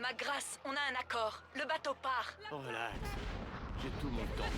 Ma grâce, on a un accord. Le bateau part. Relax. J'ai tout mon temps.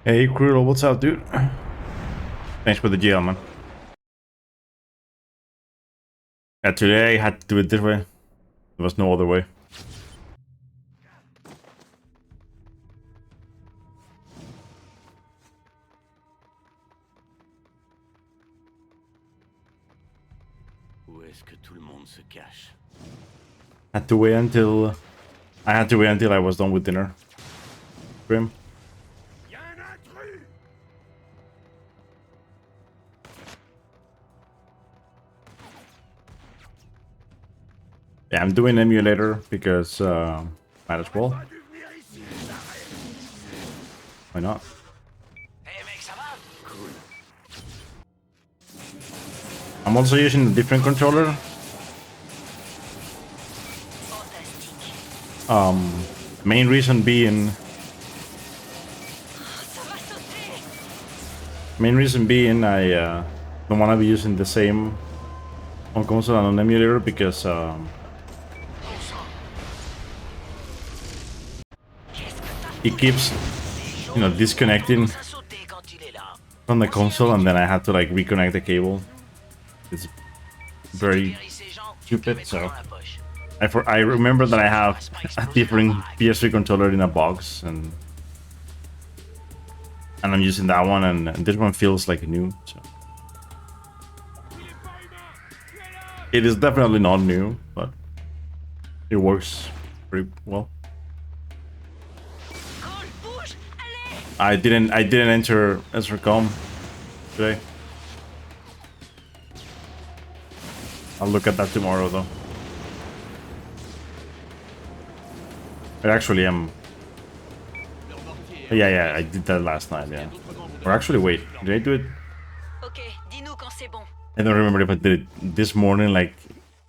Hey, Cruel, what's up, dude? Thanks for the jail, man. Yeah, today I had to do it this way. There was no other way. Où est-ce que tout le monde se cache? Had to wait until I was done with dinner. Grim. Yeah, I'm doing Emulator because might as well. Why not? I'm also using a different controller. Main reason being I don't want to be using the same on console and on emulator because it keeps, you know, disconnecting from the console, and then I have to like reconnect the cable. It's very stupid. So I remember that I have a different PS3 controller in a box, and I'm using that one, and this one feels like new. So it is definitely not new, but it works pretty well. I didn't enter SRCOM today. I'll look at that tomorrow though. But actually yeah, I did that last night, yeah. Or actually wait, did I do it? I don't remember if I did it this morning, like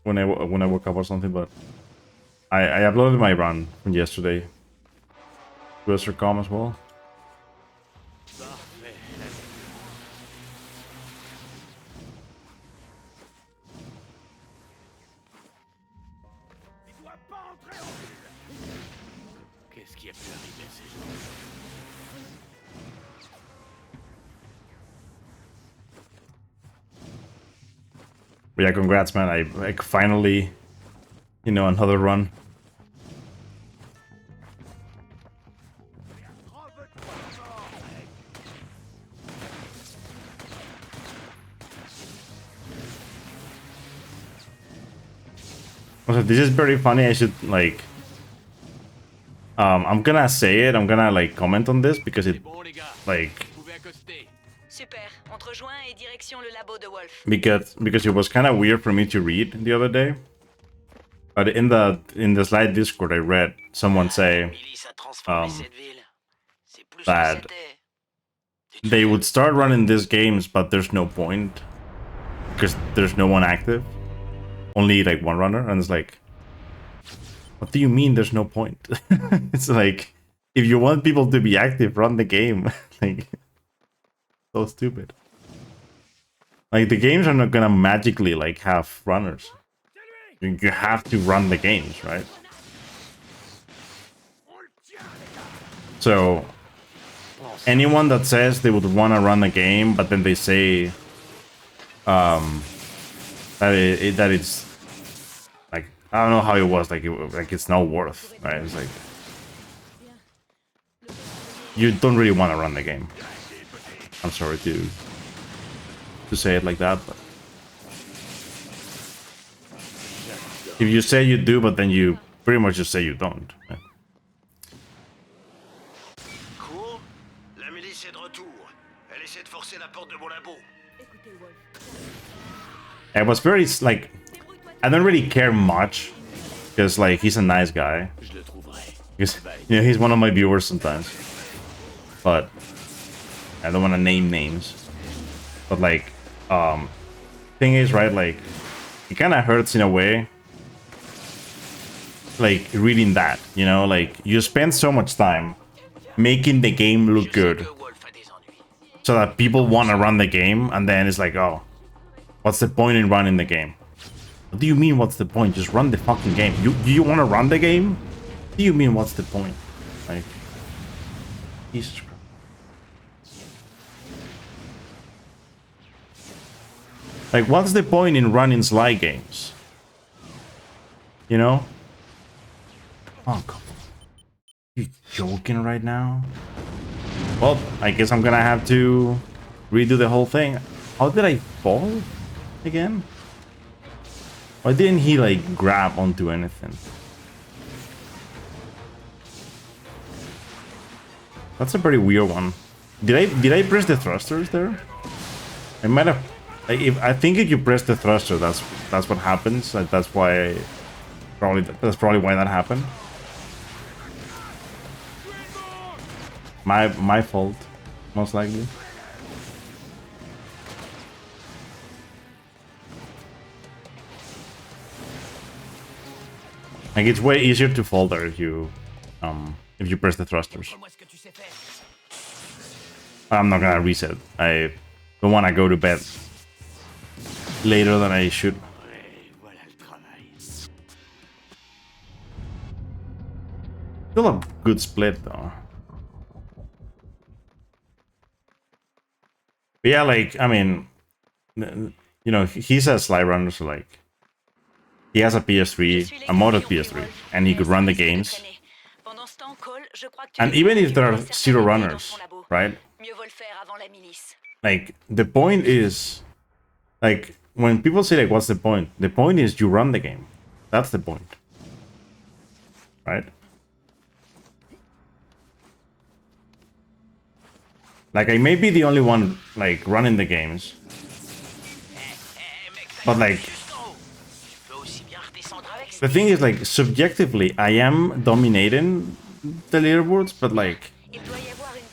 when I woke up or something, but I uploaded my run from yesterday to SRCOM as well. But yeah, congrats, man. I like finally, you know, another run. Also, this is very funny. I should like. I'm gonna say it. I'm gonna like comment on this because it like. Super, on te rejoint et direction le labo de Wolf. Because it was kind of weird for me to read the other day. But in the slide Discord, I read someone say that they would start running these games, but there's no point because there's no one active, only like one runner, and it's like, what do you mean there's no point? It's like, if you want people to be active, run the game. Like, so stupid. Like, the games are not gonna magically like have runners. You have to run the games, right? So anyone that says they would want to run a game, but then they say that it's like, I don't know how it was, like it's not worth, right? It's like you don't really want to run the game. I'm sorry to say it like that, but if you say you do, but then you pretty much just say you don't. Right? Cool. La milice est de retour. Elle essaie de forcer la porte de mon labo. I was very like, I don't really care much because like he's a nice guy. Because, you know, he's one of my viewers sometimes, but I don't want to name names. But like, thing is, right? Like, it kind of hurts in a way. Like reading that, you know, like you spend so much time making the game look good so that people want to run the game, and then it's like, oh, what's the point in running the game? What do you mean what's the point? Just run the fucking game. You want to run the game? What do you mean what's the point? Like, Jesus Christ. Like, what's the point in running Sly games? You know? Oh, come on. You joking right now? Well, I guess I'm gonna have to redo the whole thing. How did I fall again? Why didn't he like grab onto anything? That's a pretty weird one. Did I press the thrusters there? I might have. I think if you press the thruster, that's what happens. That's why. That's probably why that happened. My fault, most likely. Like, it's way easier to fall there if you press the thrusters. I'm not gonna reset. I don't want to go to bed later than I should. Still a good split though. But yeah, like, I mean, you know, he's a Sly runner, so like, he has a PS3, a modded PS3, and he could run the games. And even if there are 0 runners, right? Like, the point is, like, when people say, like, what's the point? The point is you run the game. That's the point. Right? Like, I may be the only one, like, running the games. But, like, the thing is, like, subjectively, I am dominating the leaderboards, but, like,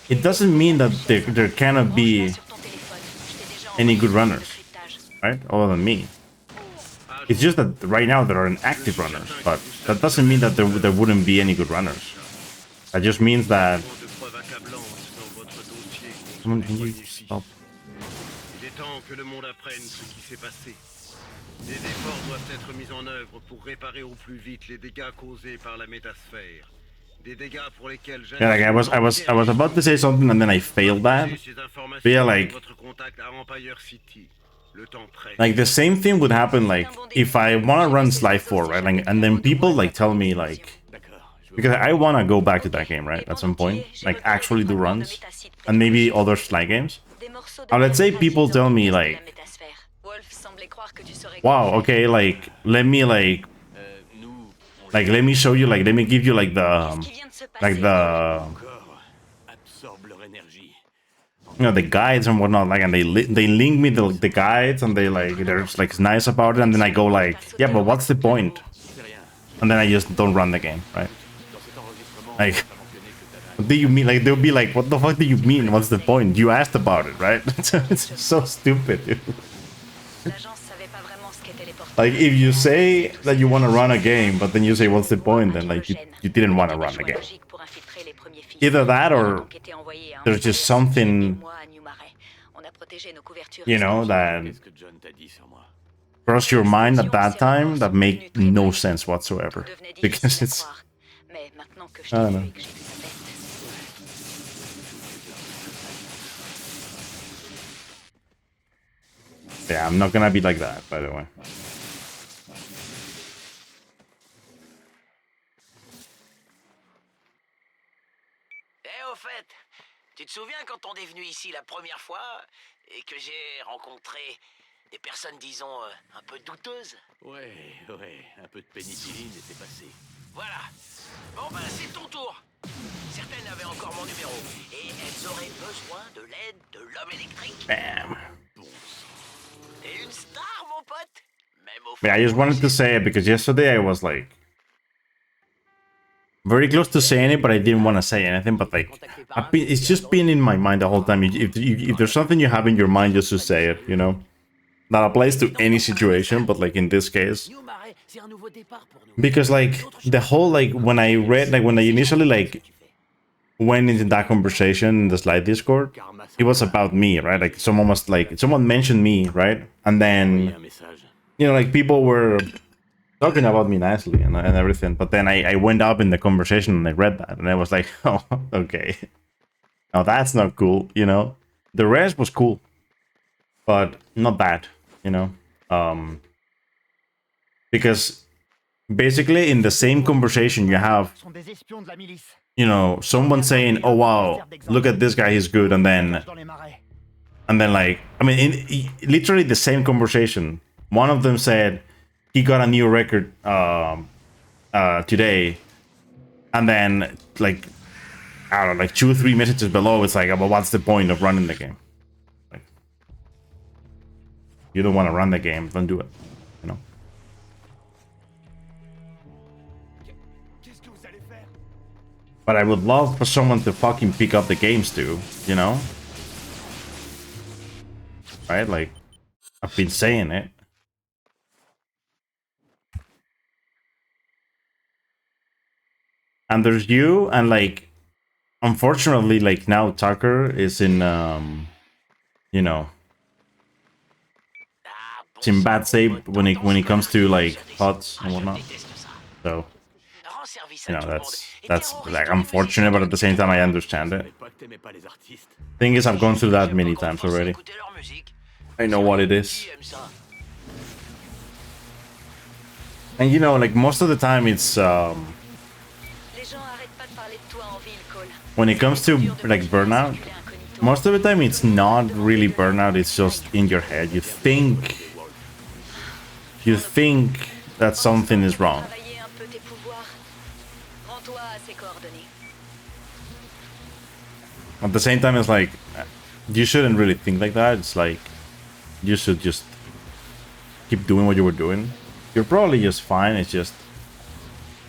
it doesn't mean that there cannot be any good runners, right? Other than me. It's just that right now there are active runners, but that doesn't mean that there wouldn't be any good runners. That just means that... Someone, can you stop? Il est temps que le monde apprenne ce qui s'est passé. Des efforts doivent être mis en œuvre pour réparer au plus vite les dégâts causés par la métasphère. Des dégâts pour lesquels yeah, like I was about to say something and then I failed that. But yeah, like, votre contact à Empire City. Le temps presse. Like the same thing would happen like if I wanna run Sly 4, right? Like, and then people like tell me like, because I wanna go back to that game, right? At some point, like actually do runs, and maybe other Sly games. Now let's say people tell me like, wow, okay, like let me let me show you, like let me give you like the you know, the guides and whatnot, like, and they link me the guides, and they're just like nice about it, and then I go like, yeah, but what's the point? And then I just don't run the game, right? Like, what do you mean? Like, they'll be like, what the fuck do you mean? What's the point? You asked about it, right? It's so stupid, dude. Like, if you say that you want to run a game, but then you say, what's the point? Then, like, you didn't want to run the game. Either that, or there's just something, you know, that crossed your mind at that time that make no sense whatsoever. Because it's, I don't know. Yeah, I'm not gonna be like that, by the way. Au fait, tu te souviens quand on est venu ici la première fois et que j'ai rencontré des personnes, disons, un peu douteuses? Ouais, un peu de pénicilline et c'est passé. Voilà. Bon ben, c'est ton tour. Certaines avaient encore mon numéro et elles auraient besoin de l'aide de l'homme électrique. Bam. T'es une star, mon pote. Même au Yeah, I just wanted to say it because yesterday I was like very close to saying it, but I didn't want to say anything. But like, it's just been in my mind the whole time. If there's something you have in your mind, just to say it, you know. That applies to any situation, but like in this case, because like the whole like when I read like when I initially like went into that conversation in the Slide Discord, it was about me, right? Like someone mentioned me, right? And then, you know, like people were talking about me nicely and everything, but then I went up in the conversation and I read that and I was like, oh, okay, now that's not cool, you know. The rest was cool, but not that, you know. Because basically in the same conversation you have, you know, someone saying, oh wow, look at this guy, he's good, and then like, I mean, literally the same conversation, one of them said he got a new record today, and then like, I don't know, like 2 or 3 messages below, it's like, well, what's the point of running the game? Like, you don't want to run the game, don't do it, you know. But I would love for someone to fucking pick up the games too, you know? Right? Like, I've been saying it. And there's you, and like, unfortunately, like now Tucker is in, you know, it's in bad shape when it comes to like HUDs and whatnot. So, you know, that's like unfortunate, but at the same time, I understand it. Thing is, I've gone through that many times already. I know what it is. And you know, like most of the time, it's when it comes to like burnout, most of the time it's not really burnout, it's just in your head. You think that something is wrong. At the same time, it's like, you shouldn't really think like that. It's like, you should just keep doing what you were doing. You're probably just fine, it's just,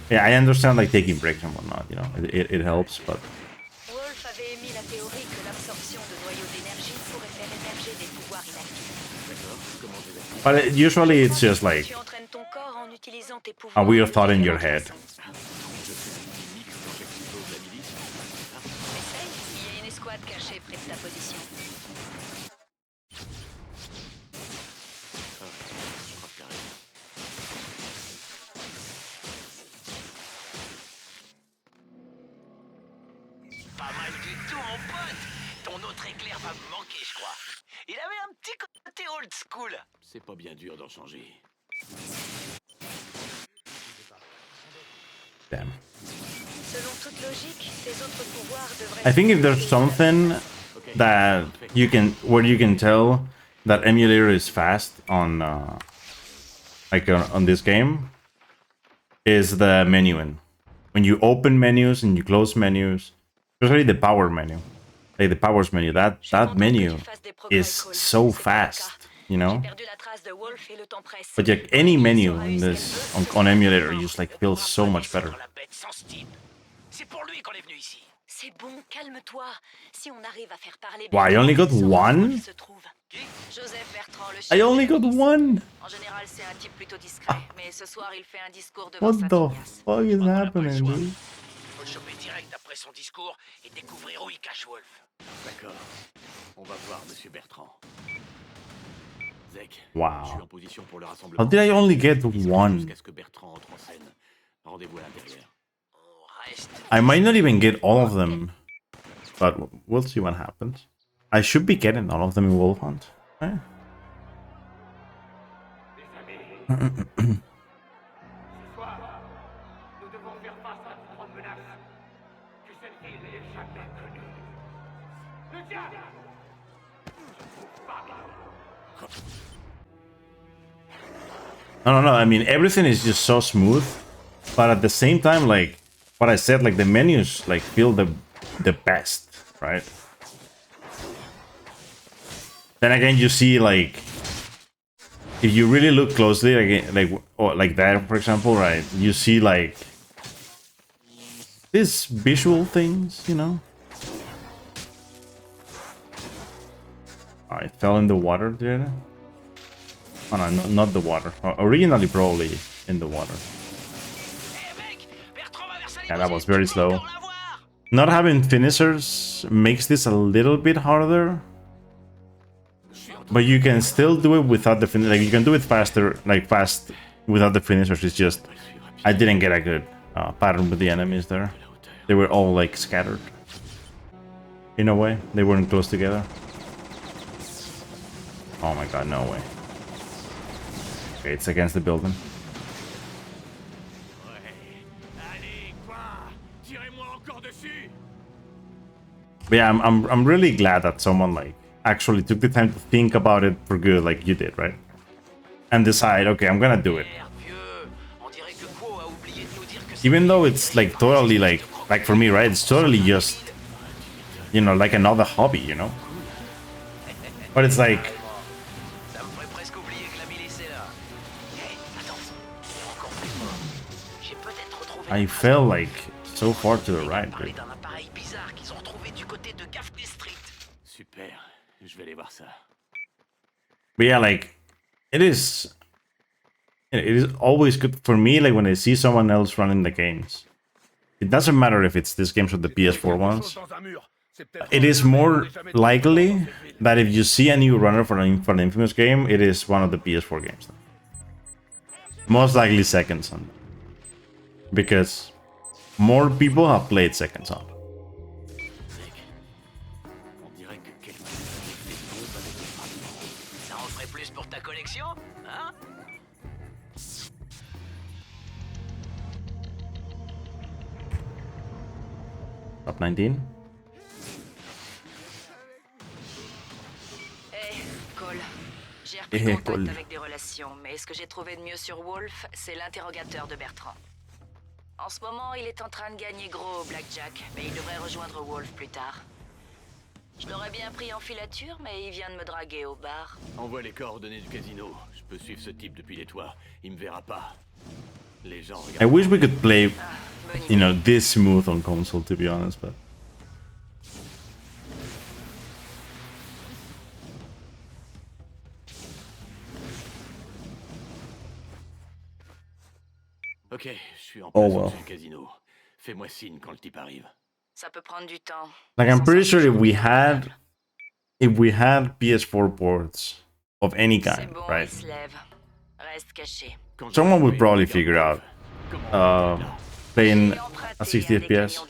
yeah, I understand like taking breaks and whatnot, you know, it helps, but... But usually it's just like a weird thought in your head. Pas mal du tout, mon pote. Ton autre éclair va me manquer, je crois. Il avait un petit côté C'est old school. C'est pas bien dur d'en changer. Damn. Selon toute logique, tes autres pouvoirs devraient... I think if there's something that you can, where you can tell that Emulator is fast on, like on this game, is the menuing. When you open menus and you close menus, especially the power menu, like the powers menu, that menu is so fast, you know. But like any menu in this on Emulator, you just like feels so much better. C'est pour lui qu'on est venu ici. C'est bon, calme-toi. Si on arrive à faire parler... Wow, I only got one? Joseph Bertrand, le chef I only got de la milice. one? En général, c'est un type plutôt discret, mais ce soir, il fait un discours devant What sa the tignasse. fuck is happening, dude? Faut le choper direct après son discours et découvrir où il cache Wolf. D'accord. On va voir, monsieur Bertrand. Zek, Wow. je suis en position pour le rassemblement. How did I only get one? Jusqu'à ce que Bertrand entre en scène. Rendez-vous à l'intérieur. On reste... I might not even get all of them, but we'll see what happens. I should be getting all of them in Wolf Hunt. Right? No. I mean, everything is just so smooth, but at the same time, like what I said, like the menus like feel the best, right? Then again, you see like if you really look closely, like that, for example, right? You see like these visual things, you know. I fell in the water, did I? Oh no, not the water. Originally, probably in the water. Yeah, that was very slow. Not having finishers makes this a little bit harder, but you can still do it without the finish. Like you can do it faster, like fast without the finishers. It's just I didn't get a good pattern with the enemies there. They were all like scattered. In a way, they weren't close together. Oh my god, no way. Okay, it's against the building. But yeah, I'm really glad that someone like actually took the time to think about it for good, like you did, right? And decide, okay, I'm gonna do it. Even though it's like totally like for me, right? It's totally just, you know, like another hobby, you know. But it's like I fell like so far to the right, dude. Super, je vais aller voir ça. But yeah, like it is always good for me, like when I see someone else running the games. It doesn't matter if it's these games or the PS4 ones. It is more likely that if you see a new runner for an Infamous game, it is one of the PS4 games. Most likely Second Son. Because more people have played Second Son. Top 19. Hey, Cole. J'ai repris contact avec des relations, mais ce que j'ai trouvé de mieux sur Wolf, c'est l'interrogateur de Bertrand. En ce moment, il est en train de gagner gros au blackjack, mais il devrait rejoindre Wolf plus tard. Je l'aurais bien pris en filature, mais il vient de me draguer au bar. Envoie les coordonnées du casino. Je peux suivre ce type depuis les toits. Il me verra pas. Les gens regardent. I wish we could play, you know, this smooth on console, to be honest, but. Ok, je suis en place sur le casino. Fais-moi signe quand le type arrive. Ça peut prendre du temps. Like I'm pretty sure if we had PS4 ports of any kind, bon, right? il se lève. Reste caché. Someone would probably figure out playing a 60 FPS.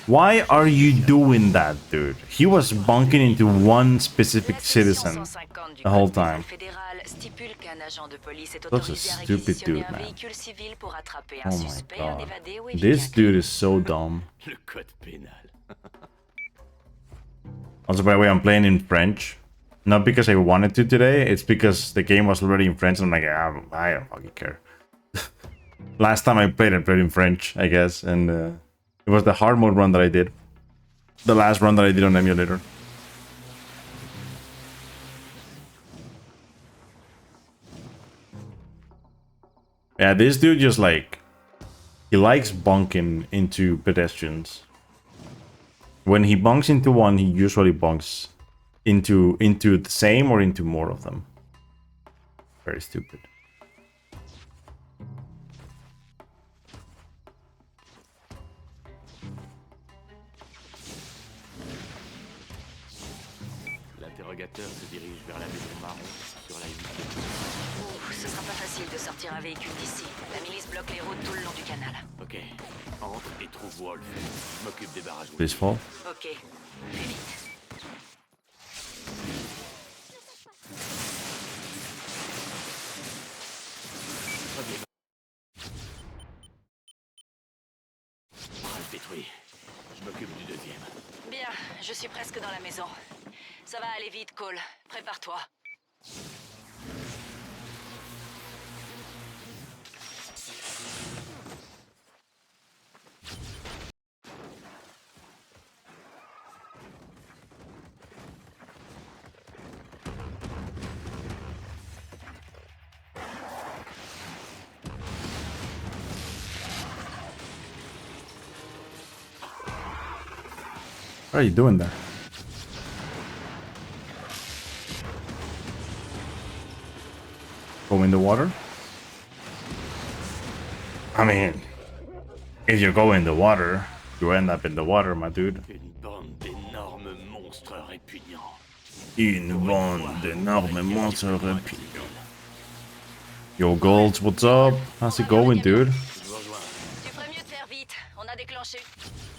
Why are you doing that, dude? He was bunking into one specific La section citizen 150 du the whole Code pénal time. fédéral stipule qu'un agent de police est Such a autorisé à stupid réquisitionner dude, un man. véhicule civil pour attraper un Oh my suspect, un god. évadé ou éviter This un crime. dude is so dumb. Le code pénal. Also, by the way, I'm playing in French. Not because I wanted to today, it's because the game was already in French. And I'm like, I don't fucking care. Last time I played in French, I guess. And it was the hard mode run that I did. The last run that I did on Emulator. Yeah, this dude just like... He likes bunking into pedestrians. When he bunks into one, he usually bunks into the same or into more of them. Very stupid. L'interrogateur se dirige vers la maison marron sur la 8. Ouf, ce sera pas facile de sortir un véhicule d'ici. La milice bloque les routes tout le long du canal. Ok, entre et trouve Wolf. Je m'occupe des barrages. Please fall. Ok, fais vite. Barrage détruit. Je m'occupe du deuxième. Bien, je suis presque dans la maison. Ça va aller vite, Cole. Prépare-toi. What are you doing there? Go in the water? I mean, if you go in the water, you end up in the water, my dude. Une bande d'énormes monstres répugnants. Une bande d'énormes monstres répugnants. Yo, Golds, what's up? How's it going, dude? Je vous rejoins. Tu ferais mieux de faire vite. On a déclenché.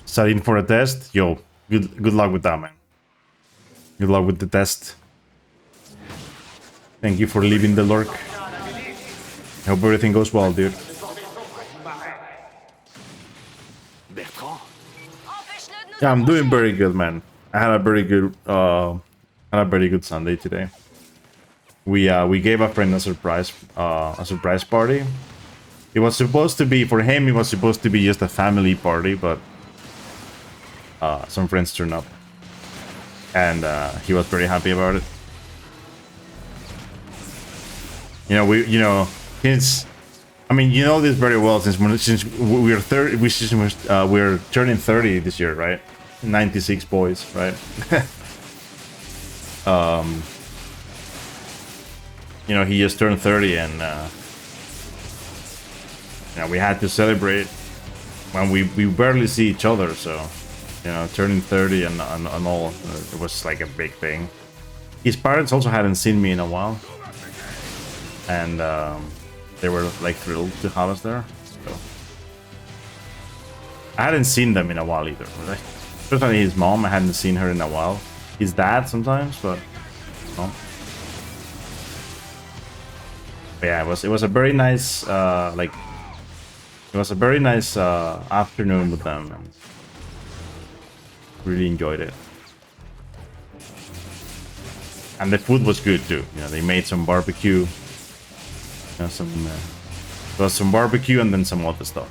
Studying for a test? Yo, good luck with that, man. Good luck with the test. Thank you for leaving the lurk. I hope everything goes well, dude. Bertrand? Empêche-le de nous Yeah, I'm doing very good, man. I had a very good Sunday today. We gave a friend a surprise party. It was supposed to be, for him, it was supposed to be just a family party, but some friends turned up, and he was very happy about it. Since, I mean, you know this very well, since we're we're turning 30 this year, right? 96 boys, right? He just turned 30, and we had to celebrate when we barely see each other, so turning 30 and all, it was like a big thing. His parents also hadn't seen me in a while, and they were like thrilled to have us there. So I hadn't seen them in a while either. Right? Especially his mom, I hadn't seen her in a while. His dad sometimes, but no. But yeah, it was a very nice afternoon with them, and really enjoyed it. And the food was good too. They made some barbecue. There was some barbecue and then some other stuff.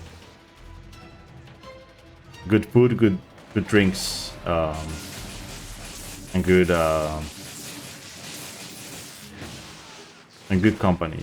Good food, good drinks, and good company,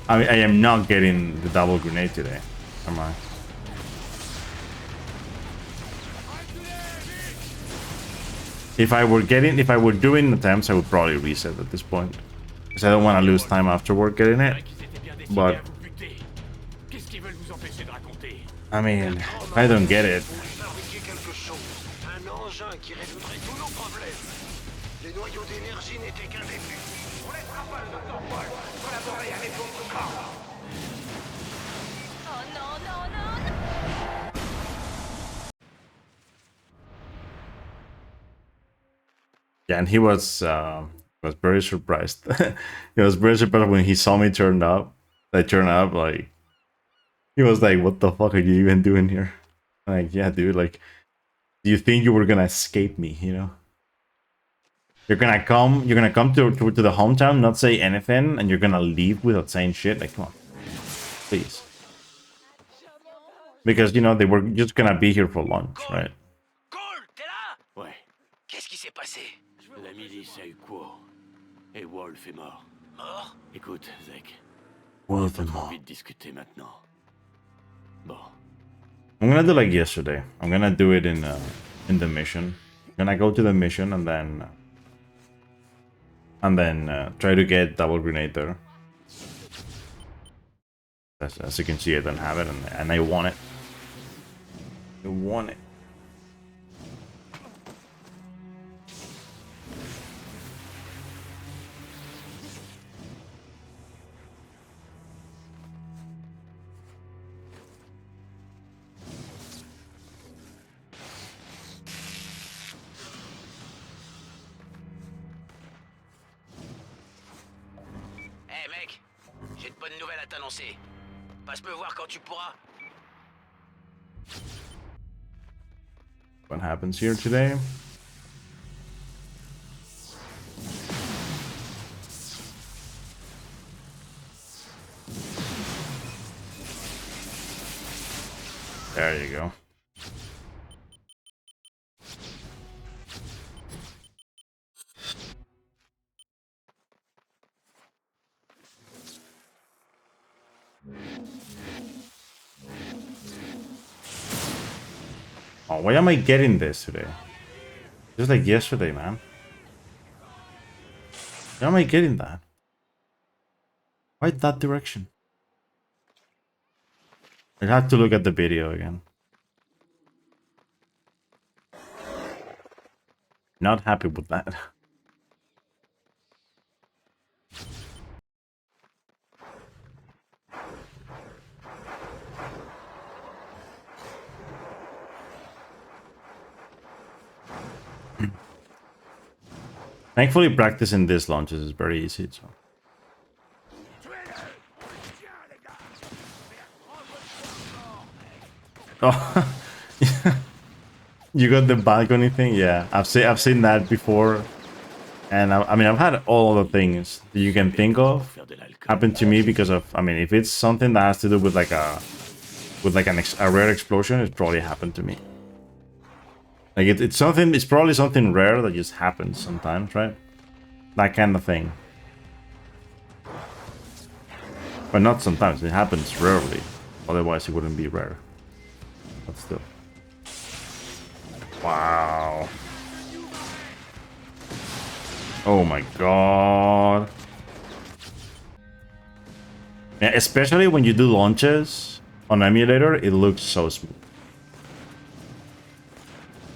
I mean, I am not getting the double grenade today, am I? If I were doing attempts, I would probably reset at this point. Because I don't want to lose time afterward getting it. But Qu'est-ce qu'ils veulent vous empêcher de raconter? I mean, if I don't get it, Fabriquer quelque chose. Un engin qui résoudrait tous nos problèmes. Les noyaux d'énergie n'étaient qu'un début. On laissera pas le docteur Paul collaborer avec votre camp. Oh non, non, non, non. yeah, and he was very surprised. He was very surprised when he saw me turn up. I turned up, like, he was like, "What the fuck are you even doing here?" I'm like, yeah, dude, like, do you think you were gonna escape me? You know, you're gonna come to the hometown, not say anything, and you're gonna leave without saying shit. Like, come on, please. Because you know they were just gonna be here for lunch, right? Cole, t'es là? Ouais, Qu'est-ce qui s'est passé? la milice a eu quoi? Et Wolf est mort. Mort? Écoute, Zek, Well, pas trop envie de discuter maintenant. Bon, I'm gonna do like yesterday. I'm gonna do it in the mission. I'm gonna go to the mission and then try to get double grenade there. As you can see, I don't have it, and I want it. I want it. Eh mec, j'ai de bonnes nouvelles à t'annoncer. Passe me voir quand tu pourras. What happens here today? There you go. Oh, why am I getting this today? Just like yesterday, man. Why am I getting that? Why that direction? I'd have to look at the video again. Not happy with that. Thankfully, practicing these launches is very easy. So. Oh, you got the balcony thing? Yeah, I've seen that before, and I mean I've had all the things that you can think of happen to me because of, I mean, if it's something that has to do with like a rare explosion, it's probably happened to me. Like it's probably something rare that just happens sometimes, right? That kind of thing. But not sometimes, it happens rarely. Otherwise it wouldn't be rare. But still. Wow. Oh my god. Yeah, especially when you do launches on Emulator, it looks so smooth.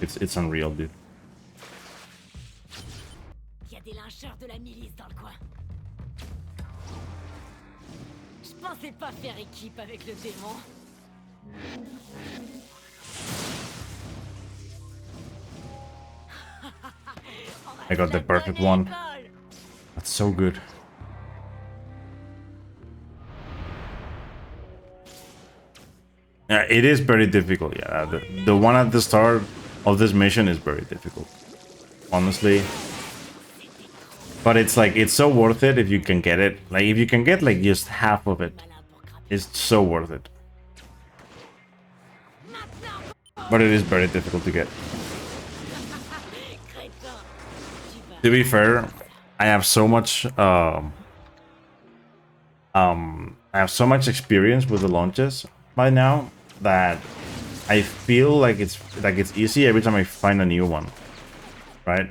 It's unreal, dude. Il y a des lyncheurs de la milice dans le coin. Je pensais pas faire équipe avec le démon. I got the perfect one. That's so good. Yeah, it is very difficult. Yeah, the one at the start of this mission is very difficult, honestly. But it's like, it's so worth it if you can get it. Like, if you can get like just half of it, it's so worth it. But it is very difficult to get. To be fair, I have so much experience with the launches by now that I feel like it's easy every time I find a new one, right?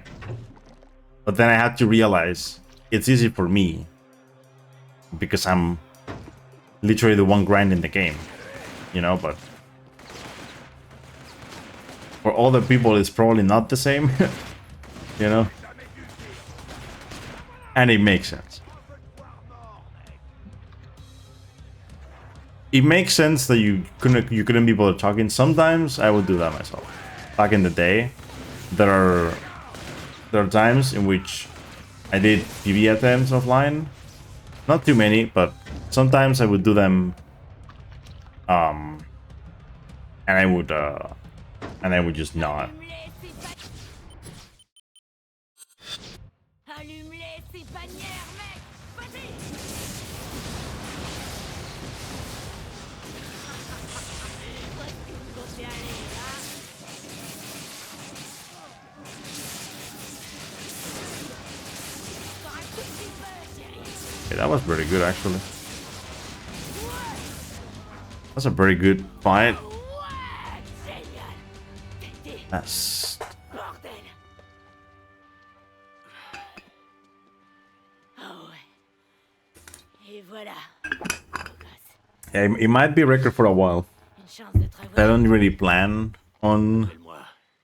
But then I had to realize it's easy for me, because I'm literally the one grinding the game, you know, but for other people it's probably not the same, you know, and it makes sense. It makes sense that you couldn't be able to talk in. Sometimes I would do that myself. Back in the day, there are times in which I did PB attempts offline. Not too many, but sometimes I would do them. And I would just not. Allume-les, ces bannières, mec! Vas-y! Où est-ce que vous comptez aller, hein? Encore un tout petit peu, chérie! Hey, that was pretty good, actually. That's a pretty good fight. Ouais! Génial! T'étais That's... bordel! Oh ouais. Et voilà. Beau gosse. Yeah, it might be a record for a while. Une chance de te I revoir. don't really plan on Appelle-moi.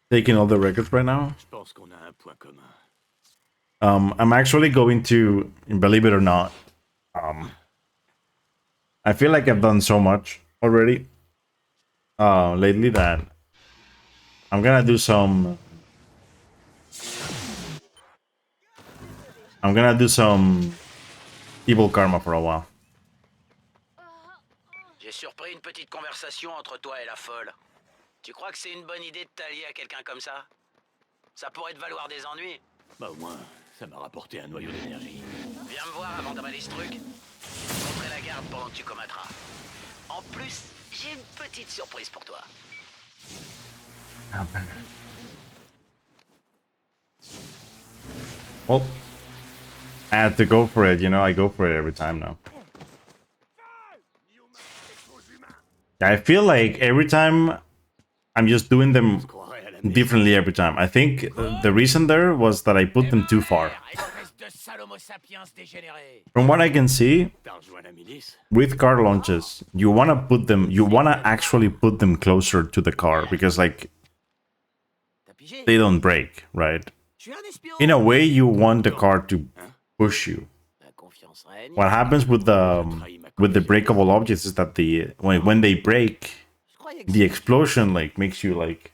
taking all the records right now. Je pense qu'on a un point commun. I'm actually going to, believe it or not, I feel like I've done so much already lately that I'm gonna do some evil karma for a while. J'ai surpris une petite conversation entre toi et la folle. Tu crois que c'est une bonne idée de t'allier à quelqu'un comme ça? Ça pourrait te valoir des ennuis. Bah au moins, ça m'a rapporté un noyau d'énergie. Viens me voir avant d'avaler ce truc. Je monterai la garde pendant que tu combattras. En plus, j'ai une petite surprise pour toi. Well, I had to go for it, you know, I go for it every time now. I feel like every time I'm just doing them differently every time. I think the reason there was that I put them too far. From what I can see, T'as rejoint la milice? with car launches, you wanna actually put them closer to the car because like they don't break, right? In a way, you want the car to push you. What happens with the breakable objects is that when they break, the explosion like makes you like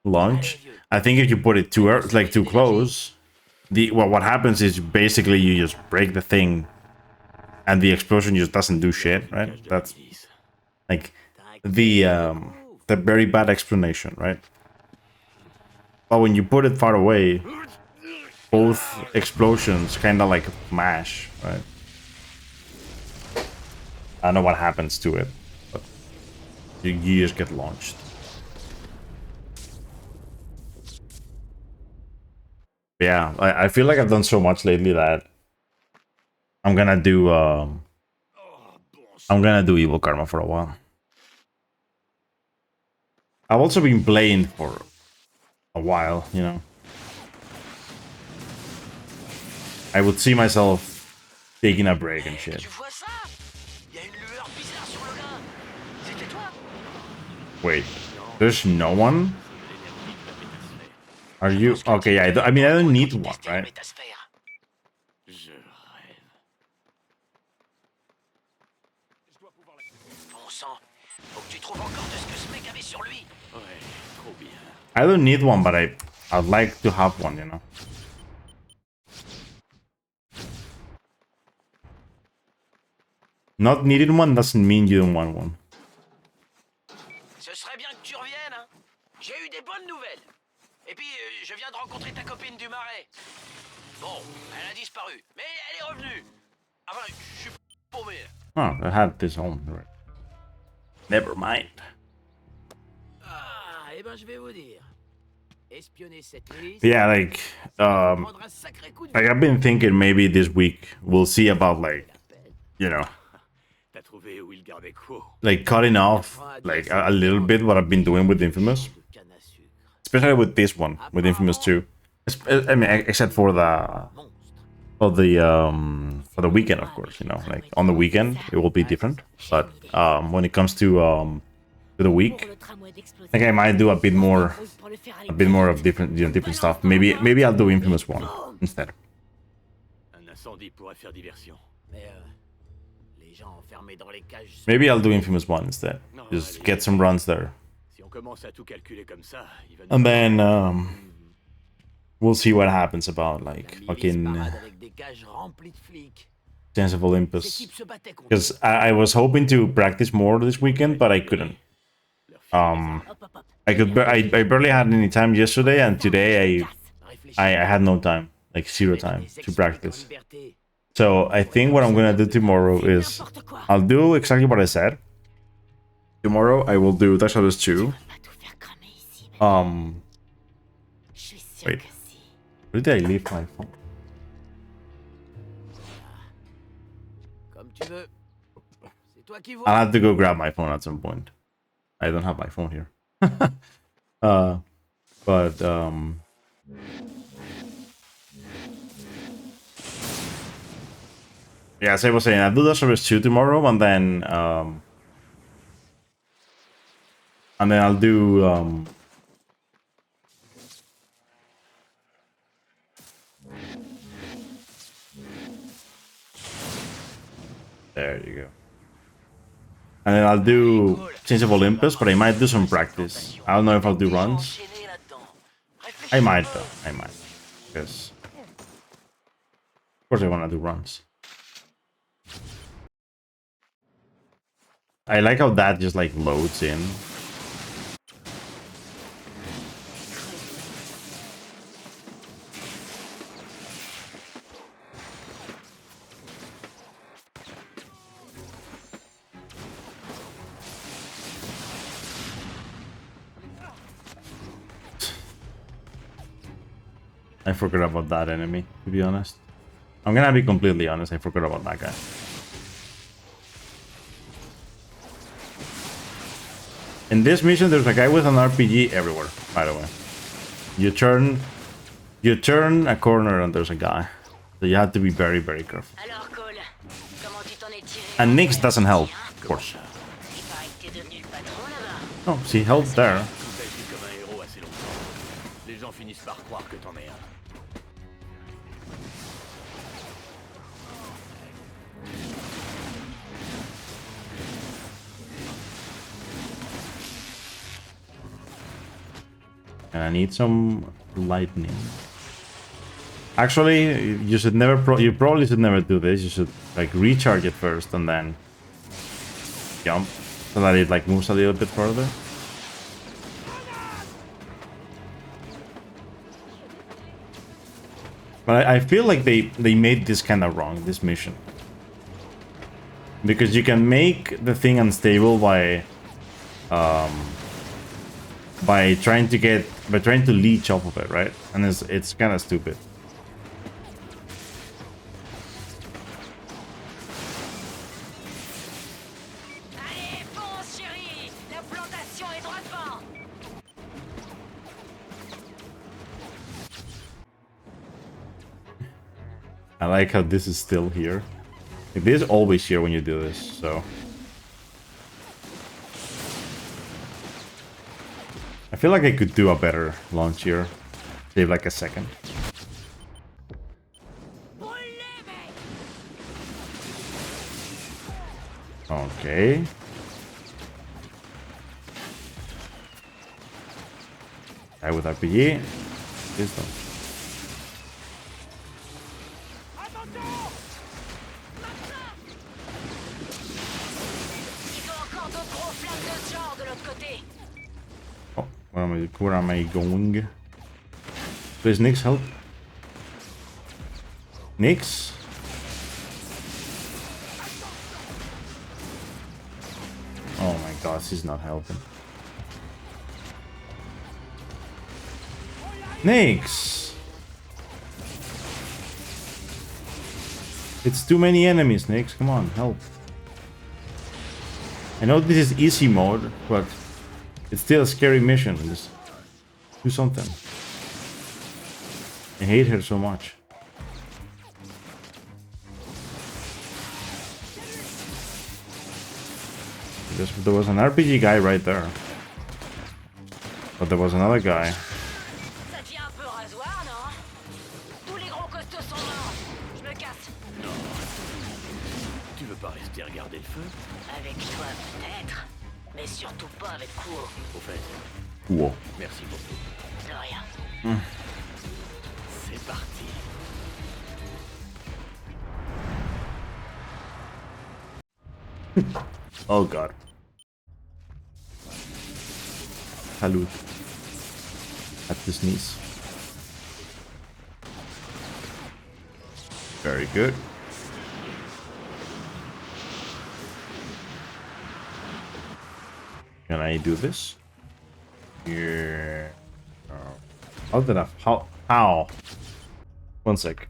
launch. I think if you put it too close, what happens is basically you just break the thing, and the explosion just doesn't do shit, right? That's like the very bad explanation, right? But when you put it far away, both explosions kind of like mash, right? I don't know what happens to it, but you just get launched. Yeah, I feel like I've done so much lately that I'm gonna do evil karma for a while. I've also been playing for a while, you know. I would see myself taking a break and shit. Tu vois ça? Il y a une lueur bizarre sur le gars. C'était toi? Wait, there's no one? Are you okay? Yeah, I mean I don't need one, Tester la right? métasphère. Je rêve. Bon sang, faut que tu trouves encore de ce que ce mec avait sur lui. Ouais, trop bien. I don't need one, but I'd like to have one, you know. Not needing one doesn't mean you don't want one. Ce serait bien que tu reviennes, hein. J'ai eu des bonnes nouvelles. Et puis, je viens de rencontrer ta copine du marais. Bon, elle a disparu, mais elle est revenue. Enfin, je suis paumé. Oh, I had this on. Right. Never mind. Ah, eh ben je vais vous dire. Espionner cette milice. Yeah, like Prendre un sacré coup de I've been thinking maybe this week we'll see about like, you know, T'as trouvé où il gardait quoi? like cutting off like a little bit what I've been doing with Infamous, canne à sucre. especially with this one, with Infamous 2. I mean, except for the for the weekend, of course, you know, like on the weekend it will be different. But when it comes to the week, I think I might do a bit more of different, you know, different stuff. Maybe I'll do Infamous 1 instead. Un incendie pourrait faire diversion. Mais les gens enfermés dans les cages. Maybe I'll do Infamous 1 instead. Just get some runs there. Si on commence à tout calculer comme ça, il va nous... And then we'll see what happens about like La milice fucking parade avec des cages remplies de flics. Chance of Olympus. L'équipe se battait contre Because I was hoping to practice more this weekend, but I couldn't. I barely had any time yesterday, and today I had no time, like zero time to practice. So I think what I'm gonna do tomorrow is I'll do exactly what I said. Tomorrow I will do Dark Shadows 2. Wait, where did I leave my phone? Comme tu veux. C'est toi qui vois. I'll have to go grab my phone at some point. I don't have my phone here. But yeah, as I was saying, I'll do the service 2 tomorrow, and then I'll do there you go. And then I'll do Change of Olympus, but I might do some practice. I don't know if I'll do runs. I might though. I might. Because of course I wanna do runs. I like how that just like loads in. I forgot about that enemy, to be honest. I'm gonna be completely honest, I forgot about that guy. In this mission, there's a guy with an RPG everywhere, by the way. You turn a corner and there's a guy. So you have to be very, very careful. And Nyx doesn't help, of course. Oh, she helped there. Comme un héros assez longtemps. Les gens finissent par croire que t'en es un. And I need some lightning. Actually, you should never. You probably should never do this. You should like recharge it first and then jump so that it like moves a little bit further. But I feel like they made this kind of wrong, this mission, because you can make the thing unstable by trying to leech off of it, right? And it's kind of stupid. I like how this is still here. It is always here when you do this, so. I feel like I could do a better launch here. Save like a second. Okay. Guy with RPG. This one. Oh, where am I going? Please, Nyx, help. Nyx? Oh my god, she's not helping. Nyx! It's too many enemies, Nyx. Come on, help. I know this is easy mode, but it's still a scary mission. Just do something. I hate her so much. There was an RPG guy right there. But there was another guy. Ça tient un peu rasoir, non? Tous les gros costauds sont morts. Je me casse. Tu veux pas rester regarder le feu? Avec toi, peut-être. Mais surtout pas avec Kuo. Au fait, Whoa. merci beaucoup. De rien. C'est parti. Oh god. Salute. At the sneeze. Very good. Can I do this? Here. How did I? How? One sec.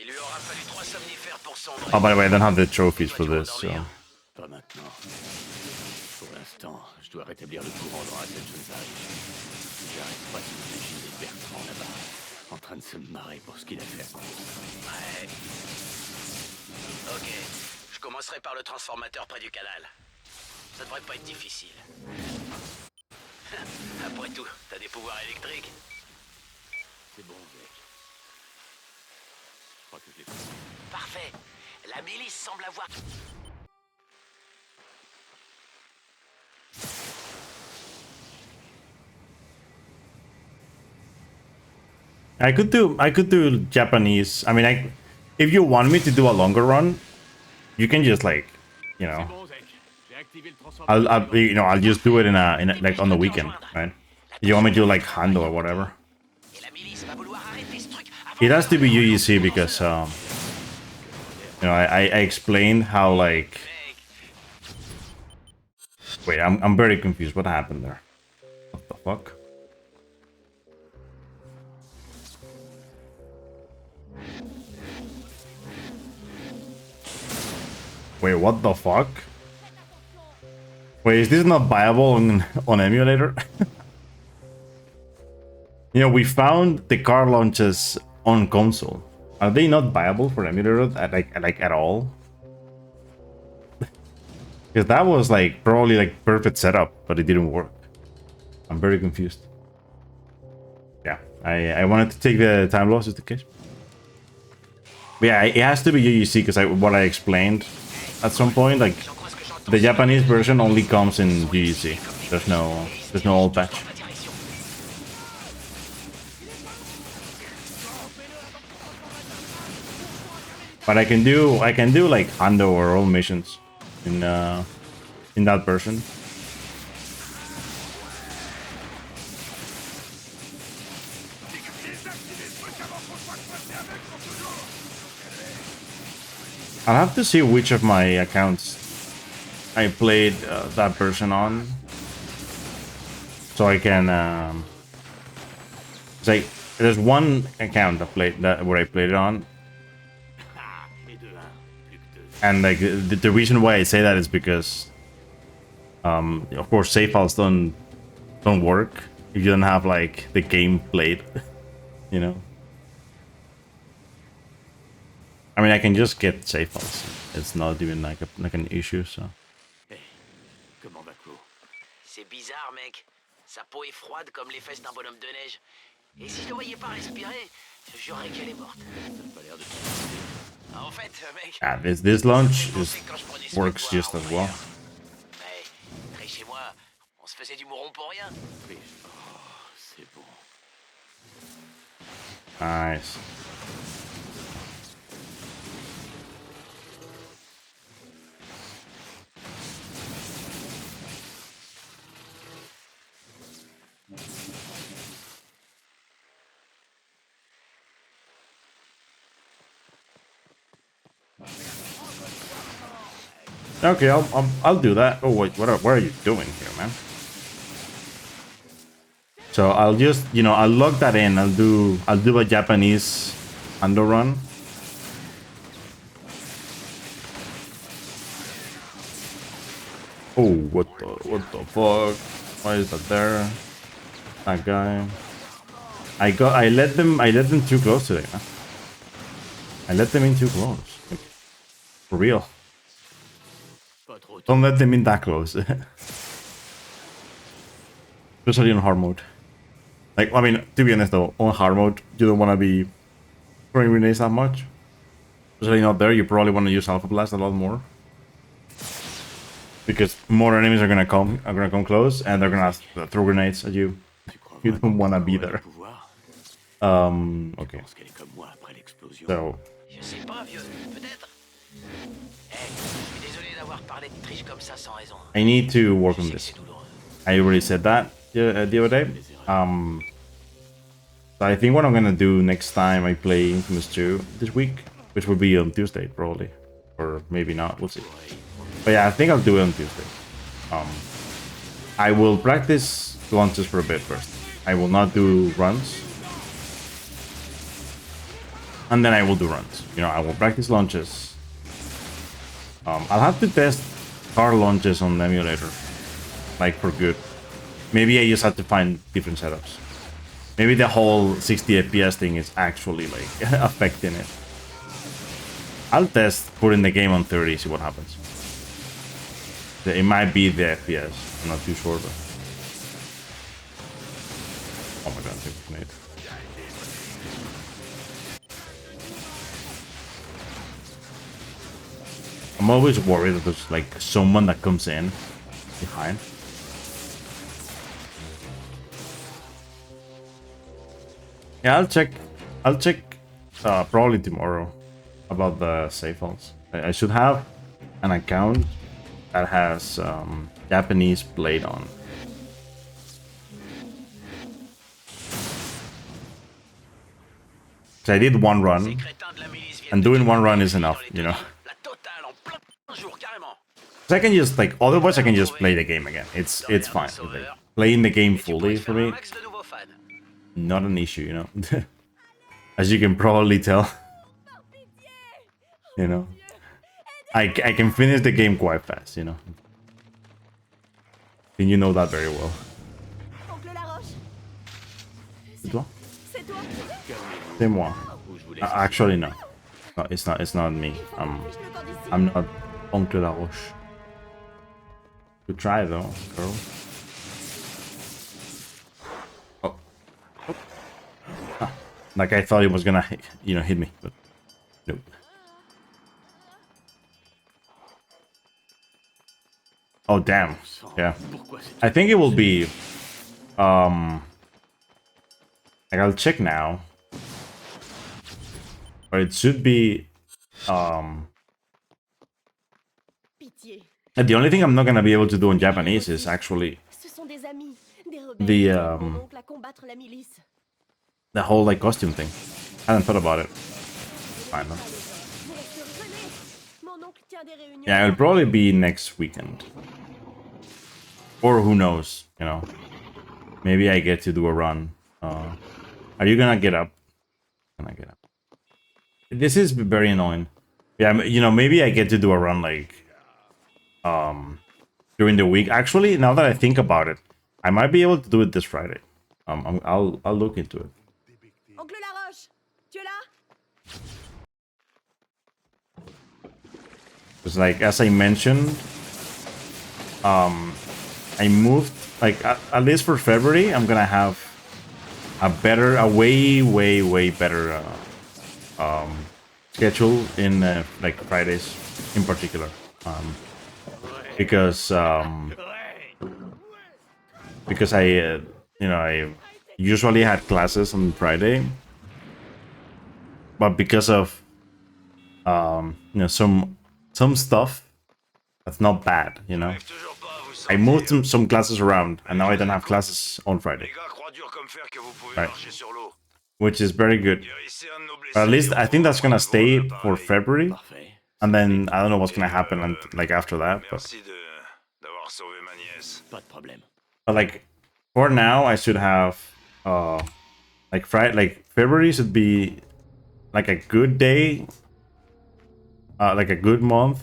Il lui aura fallu 3 somnifères pour sombrer. Oh, by the way, I don't have the trophies for this, so. Pas maintenant. Pour l'instant, je dois rétablir le courant dans laquelle je arrive. J'arrête pas de m'imaginer Bertrand là-bas, en train de se marrer pour ce qu'il a fait. Ouais. Ok. Je commencerai par le transformateur près du canal. Ça devrait pas être difficile. Après tout, t'as des pouvoirs électriques. C'est bon, mec. Je crois que je l'ai fait. Parfait. La milice semble avoir... I could do Japanese. I mean, if you want me to do a longer run, you can just like, you know, Bon, Zek. J'ai activé le transformateur. I'll just do it in a like on the weekend, right? You want me to do like handle or whatever? Et la milice va vouloir arrêter ce truc avant... It has to be UGC because you know, I explained how like. Wait, I'm very confused. What happened there? What the fuck? Wait, what the fuck? Wait, is this not viable on emulator? You know, we found the car launches on console. Are they not viable for emulator at all? Because that was like probably like perfect setup, but it didn't work. I'm very confused. Yeah, I wanted to take the time loss just in case. But yeah, it has to be UGC because what I explained at some point, like the Japanese version only comes in UGC. There's no old patch. But I can do like Hando or all missions in that version. I'll have to see which of my accounts I played that version on, so I can. Say there's one account where I played it on, and like the reason why I say that is because, of course, save files don't work if you don't have like the game played, you know. I mean, I can just get save files. It's not even like an issue, so. Hey, comment va Claude? C'est bizarre, mec. Sa peau est froide comme les fesses d'un bonhomme de neige. Et si je ne voyais pas respirer, je jurerais qu'elle est morte. Ça n'a pas l'air de te... En fait, mec... Ah, this launch works just as well. Mais, Trish et moi, on se faisait du mouron pour rien. Triche. Oh, c'est bon. Nice. Okay, I'll do that. Oh wait, what are you doing here, man? So I'll just, you know, I'll log that in. I'll do a Japanese underrun. Oh, what the fuck? Why is that there? That guy. I let them too close today, man. I let them in too close. Like, for real. Don't let them in that close. Especially on hard mode. Like, I mean, to be honest though, on hard mode, you don't want to be throwing grenades that much. Especially not there, you probably want to use Alpha Blast a lot more. Because more enemies are gonna come close, and they're gonna throw grenades at you. You don't want to be there. Okay. So. Je sais pas, vieux. Peut-être. Eh, je suis désolé d'avoir parlé de triche comme ça sans raison. I need to work on this. I already said that the other day. So I think what I'm gonna do next time I play Infamous 2 this week, which will be on Tuesday probably, or maybe not. We'll see. But yeah, I think I'll do it on Tuesday. I will practice launches for a bit first. I will not do runs. And then I will do runs. You know, I will practice launches. I'll have to test car launches on the emulator. Like, for good. Maybe I just have to find different setups. Maybe the whole 60 FPS thing is actually, like, affecting it. I'll test putting the game on 30, see what happens. It might be the FPS. I'm not too sure, but... Oh my god, I think we can hit. I'm always worried that there's like someone that comes in behind. Yeah, I'll check probably tomorrow about the save files. I should have an account that has Japanese played on. So I did one run, and doing one run is enough, you know. So I can just, like, otherwise I can just play the game again. It's fine. Like, playing the game fully for me, not an issue, you know. As you can probably tell, you know, I can finish the game quite fast, you know. And you know that very well. C'est toi? C'est moi. Actually, no. No, it's not me. I'm not Oncle La Roche. Good try though, girl. Oh. Ah. Like I thought he was gonna, you know, hit me, but nope. Oh damn. Yeah. I think it will be like I'll check now. But it should be the only thing I'm not gonna be able to do in Japanese is actually the whole like costume thing. I hadn't thought about it. Fine though. Yeah, it'll probably be next weekend. Or who knows, you know. Maybe I get to do a run. Are you gonna get up? Can I get up? This is very annoying. Yeah, you know, maybe I get to do a run like during the week. Actually, now that I think about it, I might be able to do it this Friday. I'll look into it. Oncle Laroche, tu es là? Because like as I mentioned, I moved like at least for February. I'm gonna have a way better schedule in like Fridays in particular, because I you know, I usually had classes on Friday, but because of you know, some stuff that's not bad, you know, I moved some classes around, and now I don't have classes on Friday, right? Which is very good. But at least I think that's gonna stay for February, and then I don't know what's gonna happen like after that. But like for now, I should have like February should be like a good day, like a good month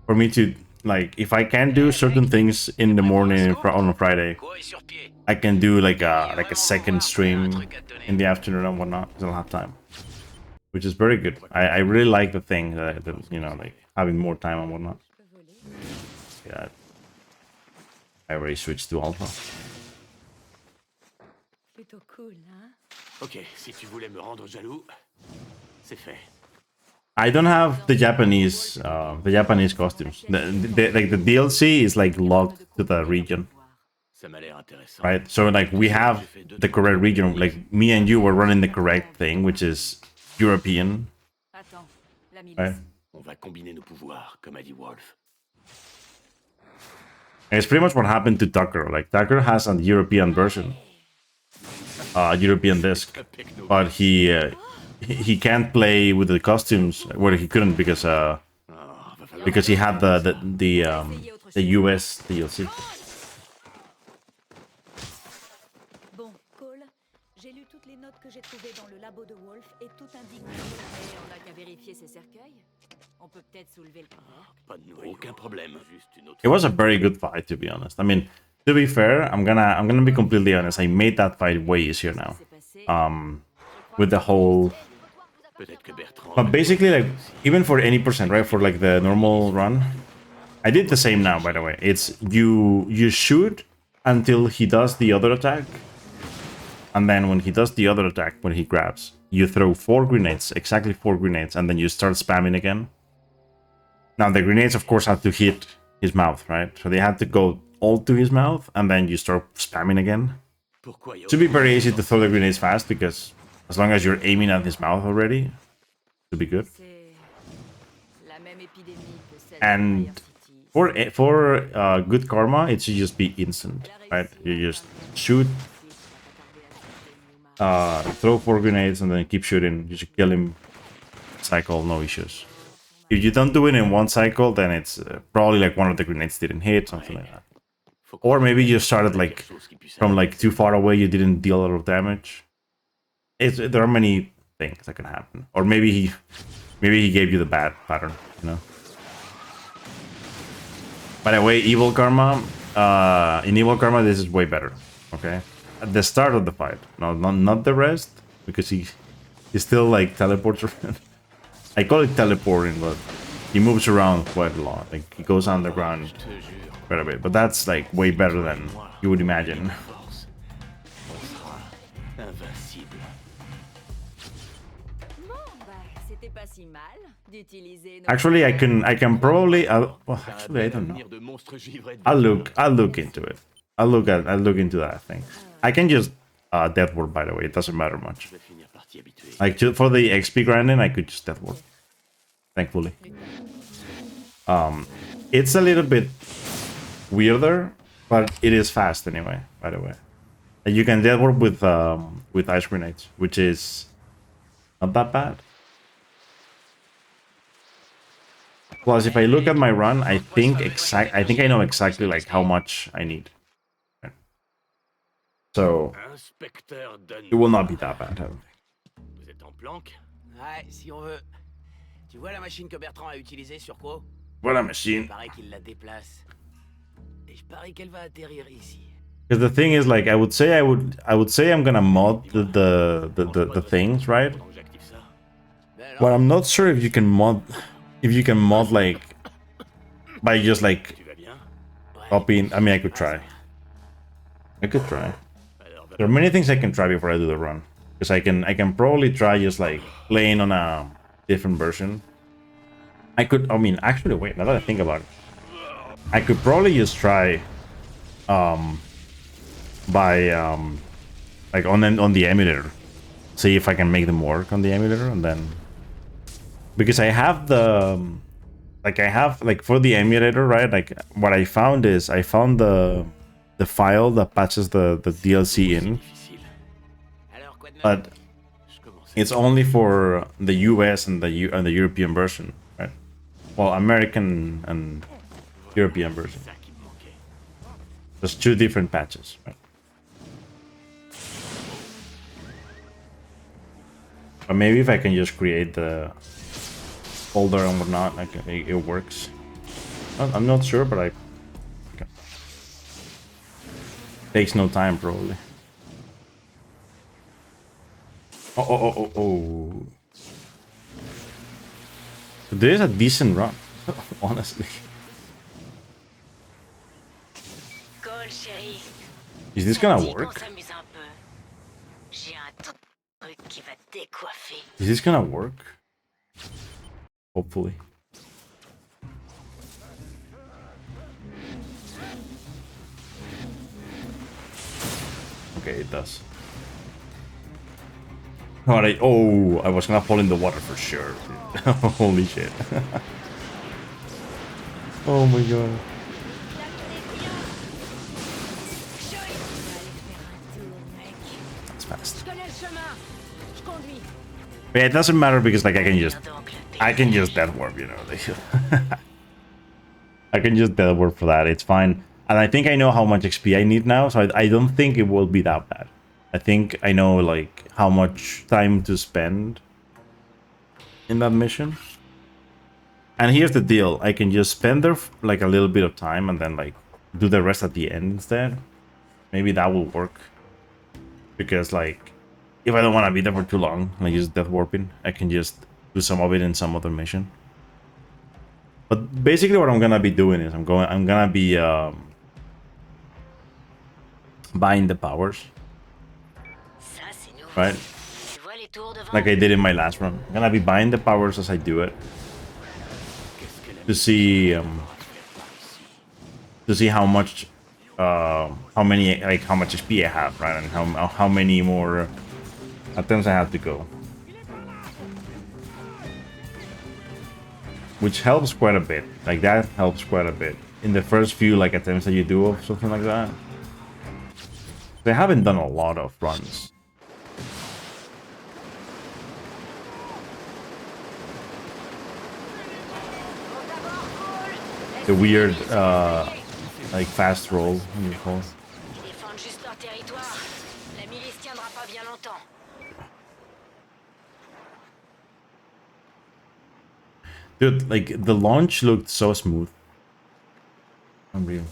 for me to like if I can do certain things in the morning on a Friday, Quoi est sur pied? I can do like a second stream in the afternoon and whatnot because I'll have time, which is very good. I really like the thing that you know, like having more time and whatnot. Yeah, I already switched to alpha. Plutôt cool, hein? Ok, si tu voulais me rendre jaloux, c'est fait. I don't have the Japanese costumes. Like the DLC is like locked to the region, Ça m'a l'air intéressant. right? So like we have the correct region. Like me and you were running the correct thing, which is European, Attends, la milice. right? On va combiner nos pouvoirs, comme a dit Wolf. And it's pretty much what happened to Tucker. Like Tucker has a European version, European disc, but he can't play with the costumes. Well, he couldn't because he had the US DLC. Bon, Cole, j'ai lu toutes les notes que j'ai trouvées dans le labo de Wolf et tout indique que on n'a qu'à vérifier ses cercueils. On peut peut-être soulever le couvercle. Pas de noyau. Aucun problème. Juste une autre. It was a very good fight, to be honest. I mean, to be fair, I'm gonna be completely honest. I made that fight way easier now. With the whole, Peut-être que Bertrand. but basically, like even for any percent, right? For like the normal run, I did the same now. By the way, it's you shoot until he does the other attack, and then when he does the other attack, when he grabs, you throw 4 grenades, exactly 4 grenades, and then you start spamming again. Now the grenades, of course, have to hit his mouth, right? So they had to go all to his mouth, and then you start spamming again. Pourquoi It should be very easy to throw the grenades fast because as long as you're aiming at his mouth already, it should be good. C'est la même épidémie que celle And de Fire City. for good karma, it should just be instant, right? You just shoot, throw 4 grenades, and then keep shooting. You should kill him. Cycle, no issues. If you don't do it in one cycle, then it's probably like one of the grenades didn't hit, something like that. Or maybe you started like from like too far away, you didn't deal a lot of damage. There are many things that can happen. Or maybe he gave you the bad pattern, you know. By the way, Evil Karma, in Evil Karma, this is way better. Okay, at the start of the fight, not the rest, because he still like teleports around. I call it teleporting, but he moves around quite a lot. Like he goes underground quite a bit, but that's like way better than you would imagine. Force. On sera invincible. Bon, bah, c'était pas si mal d'utiliser nos Actually, I can probably. Well, actually, I don't know. L'avenir de monstres givrés de I'll look into it. I'll look into that thing. I can just death warp, by the way. It doesn't matter much. Je vais finir partie habituée. Like for the XP grinding, I could just death warp. Thankfully. It's a little bit weirder, but it is fast anyway. By the way, and you can death warp with ice grenades, which is not that bad. Plus, if I look at my run, I think I know exactly like how much I need. So Inspecteur Dunn. it will not be that bad. Vous êtes en planque? Ouais, si on veut. Tu vois la machine que Bertrand a utilisée sur Quo? What a Il machine. paraît qu'il la déplace. Et je parie qu'elle va atterrir ici. Because the thing is, like, I would say I'm gonna mod the things, right? Pendant que j'active ça. Ben But non, I'm not sure if you can mod like by just like Tu vas bien? copying. I mean, I could try. Alors, va There are many things I can try before I do the run. Because I can probably try just like playing on a different version. I mean, actually, wait. Now that I think about it, I could probably just try like on the emulator, see if I can make them work on the emulator, and then because I have like for the emulator, right? Like what I found is I found the file that patches the DLC in, difficile. alors quoi de neuf? but Je commence. it's only for the US and the European version, right? Well, American and European version. Ça qui me manquait. There's 2 different patches, right? But maybe if I can just create the folder and whatnot, like it works. I'm not sure, but I okay. Takes no time probably. Oh. This is a decent run, honestly. Cole, chérie. Is this Ça gonna te dit qu'on work? s'amuse un peu? J'ai un truc qui va te décoiffer. Is this gonna work? Hopefully. Okay, it does. Alright, oh, I was gonna fall in the water for sure. Holy shit. Oh my god. That's fast. But yeah, it doesn't matter because like I can just death warp, you know. I can just death warp for that. It's fine. And I think I know how much XP I need now, so I don't think it will be that bad. I think I know like how much time to spend in that mission. And here's the deal. I can just spend there like a little bit of time and then like do the rest at the end instead. Maybe that will work. Because like if I don't want to be there for too long, like just death warping, I can just do some of it in some other mission. But basically what I'm gonna be doing is I'm gonna be buying the powers. Right? Like I did in my last run. I'm gonna be buying the powers as I do it. To see how much how many like how much XP I have, right? And how many more attempts I have to go. Which helps quite a bit. Like that helps quite a bit. In the first few like attempts that you do or something like that. They haven't done a lot of runs. The weird like fast roll, what do you call it? Dude, like the launch looked so smooth. Unreal.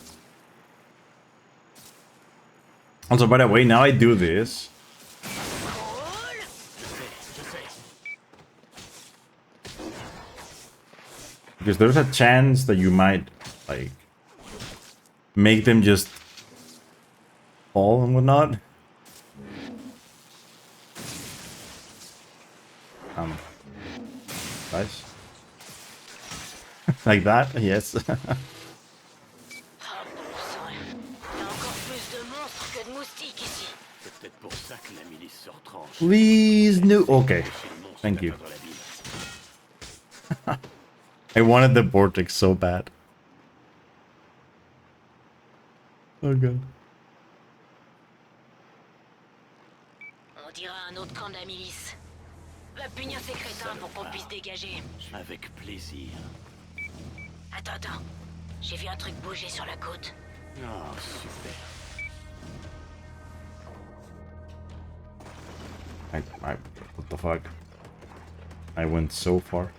Also, by the way, now I do this. Because there's a chance that you might, like, make them just fall and whatnot. Nice. Like that, yes. Please, no. Okay, thank you. I wanted the vortex so bad. Oh god. On dirait un autre camp de la milice. Va punir ces crétins pour qu'on puisse dégager. Avec plaisir. Attends. J'ai vu un truc bouger sur la côte. Oh, super. What the fuck? I went so far.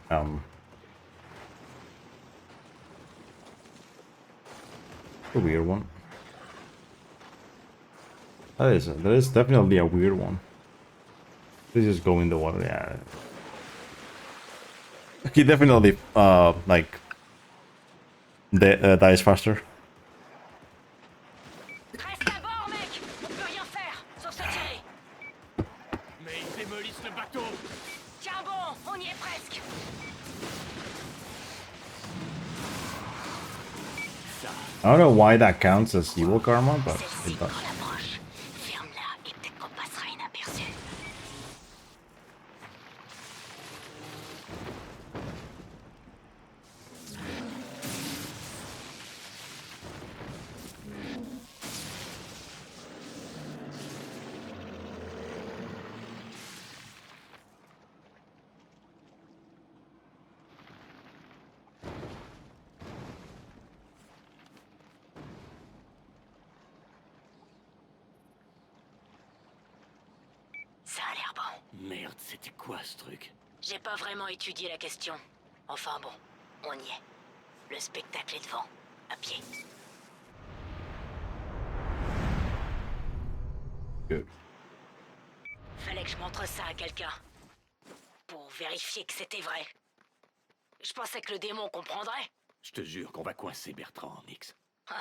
A weird one. That is definitely a weird one. Let's just go in the water, yeah. He definitely like dies faster. Reste à bord, mec. On peut rien faire, sauf se tirer. Mais ils démolissent le bateau. Tiens bon, on y est presque. I don't know why that counts as evil karma, but it does. Ferme-la et peut-être qu'on passera inaperçu. charbon. Merde, c'était quoi ce truc? J'ai pas vraiment étudié la question. Enfin bon, on y est. Le spectacle est devant, à pied. Good. Fallait que je montre ça à quelqu'un. Pour vérifier que c'était vrai. Je pensais que le démon comprendrait. Je te jure qu'on va coincer Bertrand, Nix. Ah,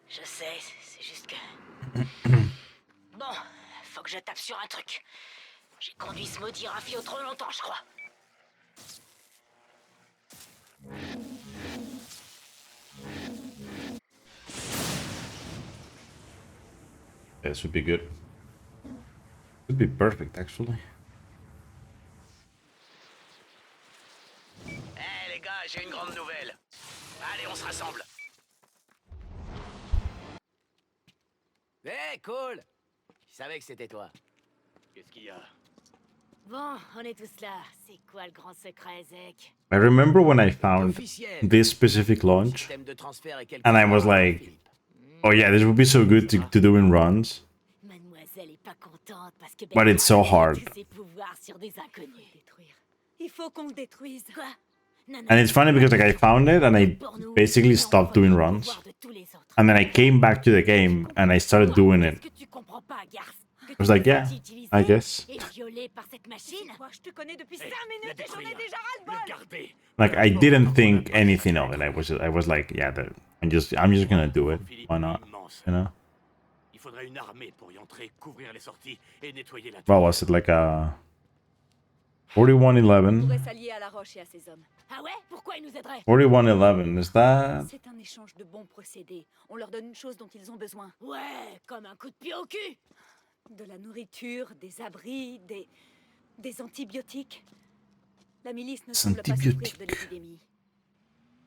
je sais, c'est juste que... Bon, faut que je tape sur un truc. J'ai conduit ce maudit rafio trop longtemps, je crois. This would be good. Would be perfect, actually. Eh les gars, j'ai une grande nouvelle. Allez, on se rassemble. Eh, Cole! Je savais que c'était toi. Qu'est-ce qu'il y a? Bon, on est tous là. C'est quoi le grand secret, Zek? I remember when I found Officiel. this specific launch, Système de transfert est quelque and I was part, like, Philippe. oh yeah, this would be so good to do in runs. Mademoiselle est pas contente parce que But it's so hard. tous ses pouvoirs sur des inconnus. Détruire. Il faut qu'on le détruise. Quoi? Non, non. And it's funny because like I found it and I Pour nous, basically on stopped prend doing le runs. pouvoir de tous les autres. And then I came back to the game and I started doing it. Qu'est-ce que tu comprends pas, garce? Que I was tu like, t'es yeah, senti utilisé I guess. et violé par cette machine? Moi, je te connais depuis 5 la minutes et j'en ai détruire. déjà ras-le-bol. Le garder. Like I didn't think anything of it. I was like, yeah, I'm just gonna do it. Why not? Immense. You know? Il faudrait une armée pour y entrer, couvrir les sorties et nettoyer la What was it like a 4111? pourrait s'allier à la roche et à ses hommes. Ah ouais? Pourquoi ils nous aideraient? 4111, is that? C'est un échange de bons procédés. On leur donne une chose dont ils ont besoin. Ouais, comme un coup de pied au cul. De la nourriture, des abris, des antibiotiques. La milice ne semble pas souffrir de l'épidémie.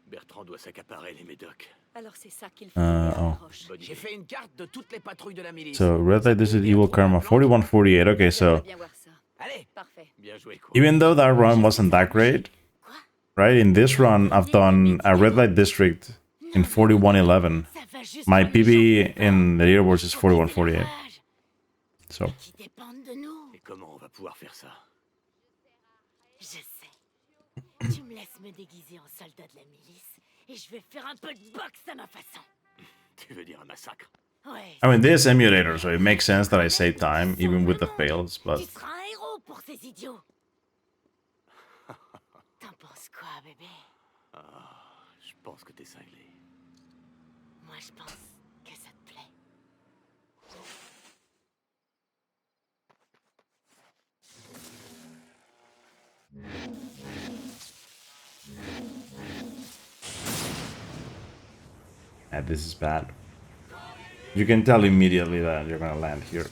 Bertrand doit s'accaparer les médocs. Alors c'est ça qu'il faut à la oh. roche. Bonne J'ai idée. fait une carte de toutes les patrouilles de la milice. So Red Light District Evil Karma 4148. Okay, so J'aimerais bien voir ça. Allez, Parfait. Bien joué, quoi. even though that run wasn't that great, right? In this run, I've done a Red Light District in 4111. Ça va juste My pour les PB gens in the leaderboards is qui font des 4148. ravages, So qui dépendent de nous. Et comment on va pouvoir faire ça? Je sais. Tu me laisses me déguiser en soldat de la milice et je vais faire un peu de boxe à ma façon. Tu veux dire un massacre? Ouais. I mean, this emulator, so it makes sense that I save time even with the fails. But Tu seras un héros pour ces idiots. T'en penses quoi, bébé? Je pense que t'es cinglé. Moi, je pense que ça te plaît. yeah, this is bad. You can tell immediately that you're gonna land here.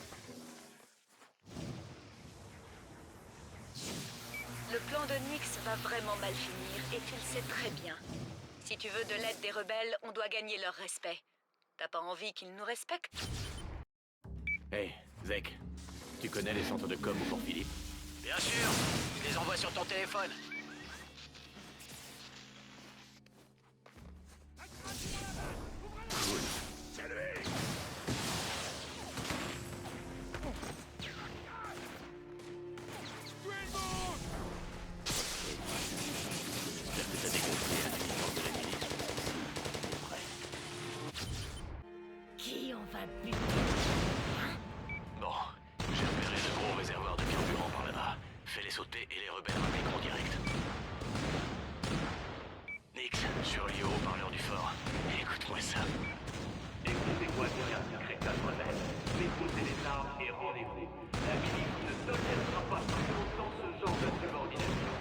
Le plan de Nyx va vraiment mal finir et tu le sais très bien. Si tu veux de l'aide des rebelles, on doit gagner leur respect. T'as pas envie qu'ils nous respectent? Hey, Zek, tu connais les centres de com au Fort Philippe? Bien sûr, je les envoie sur ton téléphone. J'espère que t'as dégonflé la puissance de la milice. C'est prêt. Qui on va buter? Bon, j'ai repéré de gros réservoirs de carburant par là-bas. Fais-les sauter et les rebelles m'appliqueront direct. Nix, surlié au haut-parleur du fort. Écoute-moi ça. Écoutez-moi bien, crétin rebelle. Déposez les armes et rendez-vous. La milice ne tolérera pas plus longtemps ce genre de subordination.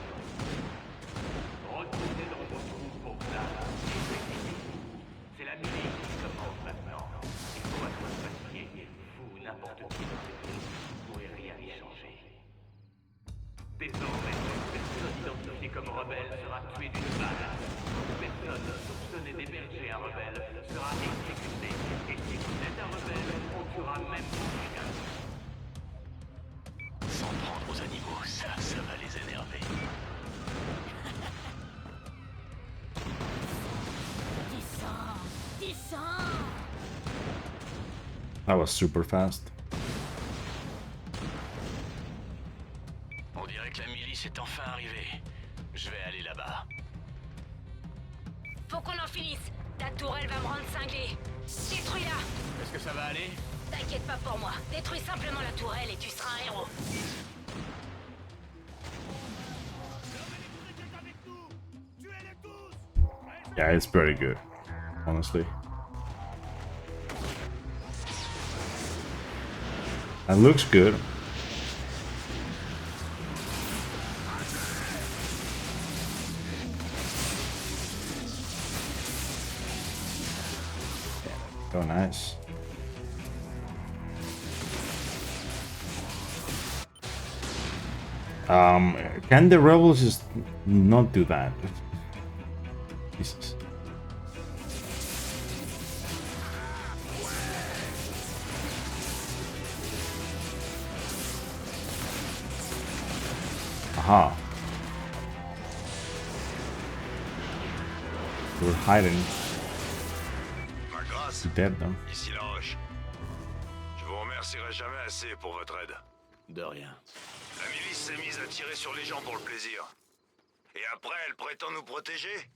Retournez dans vos trous pour place et exécutez-vous. C'est la milice qui commence maintenant. Il faut être papier. Vous, n'importe qui dans cette ville, vous pourrez rien y changer. Désormais, toute personne identifiée comme rebelle sera tuée d'une balle. Toute personne soupçonnée d'héberger un rebelle sera exécutée. Et si vous êtes un rebelle, on tuera même vos chiens. S'en prendre aux animaux, ça va les énerver. Du sang! Du sang! That was super fast. c'est enfin arrivé. Je vais aller là-bas. Faut qu'on en finisse. Ta tourelle va me rendre cinglé. Détruis-la. Est-ce que ça va aller? T'inquiète pas pour moi. Détruis simplement la tourelle et tu seras un héros. Yeah, it's pretty good, honestly. That looks good. Oh, nice. Can the rebels just not do that? Jesus. Aha. We're hiding. Ma grâce, Dead them. ici la Roche. Je vous remercierai jamais assez pour votre aide. De rien. La milice s'est mise à tirer sur les gens pour le plaisir. Et après, elle prétend nous protéger.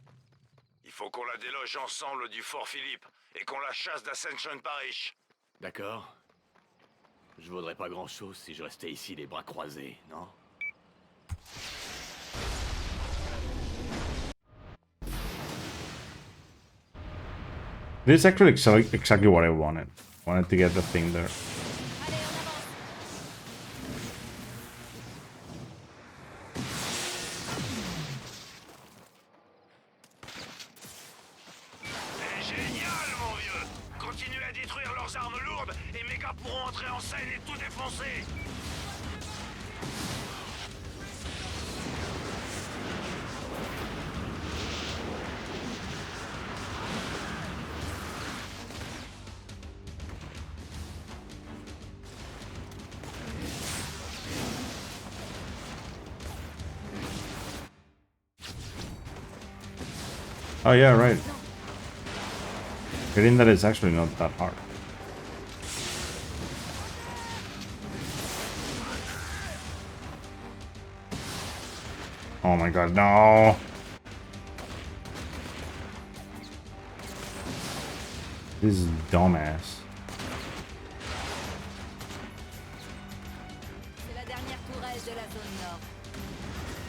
Il faut qu'on la déloge ensemble du Fort Philippe et qu'on la chasse d'Ascension Parish. D'accord. Je vaudrais pas grand-chose si je restais ici les bras croisés, non? This is actually exactly what I wanted. Wanted to get the thing there. Génial, mon vieux! Continuez à détruire leurs armes lourdes et mes gars pourront entrer en scène et tout défoncer! Oh yeah, right. Getting that is actually not that hard. Oh my god, no! This is dumbass. C'est la dernière tourelle de la zone nord.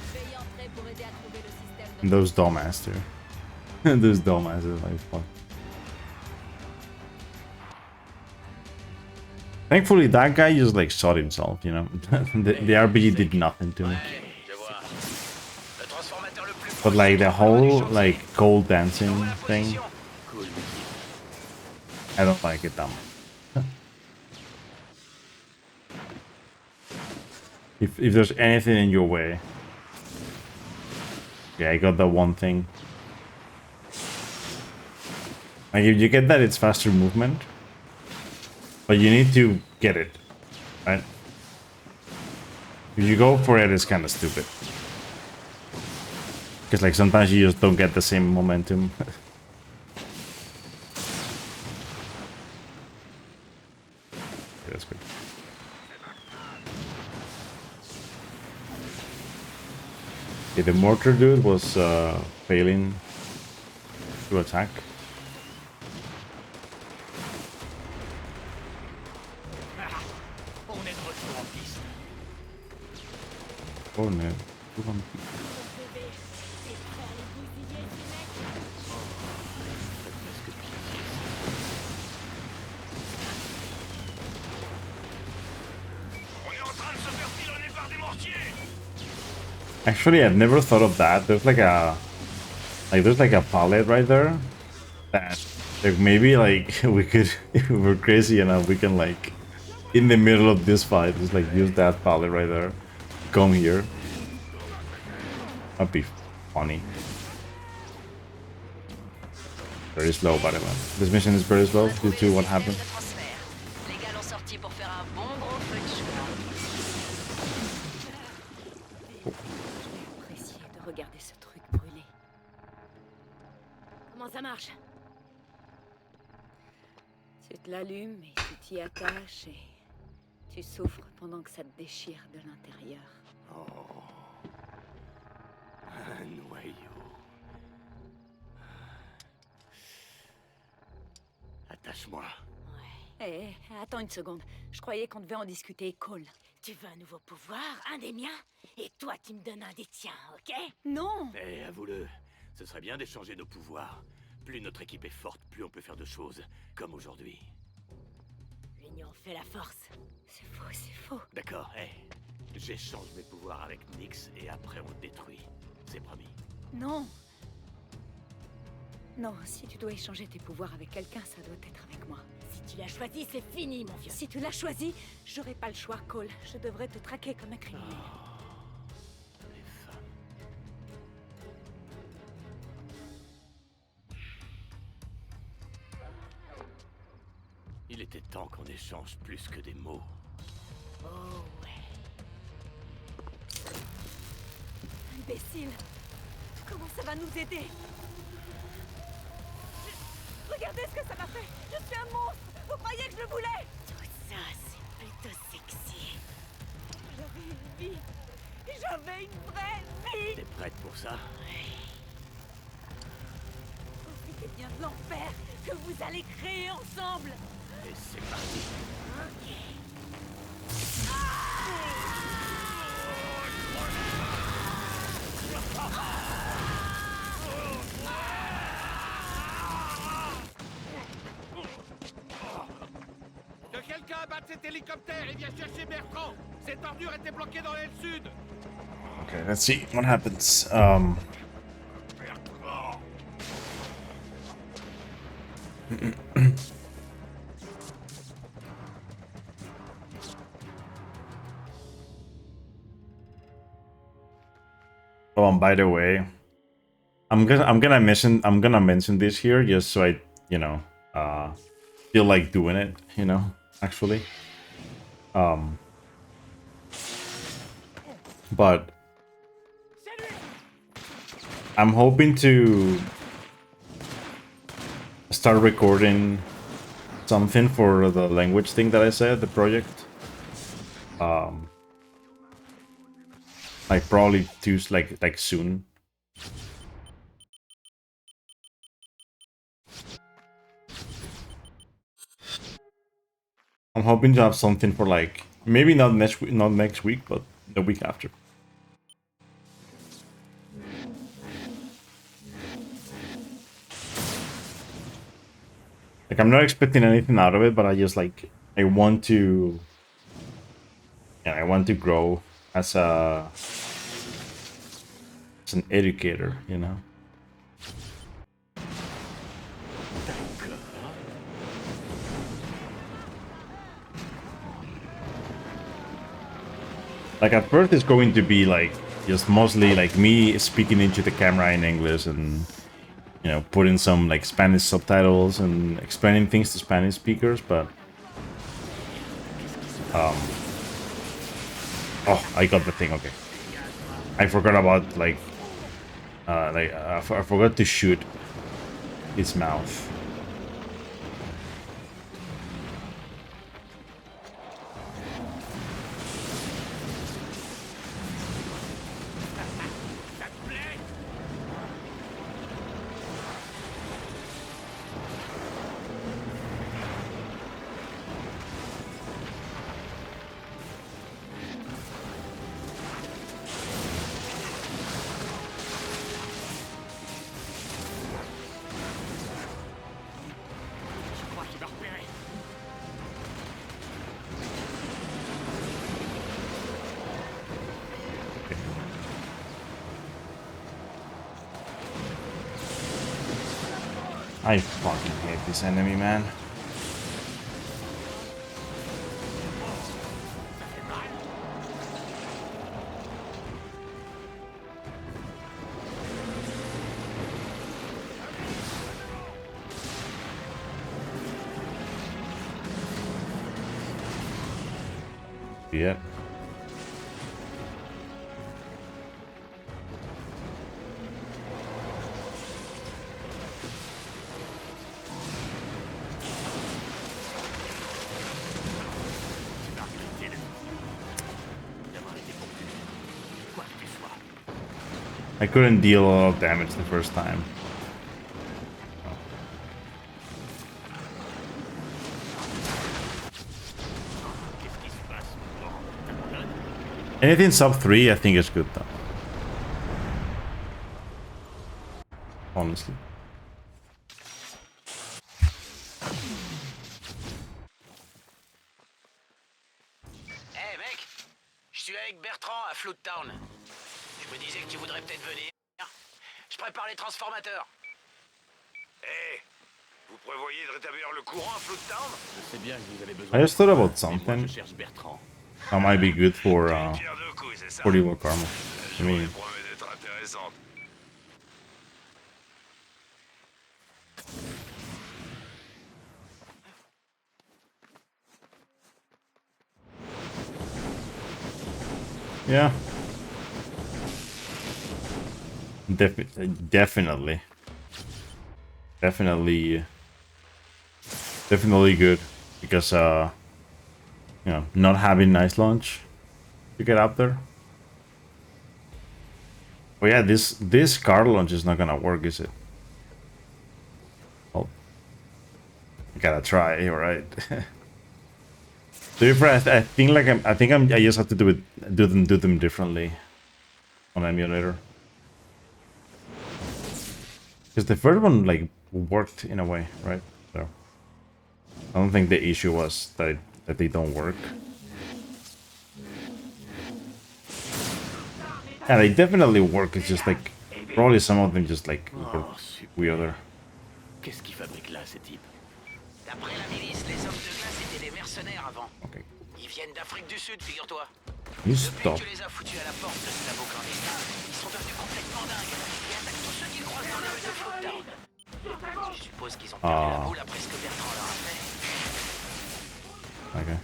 Je vais y entrer pour aider à trouver le système de... And those dumbass too. Those dumbasses, like fuck. Thankfully, that guy just like shot himself, you know. The RPG did nothing to me. Je vois. Le transformateur le plus But like the whole like cold dancing thing, Cool. I don't like it that much. If there's anything in your way, yeah, I got that one thing. Like if you get that, it's faster movement, but you need to get it, right? If you go for it, it's kind of stupid. Because like sometimes you just don't get the same momentum. Yeah, that's good. Okay, the mortar dude was failing to attack. On est de retour en piste. Oh no. On est en train de se faire pilonner par des mortiers! Actually, I've never thought of that. There's like a pallet right there. That like maybe like we could, if we were crazy enough, we can like in the middle of this fight just like use that pallet right there. Come here. That'd be funny. Very slow, by the way. This mission is very slow due to what happened. Les gars l'ont sorti pour faire un bon gros feu de chemin. J'ai apprécié de regarder ce truc brûler. Comment ça marche? Tu te l'allumes et tu t'y attaches et tu souffres pendant que ça te déchire de l'intérieur. Un noyau. Attache-moi. Eh, attends une seconde. Je croyais qu'on devait en discuter, Cole. Tu veux un nouveau pouvoir, un des miens? Et toi, tu me donnes un des tiens, ok? Non! Eh, avoue-le, ce serait bien d'échanger nos pouvoirs. Plus notre équipe est forte, plus on peut faire de choses, comme aujourd'hui. L'union fait la force. C'est faux, c'est faux. D'accord, j'échange mes pouvoirs avec Nyx et après on le détruit. C'est promis. Non! Non, si tu dois échanger tes pouvoirs avec quelqu'un, ça doit être avec moi. Si tu l'as choisi, c'est fini, mon vieux. Si tu l'as choisi, j'aurai pas le choix, Cole. Je devrais te traquer comme un criminel. Les femmes. Il était temps qu'on échange plus que des mots. Oh ouais. Imbécile! Comment ça va nous aider? Regardez ce que ça m'a fait! Je suis un monstre! Vous croyez que je le voulais? Tout ça, c'est plutôt sexy. J'avais une vie. J'avais une vraie vie! T'es prête pour ça? Profitez bien de l'enfer que vous allez créer ensemble! Et c'est parti. Ok. Que quelqu'un abatte cet hélicoptère et vienne chercher Bertrand. Cette ordure était bloquée dans l'aile sud. Okay, let's see what happens. Oh, and by the way, I'm gonna mention this here just so I, you know, feel like doing it, you know, actually. But I'm hoping to start recording something for the language thing that I said, the project. Like probably like soon. I'm hoping to have something for like maybe not next week, but the week after. Like I'm not expecting anything out of it, but I just like I want to grow as an educator, you know. Like at first it's going to be like just mostly like me speaking into the camera in English and, you know, putting some like Spanish subtitles and explaining things to Spanish speakers, but oh, I got the thing. Okay, I forgot about like I forgot to shoot his mouth. I fucking hate this enemy, man. Yeah. I couldn't deal a lot of damage the first time. Anything sub 3 I think is good though. Honestly. Hey mec, je suis avec Bertrand à Flood Town. Je me disais que tu voudrais peut-être venir. Je prépare les transformateurs. Hé, vous prévoyez de rétablir le courant à Flood Town? Je sais bien que vous avez besoin I just thought about mais moi, something je cherche Bertrand. that might be good for Une pierre deux coups, c'est ça? evil karma. I Je mean, promets d'être intéressante. yeah. Definitely good because you know, not having nice launch to get up there. But yeah, this car launch is not gonna work, is it? Oh, I gotta try. All right. So if I think like I just have to do them differently on emulator. Because the first one like worked in a way, right? So I don't think the issue was that they don't work. Yeah, they definitely work. It's just like probably some of them just like work weirder. Qu'est-ce qu'ils fabriquent là, ces types? D'après la milice, les hommes de glace étaient des mercenaires avant. Okay. Ils viennent d'Afrique du Sud, figure-toi. You Depuis stop. que tu les as foutus à la porte de ce labo clandestin, ils sont devenus complètement dingues et attaquent tous ceux qu'ils croisent dans les rues de Flood Town. Je suppose qu'ils ont perdu la boule après ce que Bertrand leur a fait. Okay.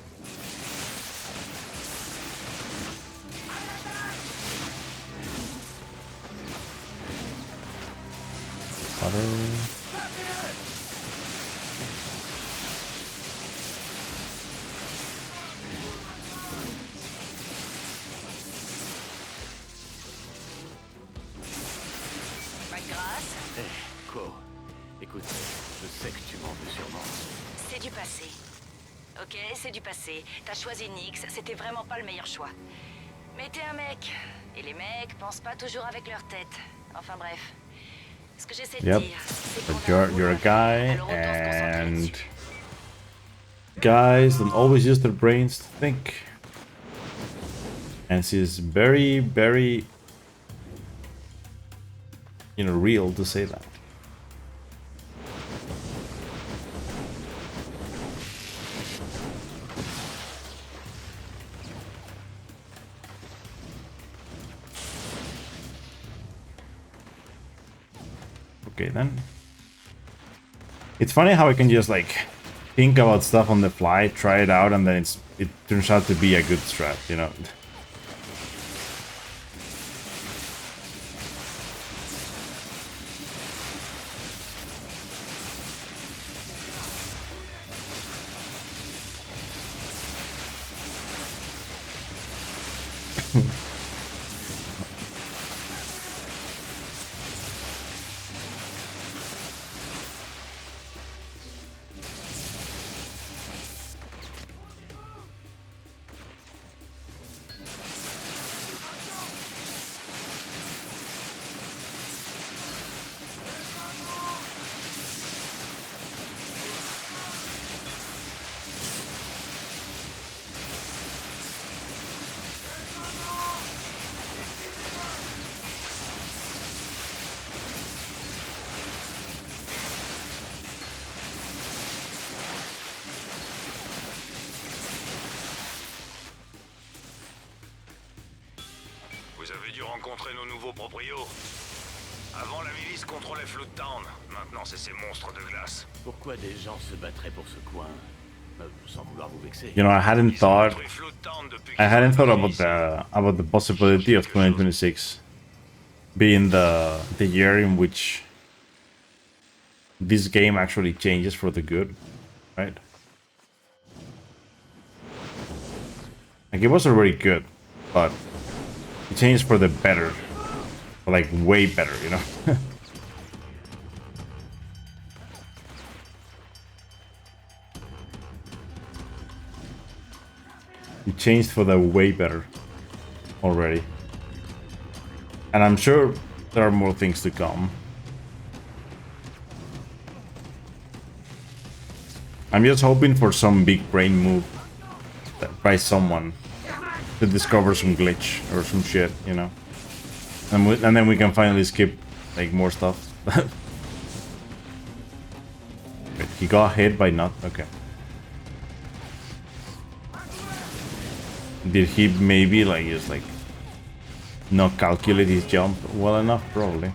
Pas de grâce. Hé, Ko, écoute, je sais que tu m'en veux sûrement. C'est du passé. Ok, c'est du passé. T'as choisi Nyx, c'était vraiment pas le meilleur choix. Mais t'es un mec. Et les mecs pensent pas toujours avec leur tête. Enfin bref. Ce que j'essaie de Yep. dire, c'est But qu'on a un you're a boulot à faire, guy, alors autant se concentrer and là-dessus. guys don't always use their brains to think. And she's very, very, you know, real to say that. Okay, then. It's funny how I can just like think about stuff on the fly, try it out, and then it turns out to be a good strat, you know. Vous avez dû rencontrer nos nouveaux proprios. Avant, la milice contrôlait Flood Town. Maintenant, c'est ces monstres de glace. Pourquoi des gens se battraient pour ce coin? Sans vouloir vous vexer. You know, I hadn't Ils ont thought détruit Flood Town depuis I qu'ils hadn't ont thought été about the possibility of 2026 being the year in which this game actually changes for the good, right? Like it was already good, but it changed for the better But like way better, you know? You changed for the way better already. And I'm sure there are more things to come. I'm just hoping for some big brain move by someone to discover some glitch or some shit, you know? And then we can finally skip, like, more stuff. Wait, he got hit by not... Okay. Did he maybe, like, just, like, not calculate his jump well enough? Probably.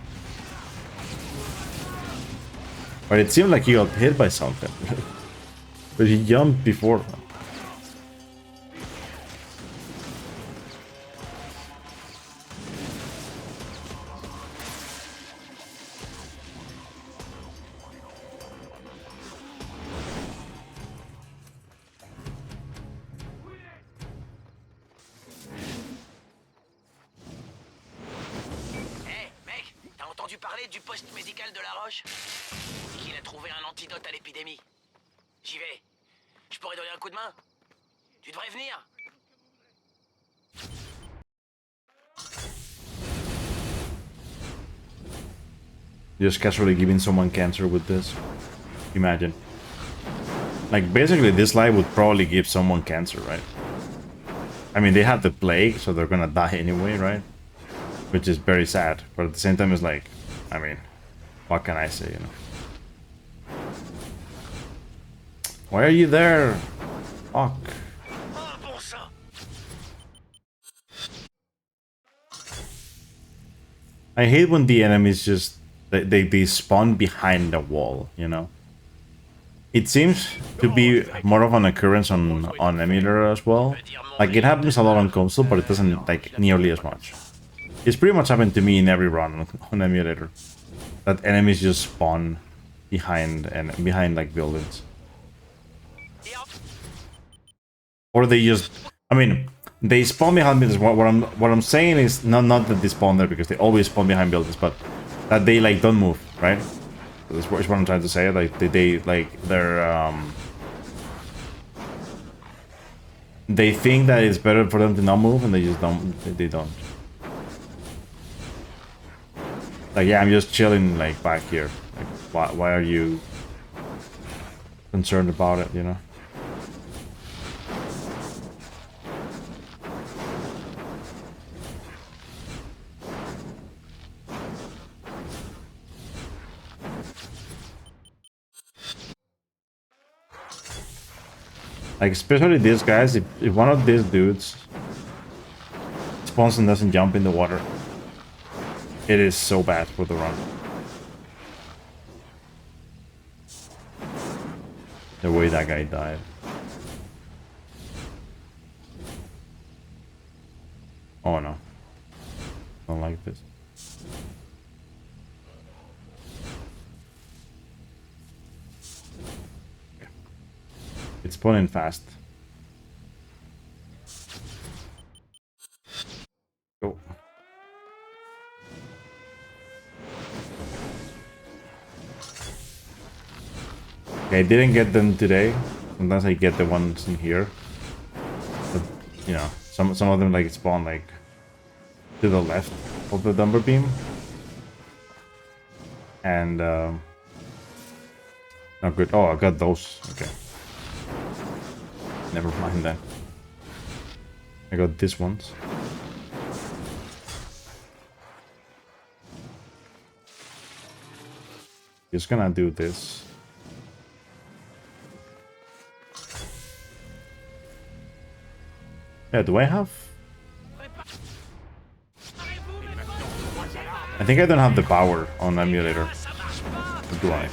But it seemed like he got hit by something. But he jumped before. Hé, mec, t'as entendu parler du poste médical de la Roche? Qu'il a trouvé un antidote à l'épidémie. J'y vais. Je pourrais donner un coup de main. Tu devrais venir. Just casually giving someone cancer with this. Imagine. Like, basically, this light would probably give someone cancer, right? I mean, they have the plague, so they're gonna die anyway, right? Which is very sad, but at the same time, it's like, I mean, what can I say, you know? Why are you there? Fuck. I hate when the enemies just... They spawn behind the wall, you know? It seems to be more of an occurrence on Emulator as well. Like, it happens a lot on console, but it doesn't, like, nearly as much. It's pretty much happened to me in every run on Emulator. That enemies just spawn behind, like, buildings. Or they just... I mean, they spawn behind buildings. What I'm saying is not that they spawn there, because they always spawn behind buildings, but that they, like, don't move, right? That's what I'm trying to say. Like, they think that it's better for them to not move, and they just don't. They don't. Like, yeah, I'm just chilling, like, back here. Like, why are you concerned about it, you know? Like, especially these guys, if one of these dudes spawns and doesn't jump in the water, it is so bad for the run. The way that guy died. Oh no. Don't like this. It's spawning fast. Go. Okay, I didn't get them today. Sometimes I get the ones in here. But, you know, some of them, like, spawn, like, to the left of the dumper beam. And, not good. Oh, I got those. Okay. Never mind then. I got this ones. Just gonna do this. Yeah, do I have... I think I don't have the power on Emulator. Or do I?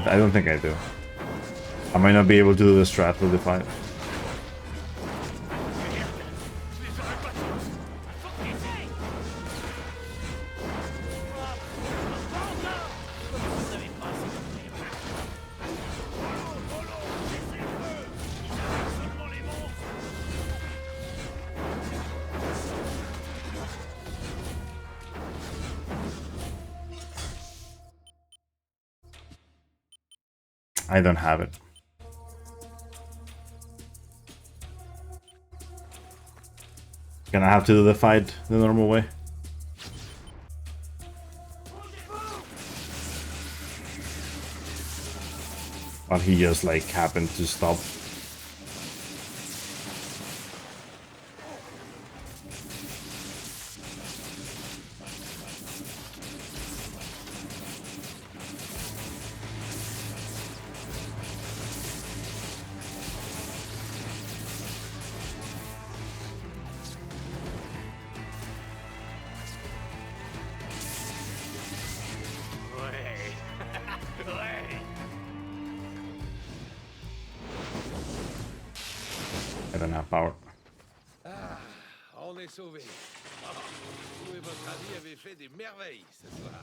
I don't think I do. I might not be able to do the strat with the fight. I don't have it. Gonna have to do the fight the normal way. But he just like happened to stop. I don't have power. On est sauvé. Vous et votre ami avez fait des merveilles ce soir.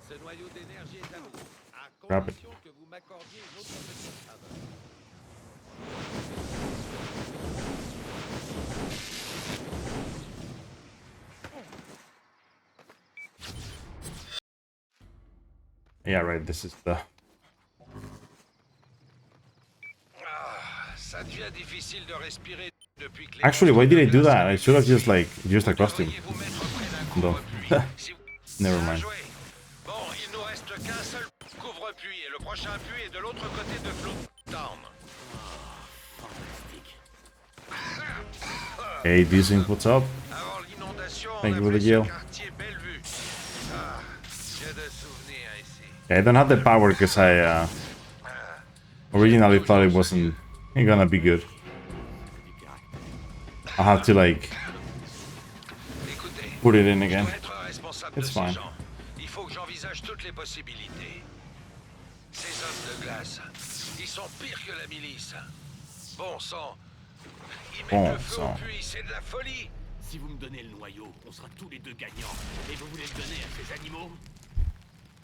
Ce noyau d'énergie est à vous, à Grab it. condition que vous m'accordiez une autre petite faveur. Yeah, right. This is the. Ça devient difficile de respirer depuis que les Actually, why did I do that? I should have just like used a costume. devriez vous mettre près d'un No. couvre-pluie. Si vous- Never Bien mind. joué. Bon, il nous reste qu'un seul couvre-pluie et le prochain puits est de l'autre côté de Float Town. Hey, Decent, what's up? Avant l'inondation, on Thank you for the appelait ce deal. quartier Bellevue. Ah, j'ai de souvenirs ici. Yeah, I don't have the power because I originally thought it wasn't gonna be good. I have to like Écoutez, put it in je again. dois être responsable It's de ces fine. gens. Il faut que j'envisage toutes les possibilités. Ces hommes de glace, ils sont pires que la milice. Bon sang, ils mettent Bon le feu sang. au puits, c'est de la folie. Si vous me donnez le noyau, on sera tous les deux gagnants. Et vous voulez le donner à ces animaux?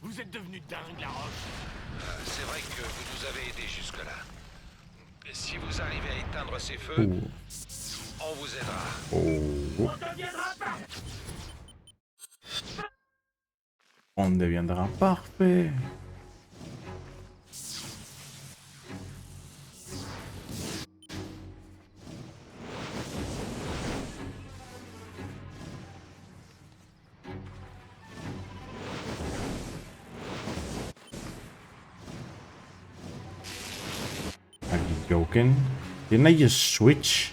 Vous êtes devenus dingues, la roche. C'est vrai que vous nous avez aidés jusque-là. Et si vous arrivez à éteindre ces feux, Ooh. on vous aidera. Oh. On deviendra parfait. Are you joking? Didn't I just switch?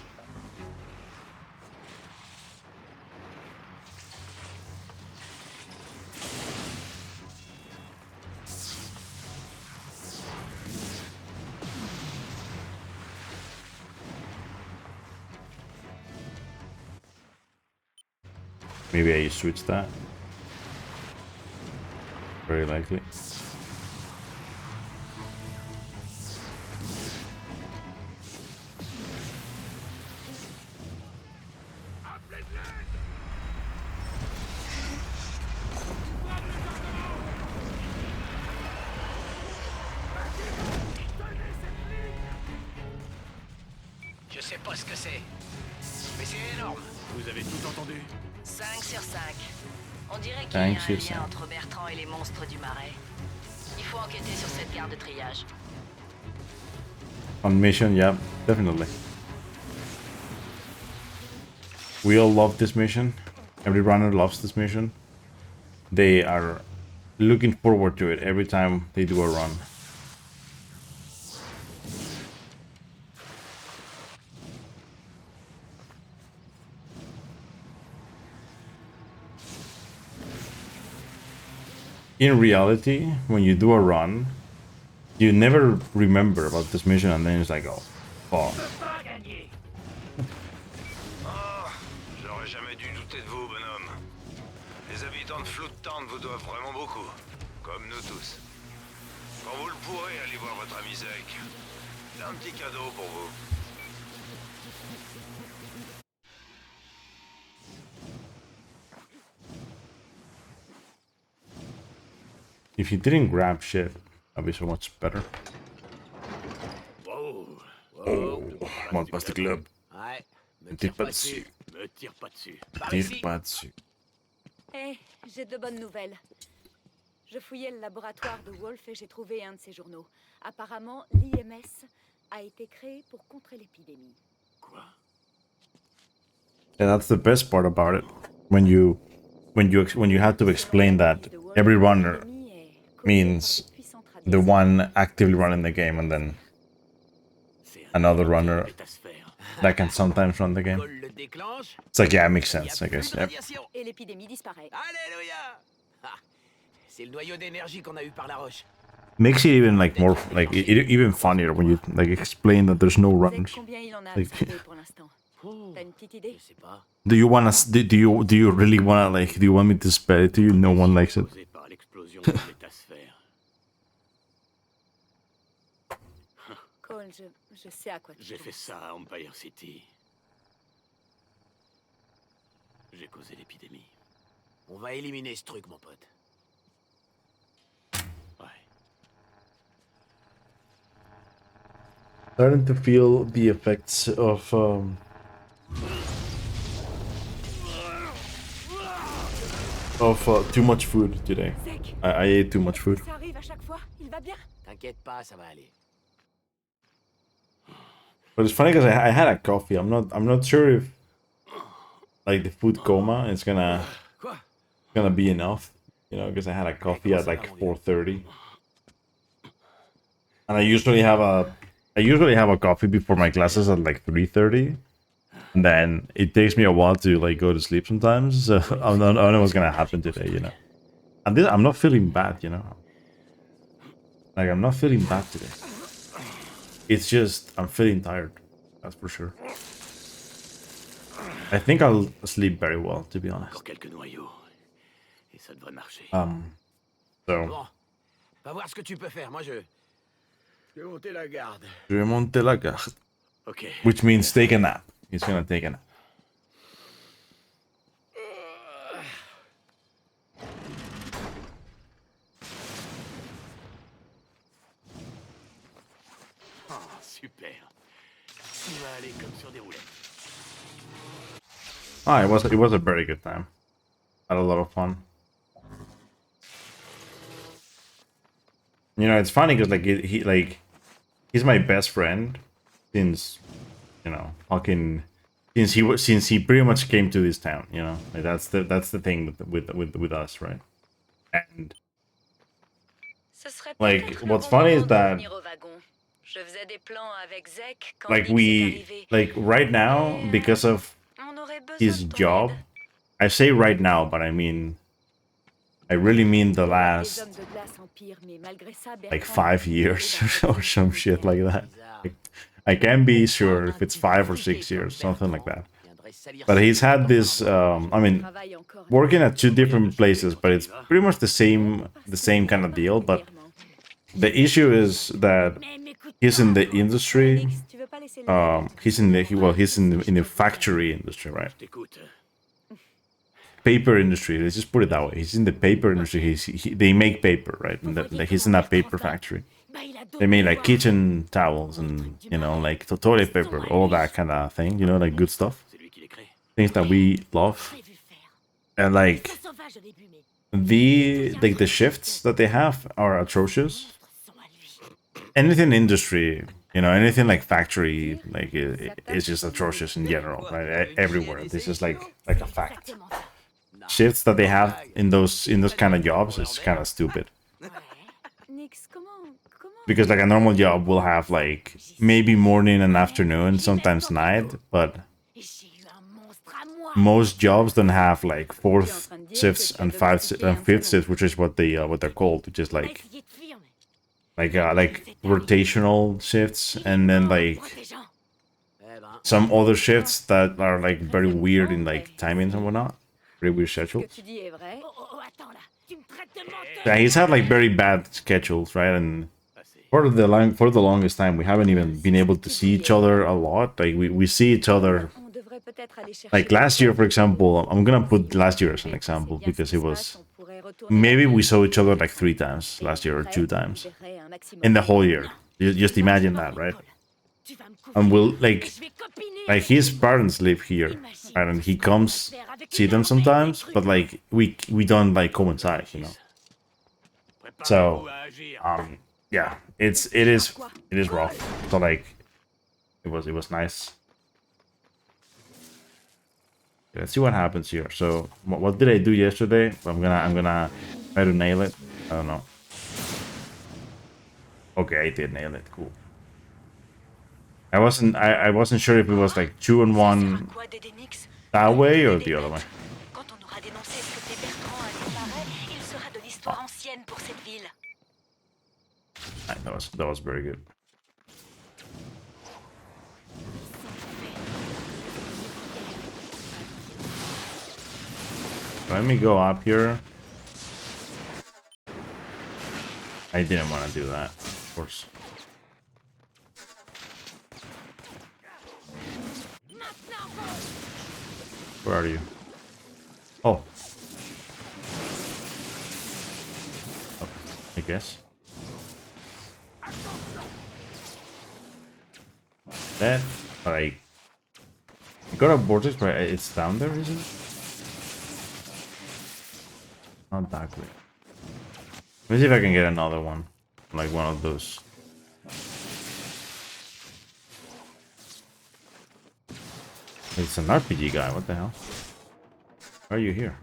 Maybe I switched that. Very likely. Je sais pas ce que c'est, mais c'est énorme. Vous avez tout entendu? 5 sur 5. On dirait qu'il y a 5 un sur lien 5. entre Bertrand et les monstres du marais. Il faut enquêter sur cette gare de triage. On mission, yeah, definitely. We all love this mission. Every runner loves this mission. They are looking forward to it every time they do a run. In reality, when you do a run, you never remember about this mission, and then it's like, oh, fuck. Ah, j'aurais jamais dû douter de vous, bonhomme. Les habitants de Float Town vous doivent vraiment beaucoup. Comme nous tous. Quand vous le pourrez, allez voir votre ami Zek. Il a un petit cadeau pour vous. If you didn't grab shit, that'd be so much better. Wow. Oh, come on, passe the club. Ouais, me Ne tire tire pas pas dessus. dessus. Me tire pas dessus. Par Tire ici. pas dessus. Hé, j'ai de bonnes nouvelles. Je fouillais le laboratoire de Wolf et j'ai trouvé un de ses journaux. Apparemment, l'IMS a été créé pour contrer l'épidémie. Quoi? Yeah, that's the best part about it. When you have to explain that every runner means the one actively running the game, and then another runner that can sometimes run the game. Cole le déclenche. It's like, yeah, it makes Il y a sense, I plus guess. de Yep. radiation. Et l'épidémie disparaît. Alléluia. Ah, c'est le noyau d'énergie qu'on a eu par la roche. Makes it even like more like even funnier when you like explain that there's no Zek, runners. combien il en a Like, absorbé pour l'instant? T'as une petite idée? Je sais pas. do you really wanna like? Do you want me to spell it to you? No one likes it. Causé par l'explosion de la métasphère. Cole, je sais à quoi tu J'ai fait penses. ça à Empire City. J'ai causé l'épidémie. On va éliminer ce truc, mon pote. Ouais. Starting to feel the effects of too much food today. Zek, I ate too much food. ça arrive à chaque fois. Il va bien? T'inquiète pas, ça va aller. But it's funny because I had a coffee. I'm not sure if like the food coma is gonna be enough, you know, because I had a coffee at like 4:30, and I usually have a coffee before my classes at like 3:30, and then it takes me a while to like go to sleep sometimes. So I don't know what's gonna happen today, you know. And this, I'm not feeling bad, you know. Like I'm not feeling bad today. It's just I'm feeling tired. That's for sure. I think I'll sleep very well, to be honest. Encore quelques noyaux. Et ça devrait marcher. So Bon, va voir ce que tu peux faire. Moi, je vais monter la garde. je vais monter la garde, Ok. which means take a nap. He's gonna take a nap. Oh, super. Tout va aller comme sur des roulettes. Ah, it was a very good time. Had a lot of fun. You know, it's funny because like he's my best friend since, you know, fucking since he pretty much came to this town. You know, like, that's the thing with us, right? And Ce serait Like, peut-être le what's bon funny is moment de that- revenir au wagon. Je faisais des plans avec Zek quand like Nix est we arrivé. like right now because of On aurait besoin his de ton job. aide. I say right now, but I really mean the Les last hommes de glace empirent, mais malgré ça, like Bertrand 5 years or some shit like that. Like, I can't be sure if it's 5 or 6 years, something like that. Viendrait salir But he's had this. I mean, travaille encore. working at 2 different places, but it's pretty much the same kind of deal. But the issue is that he's in the industry. Nix, tu veux pas laisser le He's in the factory industry, right? T'écoutes. Paper industry. Let's just put it that way. He's in the paper industry. They make paper, right? And he's in a paper factory. Bah, il a d'autres They made like pouvoirs. kitchen towels and, you know, like toilet paper, all that kind of thing. You know, like good stuff, C'est lui qui les crée. things that we love. Prévu faire. And like Ça sauvage au début, mais the shifts that they have are atrocious. sont à lui. Anything industry, you know, anything like factory, like it's just atrocious in general, right? Everywhere. This is like a fact. Exactement ça. Shifts that they have in those kind of jobs is kind of stupid. Ouais. Nix, comment Because like a normal job will have like maybe morning and afternoon, sometimes night, but j'ai eu un monstre à moi. most jobs don't have like fourth shifts and fifth shifts, which is what they're called, which is like Essayez de fuir, mais like rotational shifts, and then like protégeant. Eh ben, some other shifts that are like very weird in like timings and whatnot, very weird Ce que schedules. tu dis est vrai. Oh, attends là. Tu me traites de menteur. Yeah, he's had like very bad schedules, right? And for the longest time, we haven't even been able to see each other a lot. Like we see each other. On devrait peut-être aller chercher. Like last year, for example, I'm gonna put last year as an example because it was maybe we saw each other like 3 times last year or 2 times in the whole year. You just imagine that, right? And we'll like his parents live here, right? And he comes see them sometimes, but like we don't like coincide, you know. So, yeah, it is rough. So like, it was nice. Let's see what happens here. So, what did I do yesterday? I'm gonna try to nail it. I don't know. Okay, I did nail it. Cool. I wasn't sure if it was like 2 and 1 that way or the other way. Quand on aura dénoncé ce que fait Bertrand à disparaît, il sera de l'histoire ancienne pour cette ville. That was very good. Let me go up here. I didn't want to do that, of course. Where are you? Oh. Okay, I guess. That, like... You got a vortex, but it's down there, isn't it? Not that great. Let me see if I can get another one. Like one of those. It's an RPG guy, what the hell? Why are you here?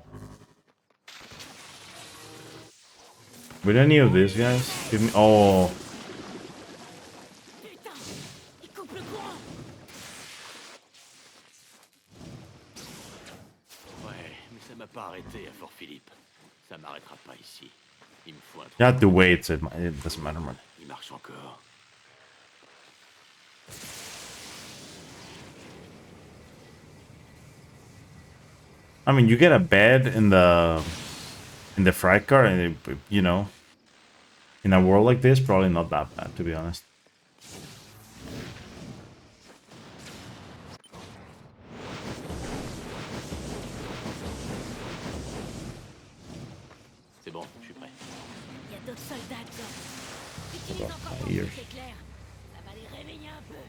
With any of these guys? Give me... Oh! Ouais, mais ça m'a pas arrêté à Fort Philippe. Ça m'arrêtera pas ici. Il me faut un You have to wait, so it doesn't matter much. Il marche encore. I mean, you get a bed in the freight car, and it, you know, in a world like this, probably not that bad, to be honest. C'est bon, je suis prêt. Il y a d'autres soldats dedans. Utilise encore ton truc éclair. Ça va les réveiller un peu.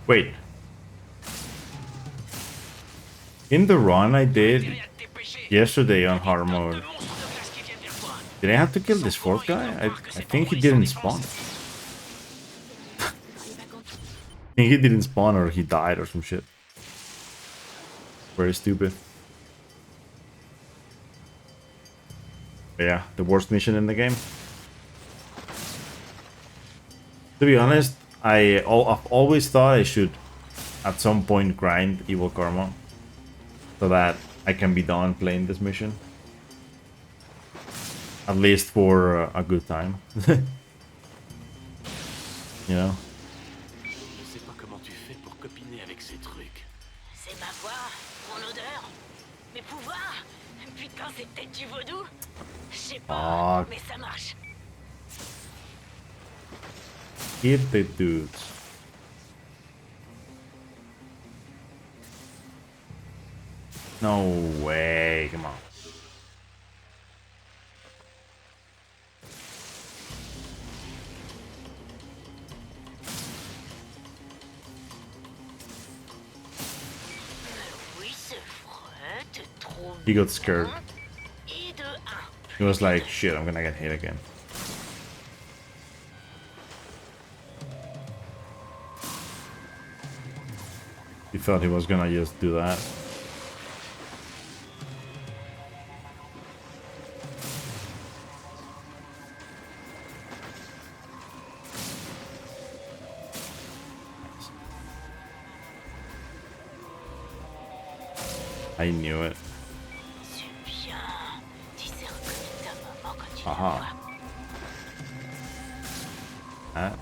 Wait. In the run I did yesterday on hard mode, did I have to kill this fourth guy? I think he didn't spawn. I think he didn't spawn or he died or some shit. Very stupid. But yeah, the worst mission in the game. To be honest, I've always thought I should at some point grind Evil Karma so that I can be done playing this mission. At least for a good time. You know? Je sais pas comment tu fais pour copiner avec ces trucs. C'est ma voix, mon odeur, mes pouvoirs. Putain, c'est peut-être du vaudou. Je sais pas, mais ça marche. Hit the dudes. No way, come on. He got scared. He was like, shit, I'm gonna get hit again. He thought he was gonna just do that. I knew it. Aha. That.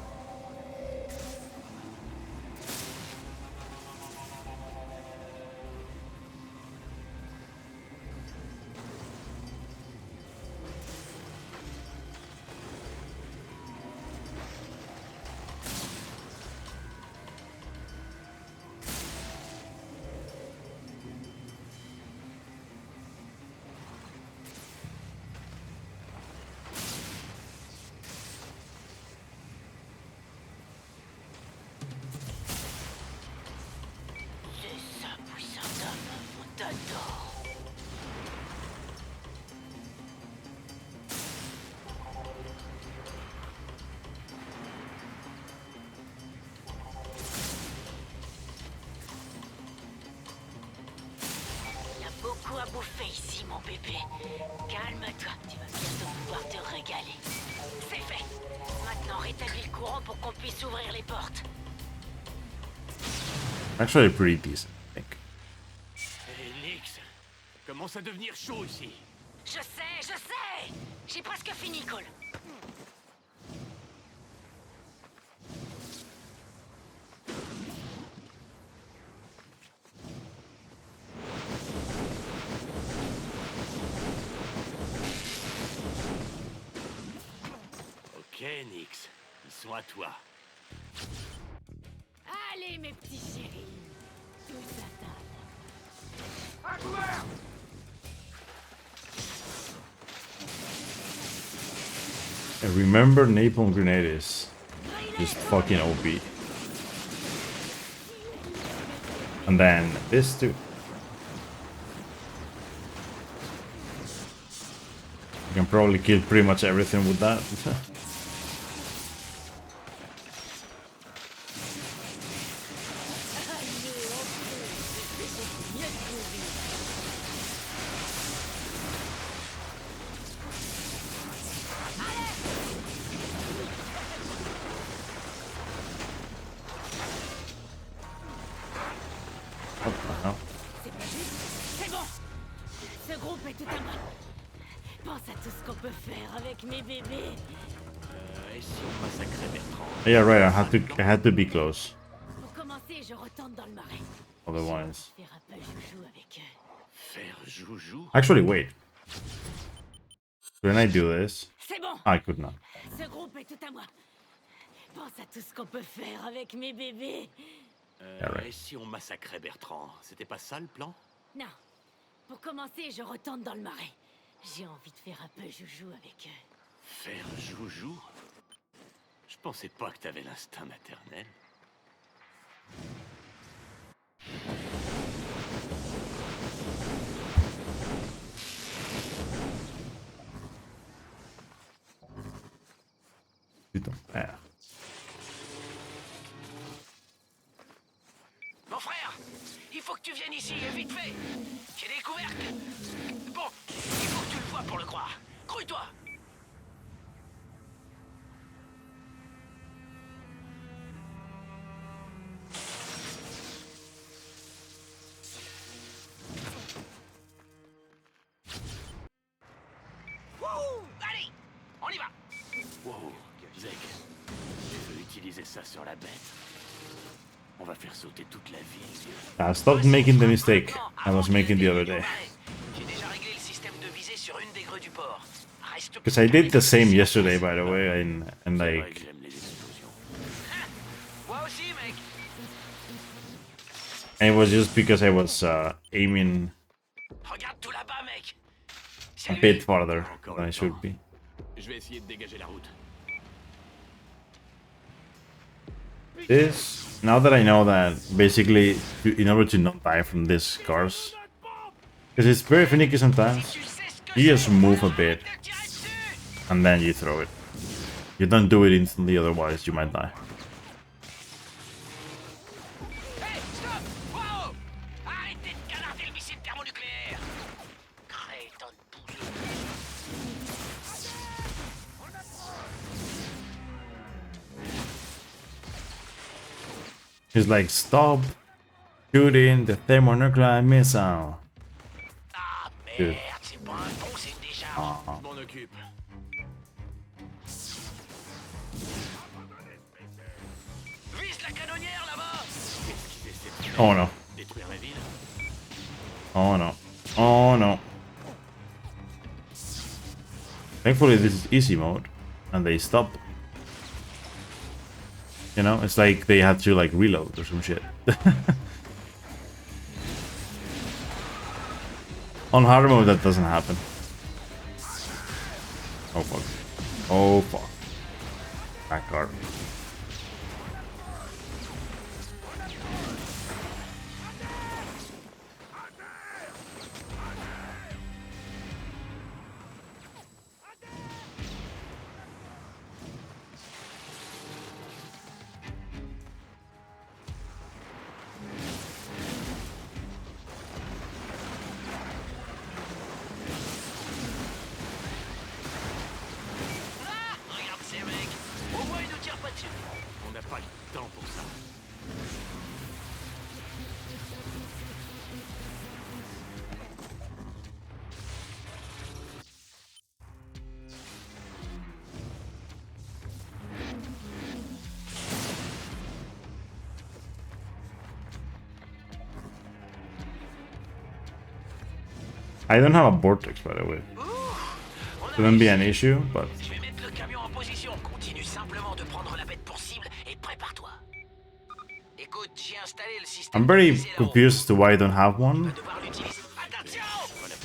ici, mon bébé. Calme-toi, tu vas bientôt pouvoir te régaler. C'est fait. Maintenant, rétablis le courant pour qu'on puisse ouvrir les portes. Actually pretty decent, I think. Hé, Nix, commence à devenir chaud ici. Je sais. J'ai presque fini, Cole. Ok, Nix, ils sont à toi. Allez, mes petits chéris. Tous à table. I remember napalm grenade is just fucking OP. And then this too. You can probably kill pretty much everything with that. What the hell? C'est bon. Ce groupe est tout à moi. Pense à tout ce qu'on peut faire avec mes bébés. Et si on massacrait Bertrand? Yeah, right. I had to be close. Pour commencer, je retourne dans le marais. Otherwise. Faire un peu joujou avec eux. Faire joujou? Actually, wait. When I do this, C'est bon. I could not. Ce groupe est tout à moi. Pense à tout ce qu'on peut faire avec mes bébés. Yeah, right. Et si on massacrait Bertrand? C'était pas ça le plan? Non. Pour commencer, je retourne dans le marais. J'ai envie de faire un peu joujou avec eux. Faire joujou? Je pensais pas que t'avais l'instinct maternel. Putain, merde. Mon frère, il faut que tu viennes ici, et vite fait. J'ai découvert que... Bon, il faut que tu le vois pour le croire. Grouille-toi. Wouh! Allez, on y va. Wow, Zek, tu veux utiliser ça sur la bête? On va faire sauter toute la ville. I stopped making the mistake I was making the other day. J'ai déjà réglé le système de visée sur une des grues du port. Reste plus Because I did the same qu'à yesterday, by the way, and C'est vrai like, que j'aime les explosions. Moi aussi, mec. and it was just because I was aiming Regarde tout là-bas, mec. a C'est lui. bit farther than I should be. Je vais essayer de dégager la route. This, now that I know that basically, in order to not die from these scars, because it's very finicky sometimes, Tu sais ce que you just c'est, move a arrête bit de tirer dessus. and then you throw it. You don't do it instantly, otherwise you might die. Hey, stop! Wow! Arrêtez de canarder le missile thermonucléaire. Crétin de poulet. He's like, stop shooting the thermonuclear missile. Ah Dude. merde, c'est pas un pont, c'est une décharge. Ah. Je m'en occupe. Vise la canonnière là-bas. Oh no. Détruire la ville? Oh no. Oh no. Thankfully this is easy mode. And they stop. You know, it's like they had to like reload or some shit. On hard mode that doesn't happen. Oh fuck. Oh fuck. Back car. I don't have a vortex, by the way. Shouldn't be an issue, but Je vais mettre le camion en position. Continue simplement de prendre la bête pour cible et prépare-toi. Écoute, j'ai installé le système I'm de very visée là-haut. confused as to why I don't have Tu vas one devoir l'utiliser. Attention!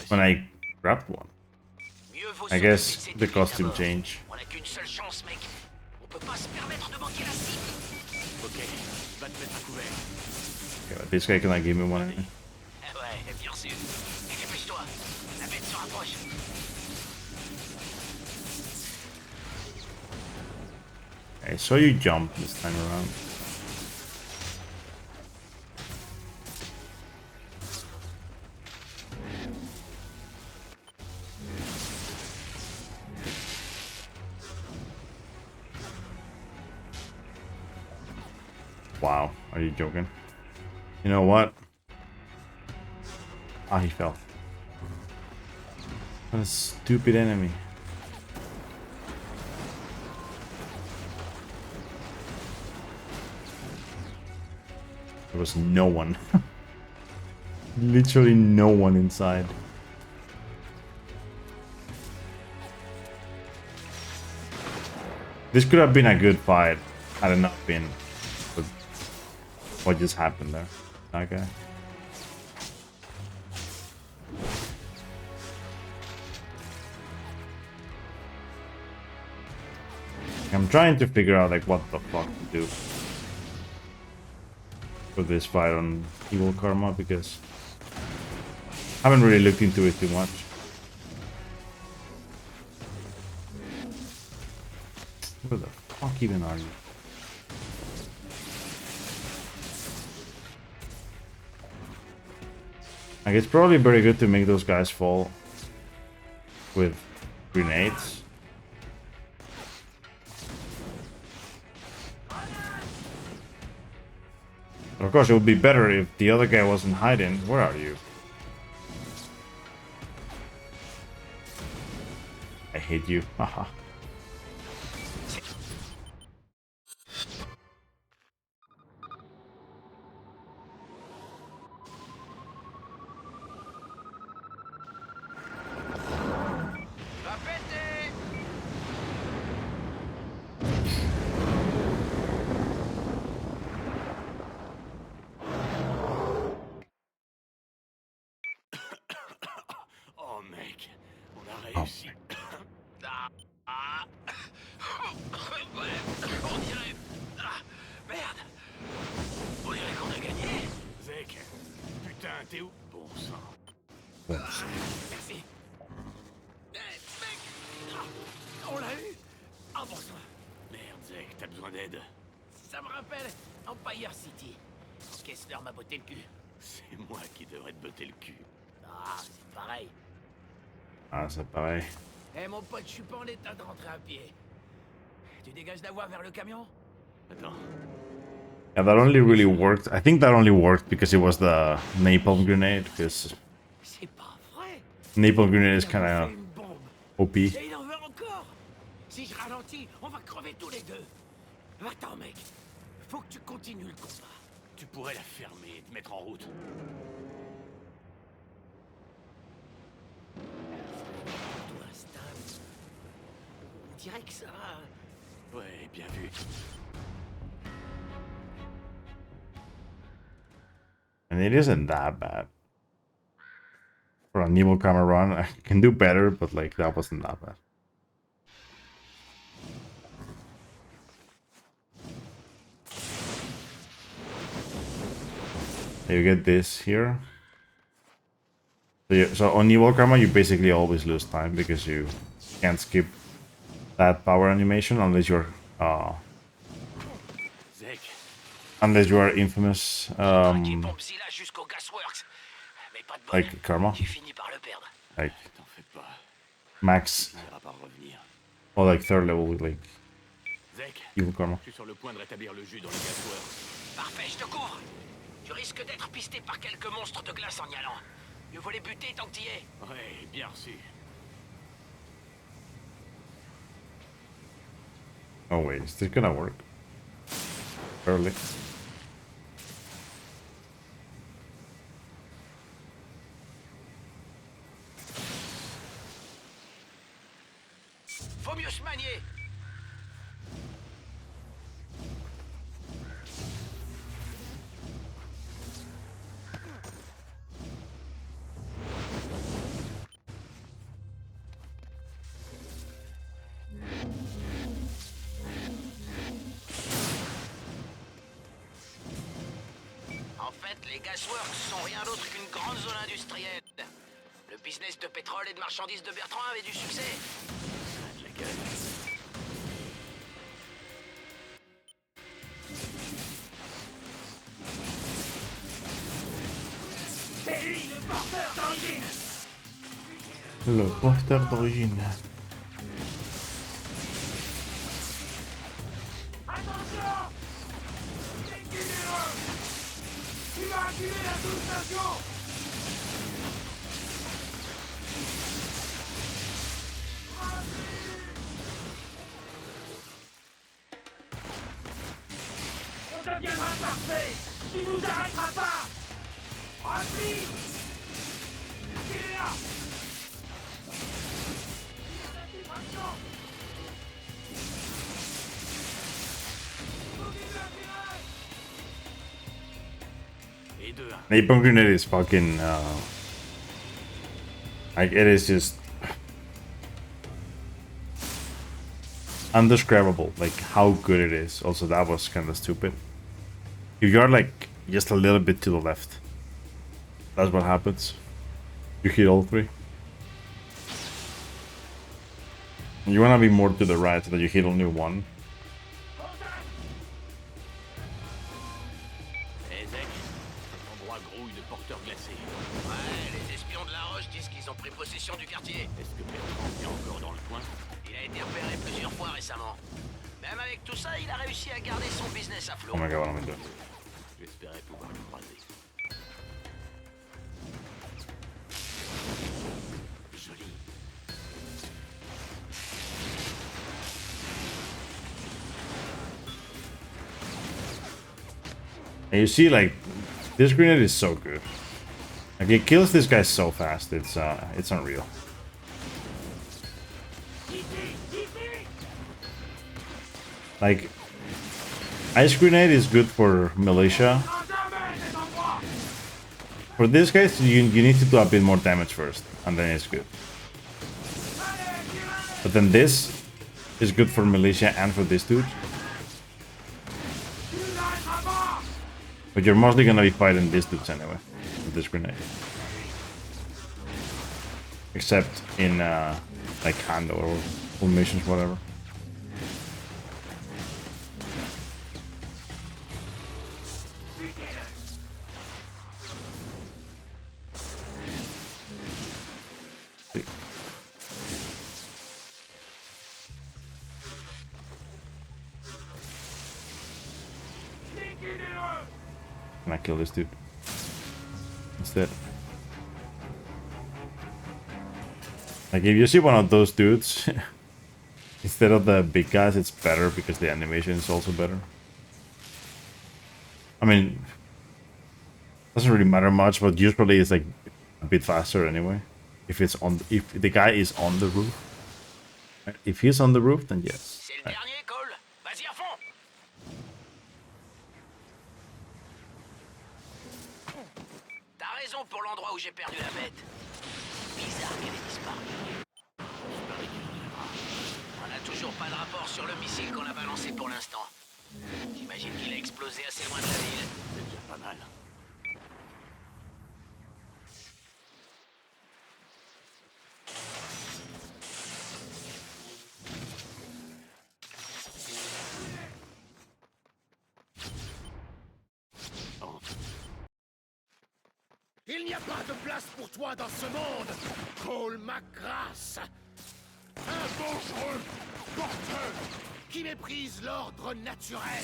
when I grabbed one. Mieux vaut I s'occuper guess de ces the types costume d'abord. change. On n'a qu'une seule chance, mec. On peut pas se permettre de manquer la cible. Ok, va te mettre à couvert. Okay, but this guy cannot give me one. Ah ouais, bien reçu. Et dépêche-toi. La bête se rapproche. I saw you jump this time around. Wow, are you joking? You know what? Ah, he fell. What a stupid enemy. There was no one. Literally no one inside. This could have been a good fight had it not been for what just happened there. Okay. I'm trying to figure out like what the fuck to do for this fight on Evil Karma because I haven't really looked into it too much. Where the fuck even are you? Like it's probably very good to make those guys fall with grenades. But of course, it would be better if the other guy wasn't hiding. Where are you? I hate you. Haha. Va péter! Oh mec, on a réussi. Ouais, on dirait... Ah, merde! On dirait qu'on a gagné. Zek, putain, t'es où? Bon sang. Merci. Mec! Ah, on l'a eu! Ah bon sang! Merde, Zek, t'as besoin d'aide? Ça me rappelle Empire City. Kessler m'a botté le cul. C'est moi qui devrais te botter le cul. Ah, c'est pareil. Ah, c'est pareil. Eh mon pote, je suis pas en état de rentrer à pied. Tu dégages la voie vers le camion? Attends. Yeah, that only really worked. I think that only worked because it was the napalm grenade. Because C'est pas vrai! napalm grenade is Il a kind fait of une bombe. OP. Et il en veut encore! Si je ralentis, on va crever tous les deux. Va-t'en, mec. Faut que tu continues le combat. Tu pourrais la fermer et te mettre en route. Toi, Stan. On dirait que ça va. Ouais, bien vu. And it isn't that bad. For an evil camera run, I can do better, but like that wasn't that bad. You get this here. So on evil karma, you basically always lose time because you can't skip that power animation unless you're Zek, unless you are infamous Pompzilla jusqu'au Gasworks. Mais pas de bol. like karma, Tu finis par le perdre. like t'en fais pas. max On ira pas revenir. or like third level with like Zek, evil karma. je suis sur le point de rétablir le jus dans le gasoir. Parfait, je te couvre. Tu risques d'être pisté par quelques monstres de glace en y allant. Mieux vaut les buter tant que t'y es. Ouais, bien reçu. Oh wait, is this gonna work? Early. Faut mieux se manier. En fait, les gasworks sont rien d'autre qu'une grande zone industrielle. Le business de pétrole et de marchandises de Bertrand avait du succès. Ça a de la gueule. C'est lui le porteur d'origine. Le porteur d'origine. Attention! Décudez-le! Tu vas activer la sous-station! On deviendra parfait! Tu nous arrêteras pas! Remplis! Il est là! Action! Et deux, hein. The pomegranate is fucking like it is just undescribable, like how good it is. Also, that was kind of stupid. If you're like just a little bit to the left, that's what happens. You hit all three. You wanna be more to the right so that you hit only one. Eh Zek, cet endroit grouille de porteurs glacés. Ouais, les espions de la Roche disent qu'ils ont pris possession du quartier. Est-ce que Bertrand est encore dans le coin? Il a été repéré plusieurs fois récemment. Même avec tout ça, il a réussi à garder son business à flot. Oh my god, what am I doing? J'espérais pouvoir le croiser. Joli. And you see, like, this grenade is so good. Like, it kills this guy so fast. It's unreal. Like, ice grenade is good for militia. For this guys, you need to do a bit more damage first, and then it's good. But then this is good for militia and for this dude. But you're mostly gonna be fighting these dudes anyway, with this grenade. Except in, like, hand or full missions, whatever. Can I kill this dude instead? Like, if you see one of those dudes instead of the big guys, it's better because the animation is also better. I mean, doesn't really matter much, but usually it's like a bit faster anyway. If it's on, if the guy is on the roof. If he's on the roof, then yes. C'est le dernier, Cole. Vas-y à fond. T'as raison pour l'endroit où j'ai perdu la bête. Bizarre qu'elle ait disparu. On n'a toujours pas de rapport sur le missile qu'on a balancé pour l'instant. J'imagine qu'il a explosé assez loin de la ville. C'est déjà pas mal. Il n'y a pas de place pour toi dans ce monde, Cole McGrath. Un dangereux porteur qui méprise l'ordre naturel.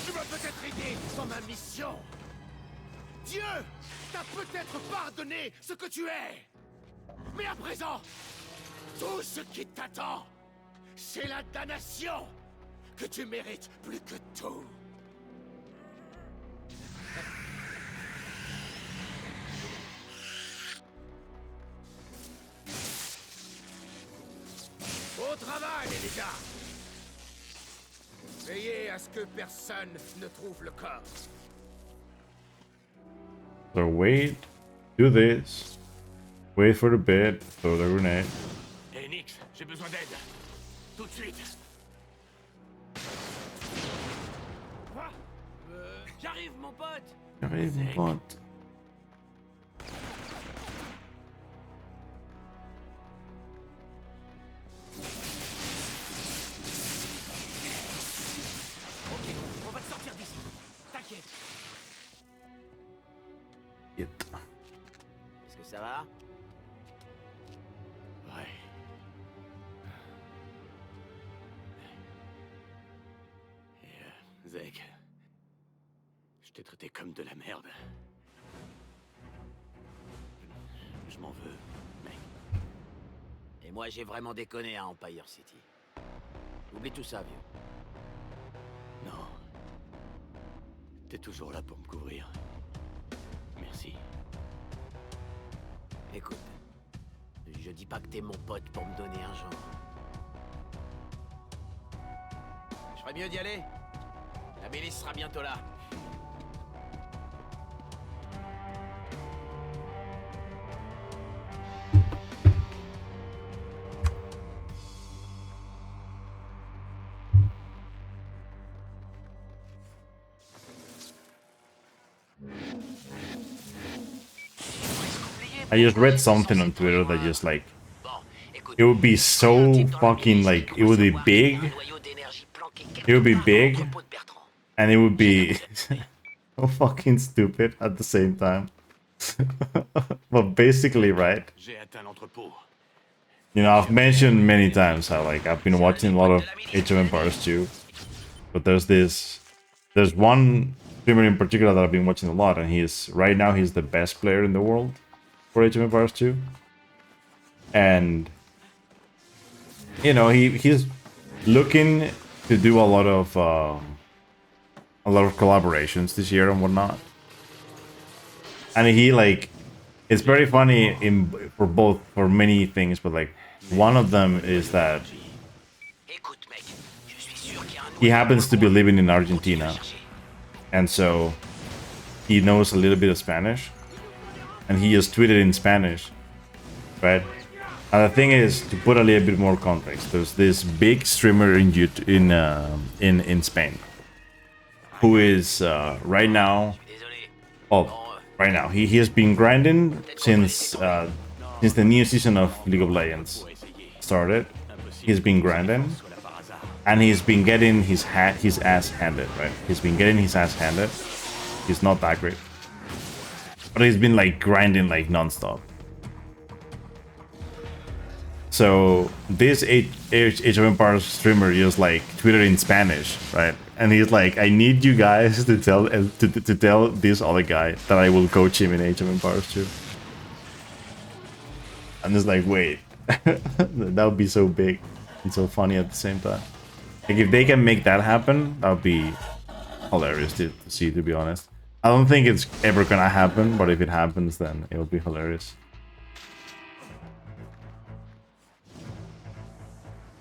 Tu m'as peut-être aidé dans ma mission. Dieu t'a peut-être pardonné ce que tu es. Mais à présent, tout ce qui t'attend, c'est la damnation que tu mérites plus que tout. Au travail, les gars! Veillez à ce que personne ne trouve le corps. So wait, do this. Wait for the bed, throw the grenade. Hé, Nix, j'ai besoin d'aide. Tout de suite. Quoi? J'arrive, mon pote. J'arrive, mon pote. Ok, on va te sortir d'ici. T'inquiète. Est-ce que ça va? Ouais. Et Zeg, je t'ai traité comme de la merde. Je m'en veux, mec. Et moi, j'ai vraiment déconné à Empire City. Oublie tout ça, vieux. Non. T'es toujours là pour me couvrir. Merci. Écoute, je dis pas que t'es mon pote pour me donner un genre. Je ferais mieux d'y aller. La milice sera bientôt là. I just read something on Twitter that just like it would be so fucking like it would be big. It would be big, and it would be so fucking stupid at the same time. But basically, right? J'ai atteint l'entrepôt. You know, I've mentioned many times how like I've been watching a lot of Age of Empires 2, but there's one streamer in particular that I've been watching a lot, and right now he's the best player in the world for Age of Empires 2. And you know, he's looking to do a lot of collaborations this year and whatnot. And he like it's very funny for many things, but like one of them is that he happens to be living in Argentina, and so he knows a little bit of Spanish, and he just tweeted in Spanish, right? And the thing is, to put a little bit more context, there's this big streamer in Spain who is right now. Oh, right now he has been grinding since the new season of League of Legends started. He's been grinding, and he's been getting his ass handed. Right, he's been getting his ass handed. He's not that great, but he's been like grinding like non-stop. So this Age of Empires streamer just like tweeted in Spanish, right? And he's like, "I need you guys to tell this other guy that I will coach him in Age of Empires 2." And it's like, wait, that would be so big and so funny at the same time. Like if they can make that happen, that would be hilarious to see. To be honest, I don't think it's ever gonna happen, but if it happens, then it'll be hilarious.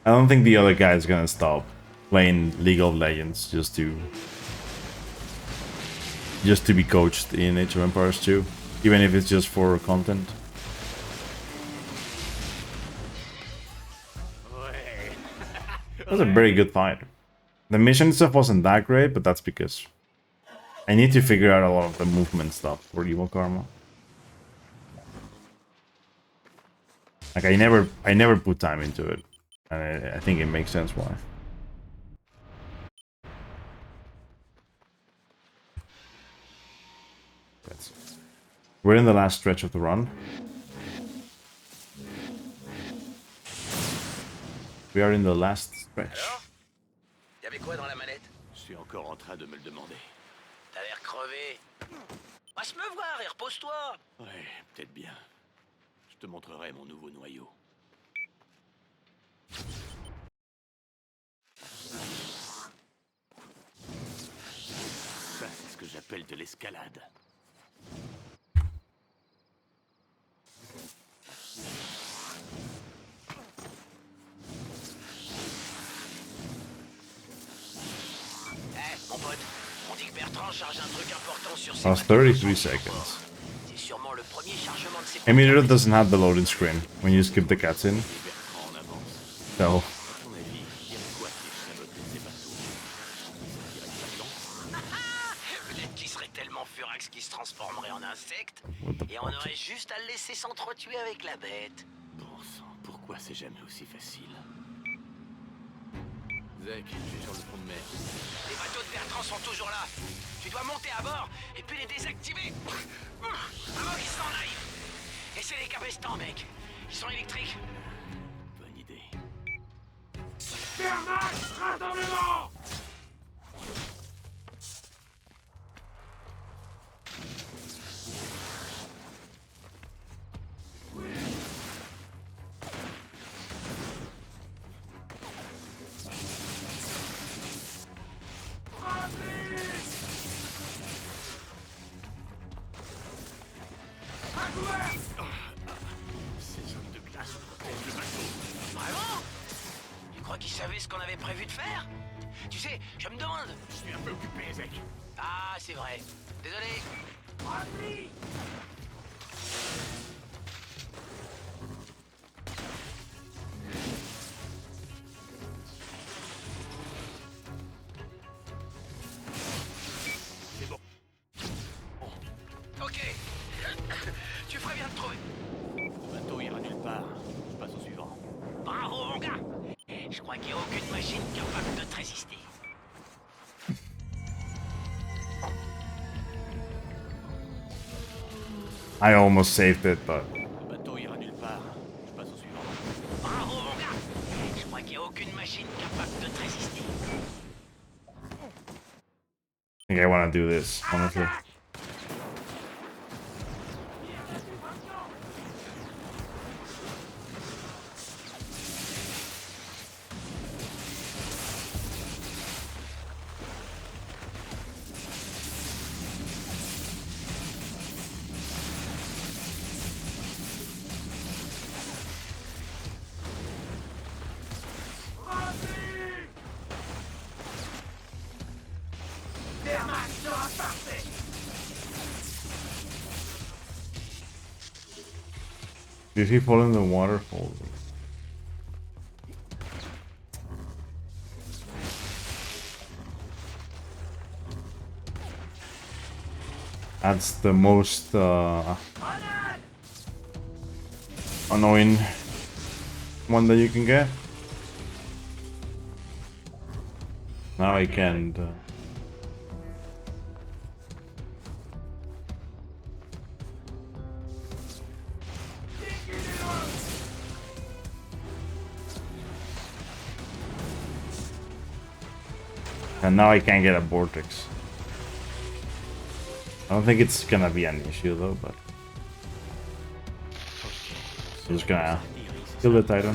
I don't think the other guy is gonna stop playing League of Legends just to be coached in Age of Empires 2, even if it's just for content. That was a very good fight. The mission stuff wasn't that great, but that's because I need to figure out a lot of the movement stuff for Evil Karma. Like I never put time into it. And I think it makes sense why. We're in the last stretch of the run. We are in the last stretch. Y'avait quoi dans la manette? Je suis encore en train de me le demander. T'as l'air crevé. Passe me voir et repose-toi. Ouais, peut-être bien. Je te montrerai mon nouveau noyau. Ça, c'est ce que j'appelle de l'escalade. Bertrand charge un truc important sur ses That's bateaux 33 marchands. seconds. C'est sûrement le premier chargement de ses Emulator conteneurs. doesn't have the loading screen when you skip the cutscene. Bertrand en avance. So, À ton avis, il y a quoi qui saboterait ces bateaux? Ça dirait pas de lance? Peut-être qu'il serait tellement furax qu'il se transformerait en insecte. what the Et on fuck? aurait juste à le laisser s'entretuer avec la bête. Bon sang, pourquoi c'est jamais aussi facile? Zach, je suis sur le fond de mer. Les bateaux de Bertrand sont toujours là. Tu dois monter à bord et puis les désactiver. Avant qu'ils s'en aillent. Et c'est les cabestans, mec. Ils sont électriques. Bonne idée. Ces zones de glace protègent le bateau. Vraiment? Tu crois qu'ils savaient ce qu'on avait prévu de faire? Tu sais, je me demande. Je suis un peu occupé, Zach. Ah, c'est vrai. Désolé. C'est bon. Ok. Tu ferais bien de trouver. Le bateau ira nulle part. Je passe au suivant. Bravo, mon gars. Je crois qu'il n'y a aucune machine capable de te résister. I almost saved it, but Le bateau ira nulle part. Je passe au suivant. Bravo, mon gars. Je crois qu'il n'y a aucune machine capable de te résister. I think I want to do this, honestly. Did he fall in the waterfall? That's the most annoying one that you can get. Now I can't. And now I can't get a vortex. I don't think it's gonna be an issue though, but I'm just gonna kill the Titan.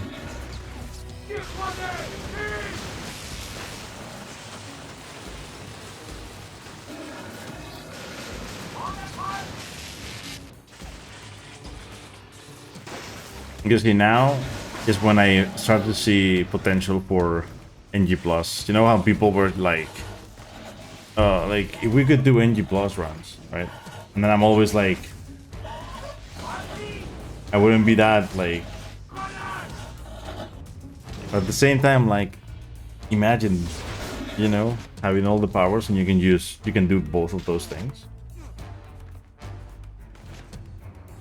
You see, now is when I start to see potential for NG+. You know how people were like if we could do NG+ runs, right? And then I'm always like, I wouldn't be that like. But at the same time, like, imagine, you know, having all the powers and you can do both of those things.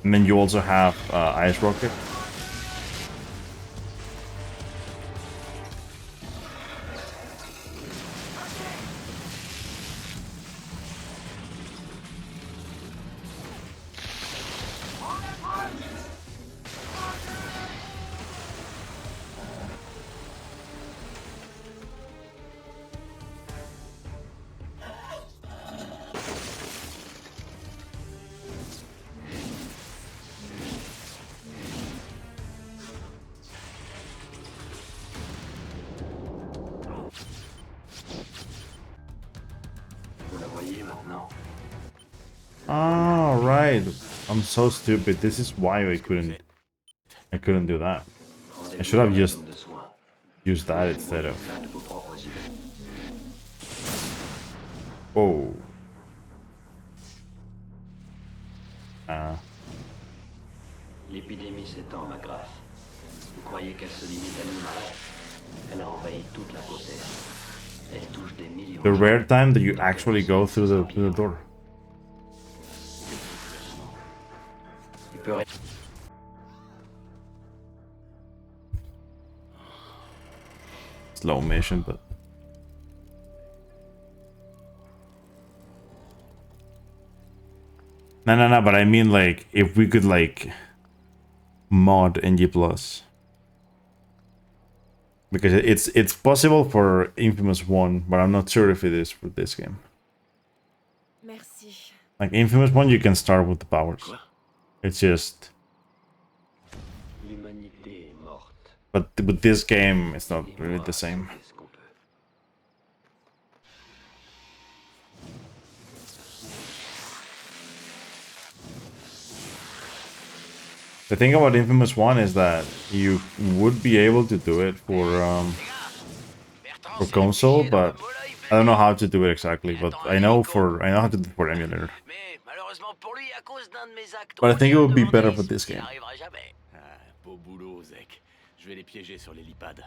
And then you also have Ice Rocket. Oh, right. I'm so stupid. This is why I couldn't do that. I should have just used that instead of. Whoa. 17 ans, ma grâce. Vous croyez qu'elle se limite à l'Himalaya? Elle a envahi toute la côte est. Elle touche des millions The de gens. rare time that you actually go through the door. Il peut rester. Slow motion, but no, but I mean like if we could like mod NG Plus. Because it's possible for Infamous 1, but I'm not sure if it is for this game. Merci. Like Infamous 1 you can start with the powers. It's just L'humanité est morte. but with this game it's not really the same. C'est ce qu'on peut. The thing about Infamous 1 is that you would be able to do it for console, but I don't know how to do it exactly, but I know how to do it for emulator. Mais malheureusement pour lui, à cause d'un de mes actes, But I think it would be demandé, better for this il game. arrivera jamais. Ah, beau boulot, Zek. Je vais les piéger sur l'hélipad.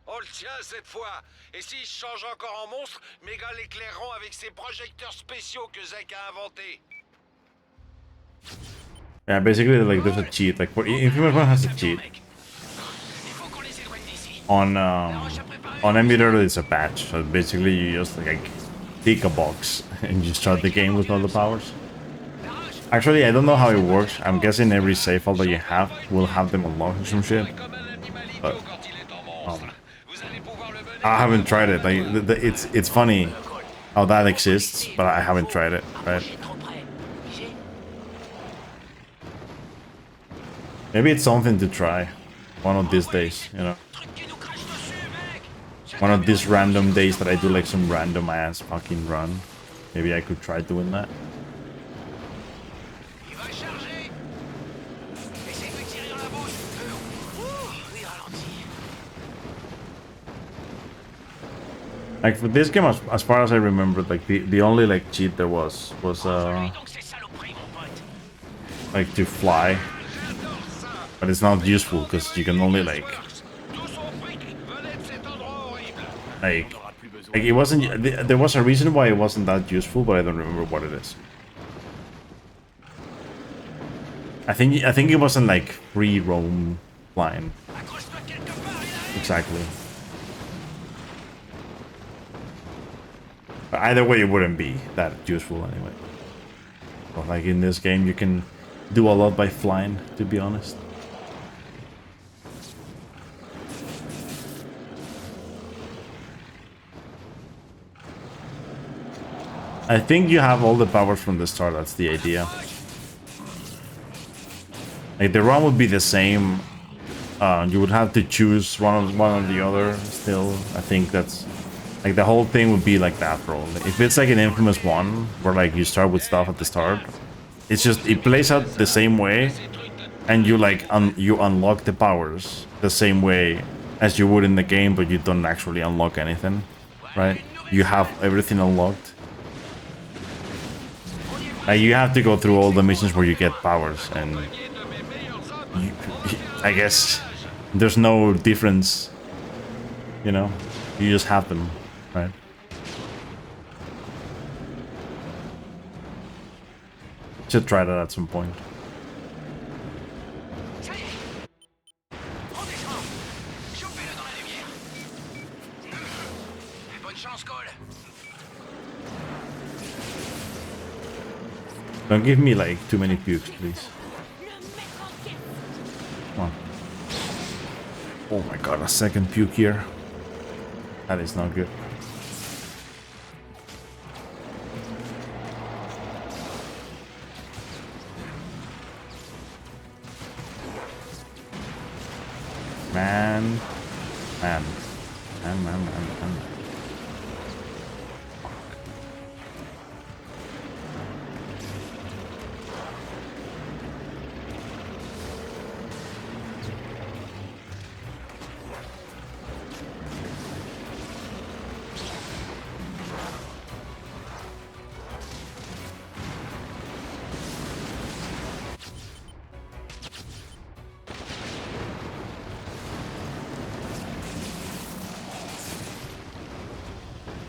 On le tient cette fois. Et s'il se change encore en monstre, mes gars l'éclaireront avec ces projecteurs spéciaux que Zek a inventés. Yeah, basically like there's a cheat. Like for Infamous 1 has a cheat. Il faut qu'on les éloigne d'ici. On emulator it's a patch. So basically you just like take a box and you start the game with all the powers. Actually, I don't know how it works. I'm guessing every save file that you have will have them unlocked or some shit. But I haven't tried it. Like it's funny how that exists, but I haven't tried it. Right? Maybe it's something to try one of these days. You know, one of these random days that I do like some random ass fucking run. Maybe I could try doing that. Il va charger. Essaye de lui tirer dans la bouche. Oui, ralenti. Like for this game, as far as I remember, like the only like cheat there was Donc c'est saloperie, mon pote. like to fly, but it's not useful because you can only like it wasn't. There was a reason why it wasn't that useful, but I don't remember what it is. I think it wasn't like free roam flying. Exactly. But either way, it wouldn't be that useful anyway. But like in this game, you can do a lot by flying, to be honest. I think you have all the powers from the start, that's the idea. Like the run would be the same. You would have to choose one or the other still. I think that's like the whole thing would be like that, bro. If it's like an Infamous 1 where like you start with stuff at the start, it's just it plays out the same way, and you like you unlock the powers the same way as you would in the game, but you don't actually unlock anything, right? You have everything unlocked. You have to go through all the missions where you get powers, and I guess there's no difference, you know? You just have them, right? Should try that at some point. Don't give me like too many pukes, please. Come on. Oh my god, a second puke here. That is not good. Man.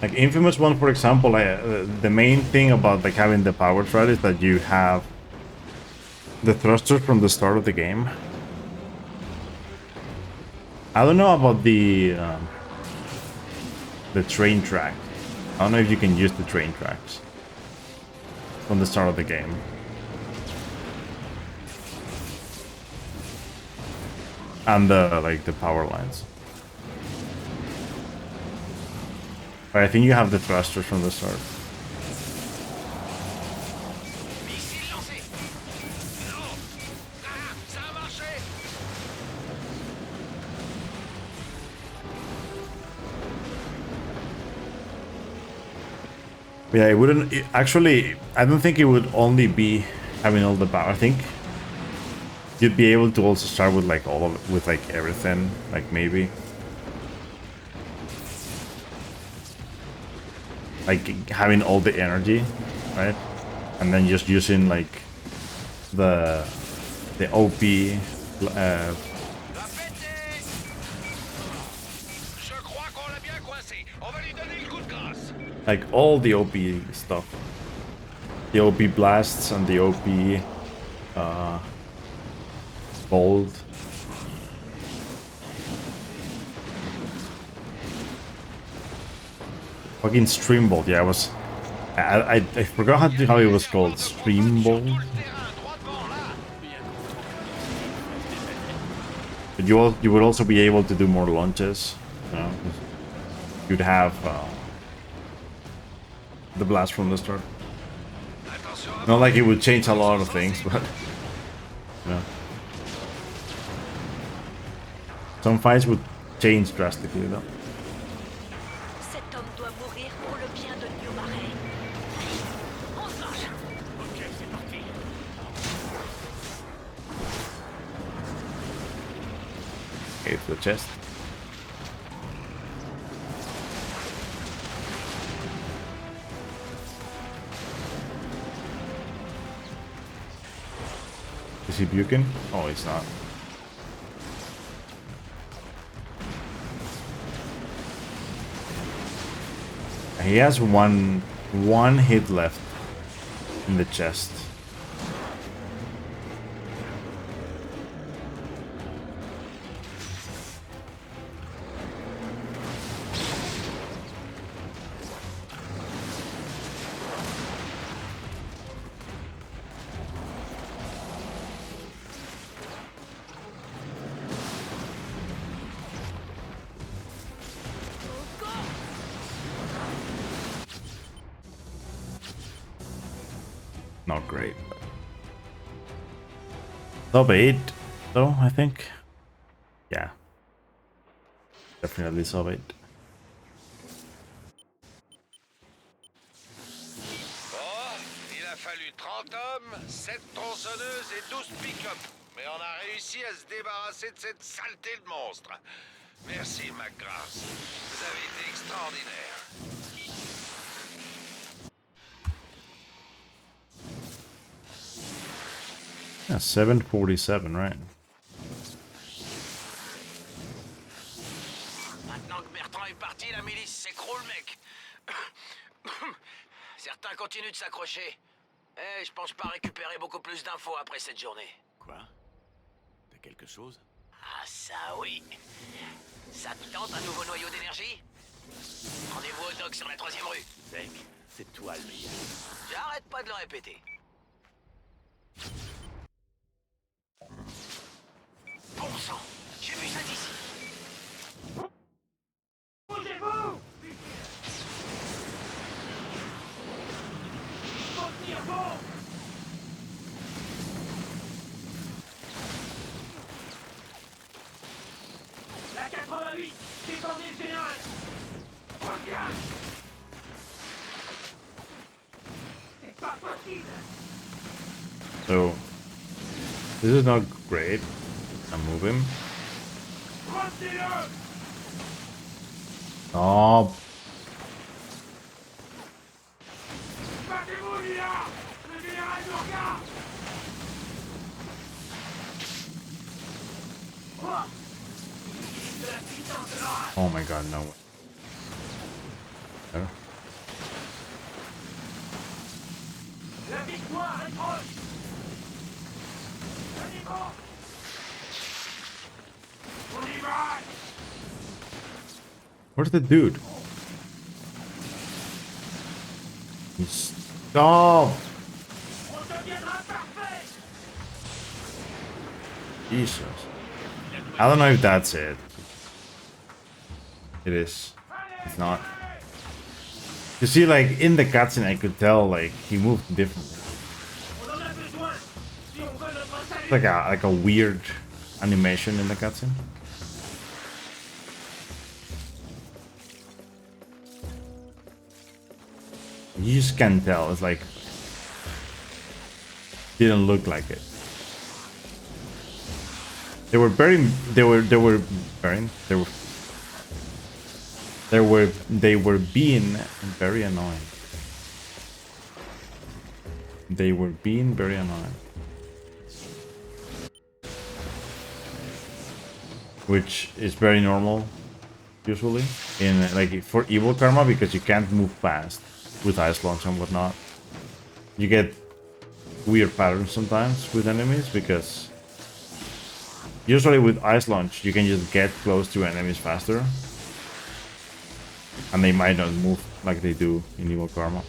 Like Infamous 1, for example, the main thing about like having the power thread is that you have the thrusters from the start of the game. I don't know about the train track. I don't know if you can use the train tracks from the start of the game. And like the power lines. But I think you have the thrusters from the start. Missile lancé. Non. Ah, ça a marché. Yeah, it wouldn't actually. I don't think it would only be having all the power. I think you'd be able to also start with like all of it, with like everything, like maybe like having all the energy, right? And then just using like the OP. Je crois qu'on l'a bien coincé. On va lui donner le coup de grâce. Like all the OP stuff, the OP blasts and the OP bolt. Fucking stream bolt, yeah, I forgot how it was called. Stream bolt. But you would also be able to do more launches. You know? You'd have the blast from the start. Not like it would change a lot of things, but you know, some fights would change drastically though. Cet homme doit mourir pour le bien de New Marais. On se marche. Ok, c'est parti. Okay, to the chest. Is he puking? Oh, he's not. He has one hit left in the chest. Not great. Top 8, though, I think. Yeah. Definitely sub 8. Bon, il a fallu 30 hommes, 7 tronçonneuses et 12 pick-up. Mais on a réussi à se débarrasser de cette saleté de monstre. Merci, McGrath. Vous avez été extraordinaire. Yeah, 747, right? Maintenant que Bertrand est parti, la milice s'écroule, mec. Certains continuent de s'accrocher. Eh, je pense pas récupérer beaucoup plus d'infos après cette journée. Quoi? T'as quelque chose? Ah ça oui. Ça te tente un nouveau noyau d'énergie? Rendez-vous au dock sur la 3e rue. Zek, c'est toi le meilleur. J'arrête pas de le répéter. Bon sang, j'ai vu ça d'ici. Bougez-vous! Faut tenir bon! La 88, défendez le général! Regarde! C'est pas possible! So, this is not great. I move him. Retenez-le! Oh, Battez-vous, Lila! Le général nous regarde! Oh! De la puissance de l'orage! oh my god, no. Oh. Where's the dude? Stop! Jesus. I don't know if that's it. It is. It's not. You see, like, in the cutscene, I could tell, like, he moved differently. It's like a weird animation in the cutscene. You just can't tell. It's like didn't look like it. They were very being very annoying. They were being very annoying. Which is very normal usually in like for evil karma, because you can't move fast with ice launch and whatnot. You get weird patterns sometimes with enemies, because usually with ice launch you can just get close to enemies faster and they might not move like they do in evil karma.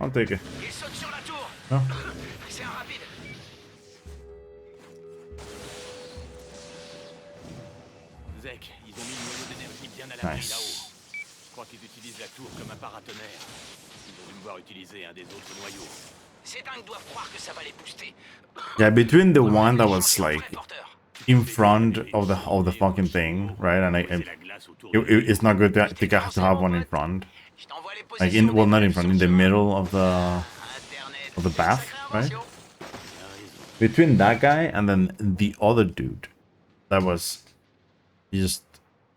I'll take it. Il saute sur la tour. No? C'est un rapide. Zek, ils ont mis le noyau d'énergie bien à l'abri Nice. là-haut. Je crois qu'ils utilisent la tour comme un paratonnerre. Ils ont dû me voir utiliser un des autres noyaux. Ces dingues doivent croire que ça va les booster. Yeah, between the one that was like in front of the fucking thing, right? And it's not good to have one in front. Like in, well, not in front, in the middle of the bath, right? Between that guy and then the other dude that was just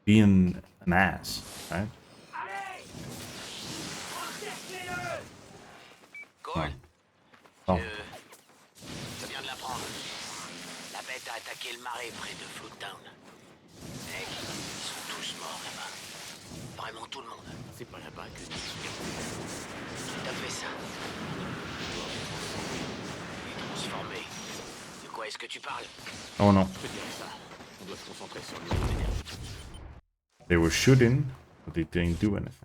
being an ass, right? Cole, Oh. je viens de l'apprendre. La bête a attaqué le marais près de Floodtown. Mec, ils sont tous morts là-bas. Vraiment tout le monde. C'est pas là-bas que... Tout à fait ça. Il est transformé. De quoi est-ce que tu parles? Oh no. Je te dirais ça. On doit se concentrer sur le noyau d'énergie. They were shooting, but they didn't do anything.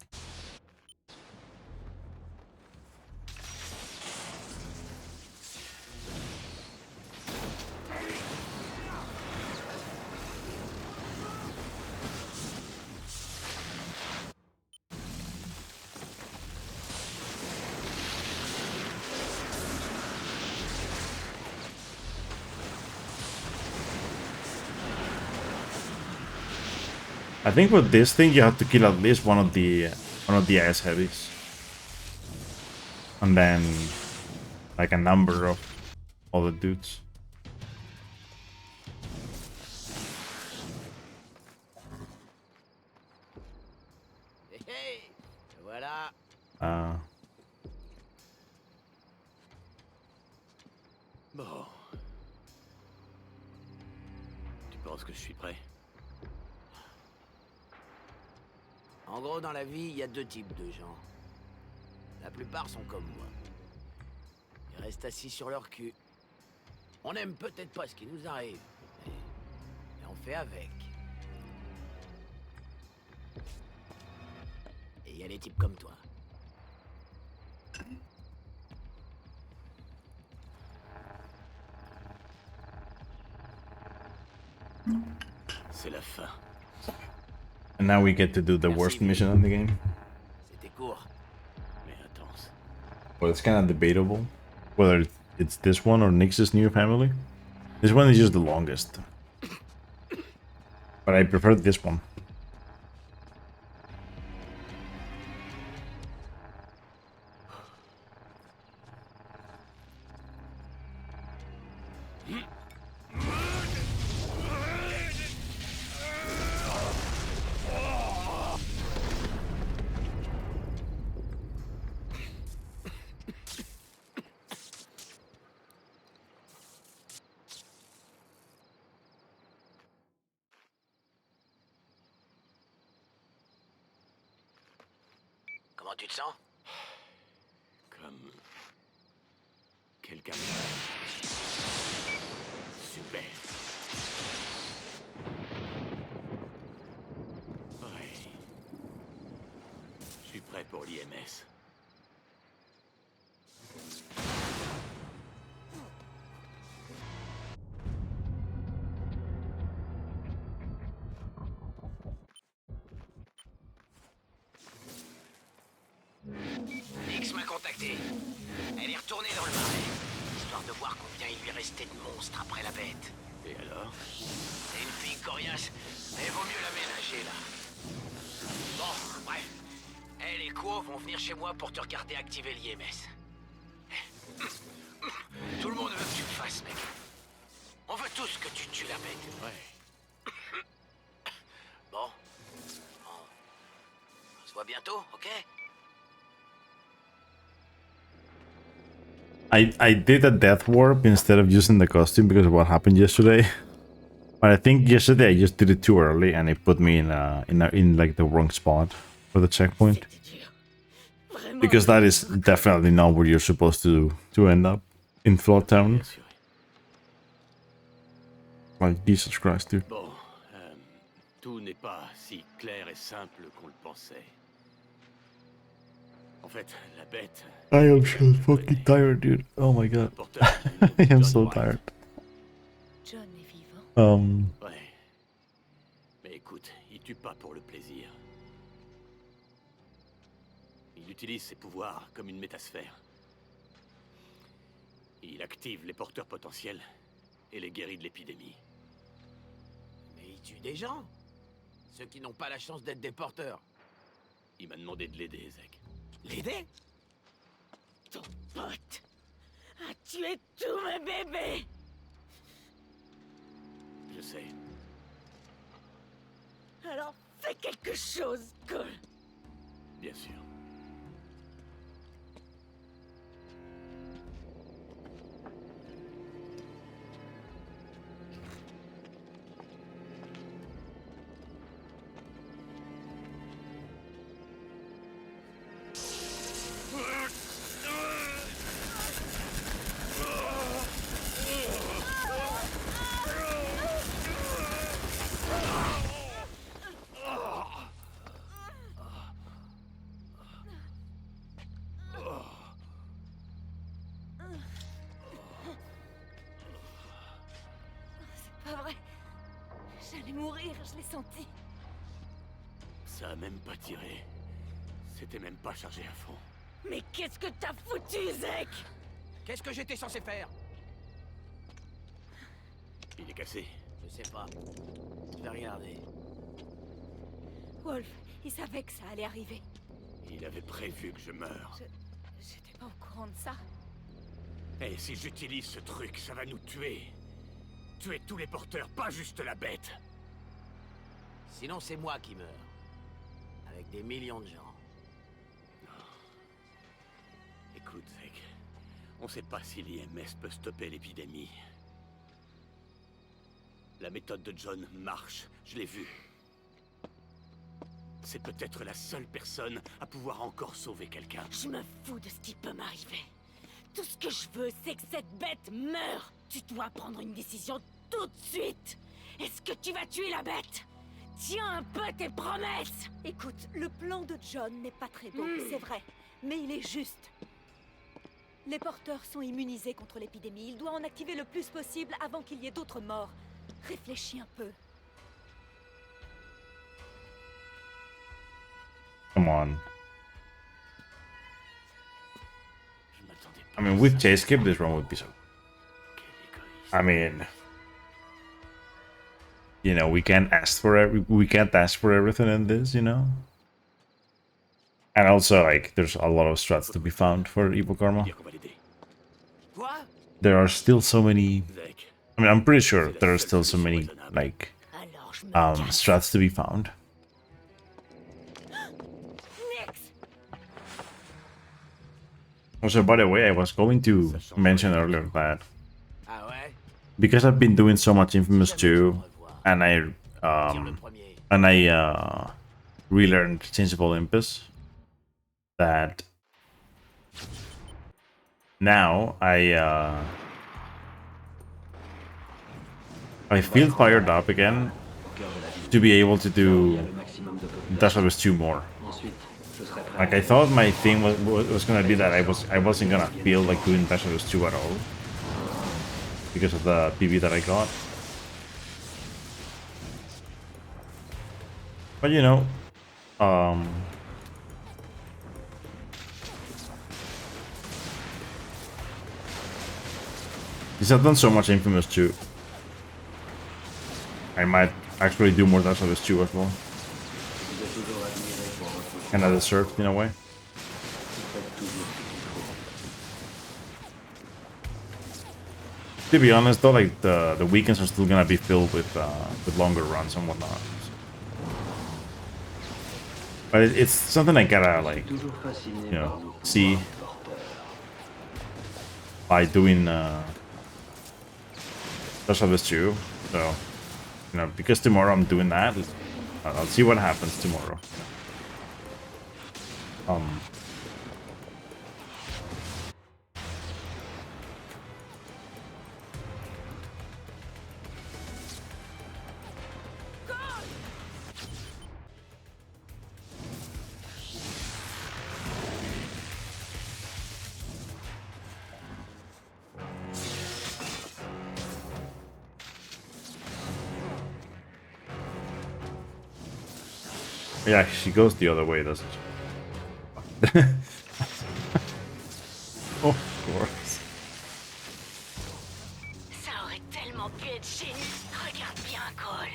I think with this thing you have to kill at least one of the ice heavies, and then like a number of other dudes. Hey, voilà. Bon. Tu penses que je suis prêt? En gros, dans la vie, il y a deux types de gens. La plupart sont comme moi. Ils restent assis sur leur cul. On n'aime peut-être pas ce qui nous arrive, mais on fait avec. Et il y a des types comme toi. C'est la fin. And now we get to do the worst mission in the game. C'était court. Mais attends. Well, it's kind of debatable whether it's this one or Nyx's new family. This one is just the longest, but I prefer this one. tu te sens? Comme... quelqu'un de... super. Ouais. Je suis prêt pour l'IMS. X m'a contacté. Elle est retournée dans le marais, histoire de voir combien il lui restait de monstres après la bête. Et alors? C'est une fille coriace, mais vaut mieux la ménager, là. Bon, bref. Elle et Quo vont venir chez moi pour te regarder activer l'IMS. Tout le monde veut que tu le fasses, mec. On veut tous que tu tues la bête. Ouais. Bon. On se voit bientôt, ok? I did a death warp instead of using the costume because of what happened yesterday. But I think yesterday I just did it too early and it put me in like the wrong spot for the checkpoint. Because that is definitely not where you're supposed to end up in Float Town. Like Jesus Christ, dude. Bon, tout n'est pas si clair et simple qu'on le pensait. En fait, la bête... I am so fucking tired, dude. Oh my god. I am so tired. John est vivant. Ouais. Mais écoute, il tue pas pour le plaisir. Il utilise ses pouvoirs comme une métasphère. Il active les porteurs potentiels et les guérit de l'épidémie. Mais il tue des gens. Ceux qui n'ont pas la chance d'être des porteurs. Il m'a demandé de l'aider, Zek. L'aider? Ton pote a tué tous mes bébés. Je sais. Alors fais quelque chose, Cole. Bien sûr. C'est pas vrai. J'allais mourir, je l'ai senti. Ça a même pas tiré. C'était même pas chargé à fond. Mais qu'est-ce que t'as foutu, Zek? Qu'est-ce que j'étais censé faire? Il est cassé. Je sais pas. Je vais regarder. Wolf, il savait que ça allait arriver. Il avait prévu que je meure. J'étais pas au courant de ça. Et si j'utilise ce truc, ça va nous tuer. Tuer tous les porteurs, pas juste la bête. Sinon, c'est moi qui meurs. Avec des millions de gens. Écoute, Zek, on sait pas si l'IMS peut stopper l'épidémie. La méthode de John marche, je l'ai vu. C'est peut-être la seule personne à pouvoir encore sauver quelqu'un. Je me fous de ce qui peut m'arriver. Tout ce que je veux, c'est que cette bête meure. Tu dois prendre une décision tout de suite. Est-ce que tu vas tuer la bête? Tiens un peu tes promesses. Écoute, le plan de John n'est pas très beau, c'est vrai. Mais il est juste. Les porteurs sont immunisés contre l'épidémie. Il doit en activer le plus possible avant qu'il y ait d'autres morts. Réfléchis un peu. Come on. Je m'attendais pas. I mean, with J-Skip, this run would be so... I mean... You know, we can't ask for everything in this, you know? And also, like, there's a lot of strats to be found for Evil Karma. Dire qu'on va l'aider. Quoi? There are still so many... Zek, I mean, I'm pretty sure there are still so many, like, Alors je me casse. strats to be found. Nix. Also, by the way, I was going to mention earlier that Ah ouais? because I've been doing so much Infamous 2, and Tire le premier. I relearned Changeable Olympus, that now I feel fired up again to be able to do Dash of 2 more. Like I thought my thing was gonna be that I wasn't gonna feel like doing Dash of 2 at all because of the PB that I got. But you know, since I've done so much Infamous 2, I might actually do more Dash of 2 as well. And I deserved in a way. To be honest though, like the weekends are still gonna be filled with longer runs and whatnot. But it's something I gotta like, you know, see by doing Dash of 2. So, you know, because tomorrow I'm doing that, I'll see what happens tomorrow. Yeah, she goes the other way, doesn't she? Of course. Ça aurait tellement pu être génial. Regarde bien, Cole.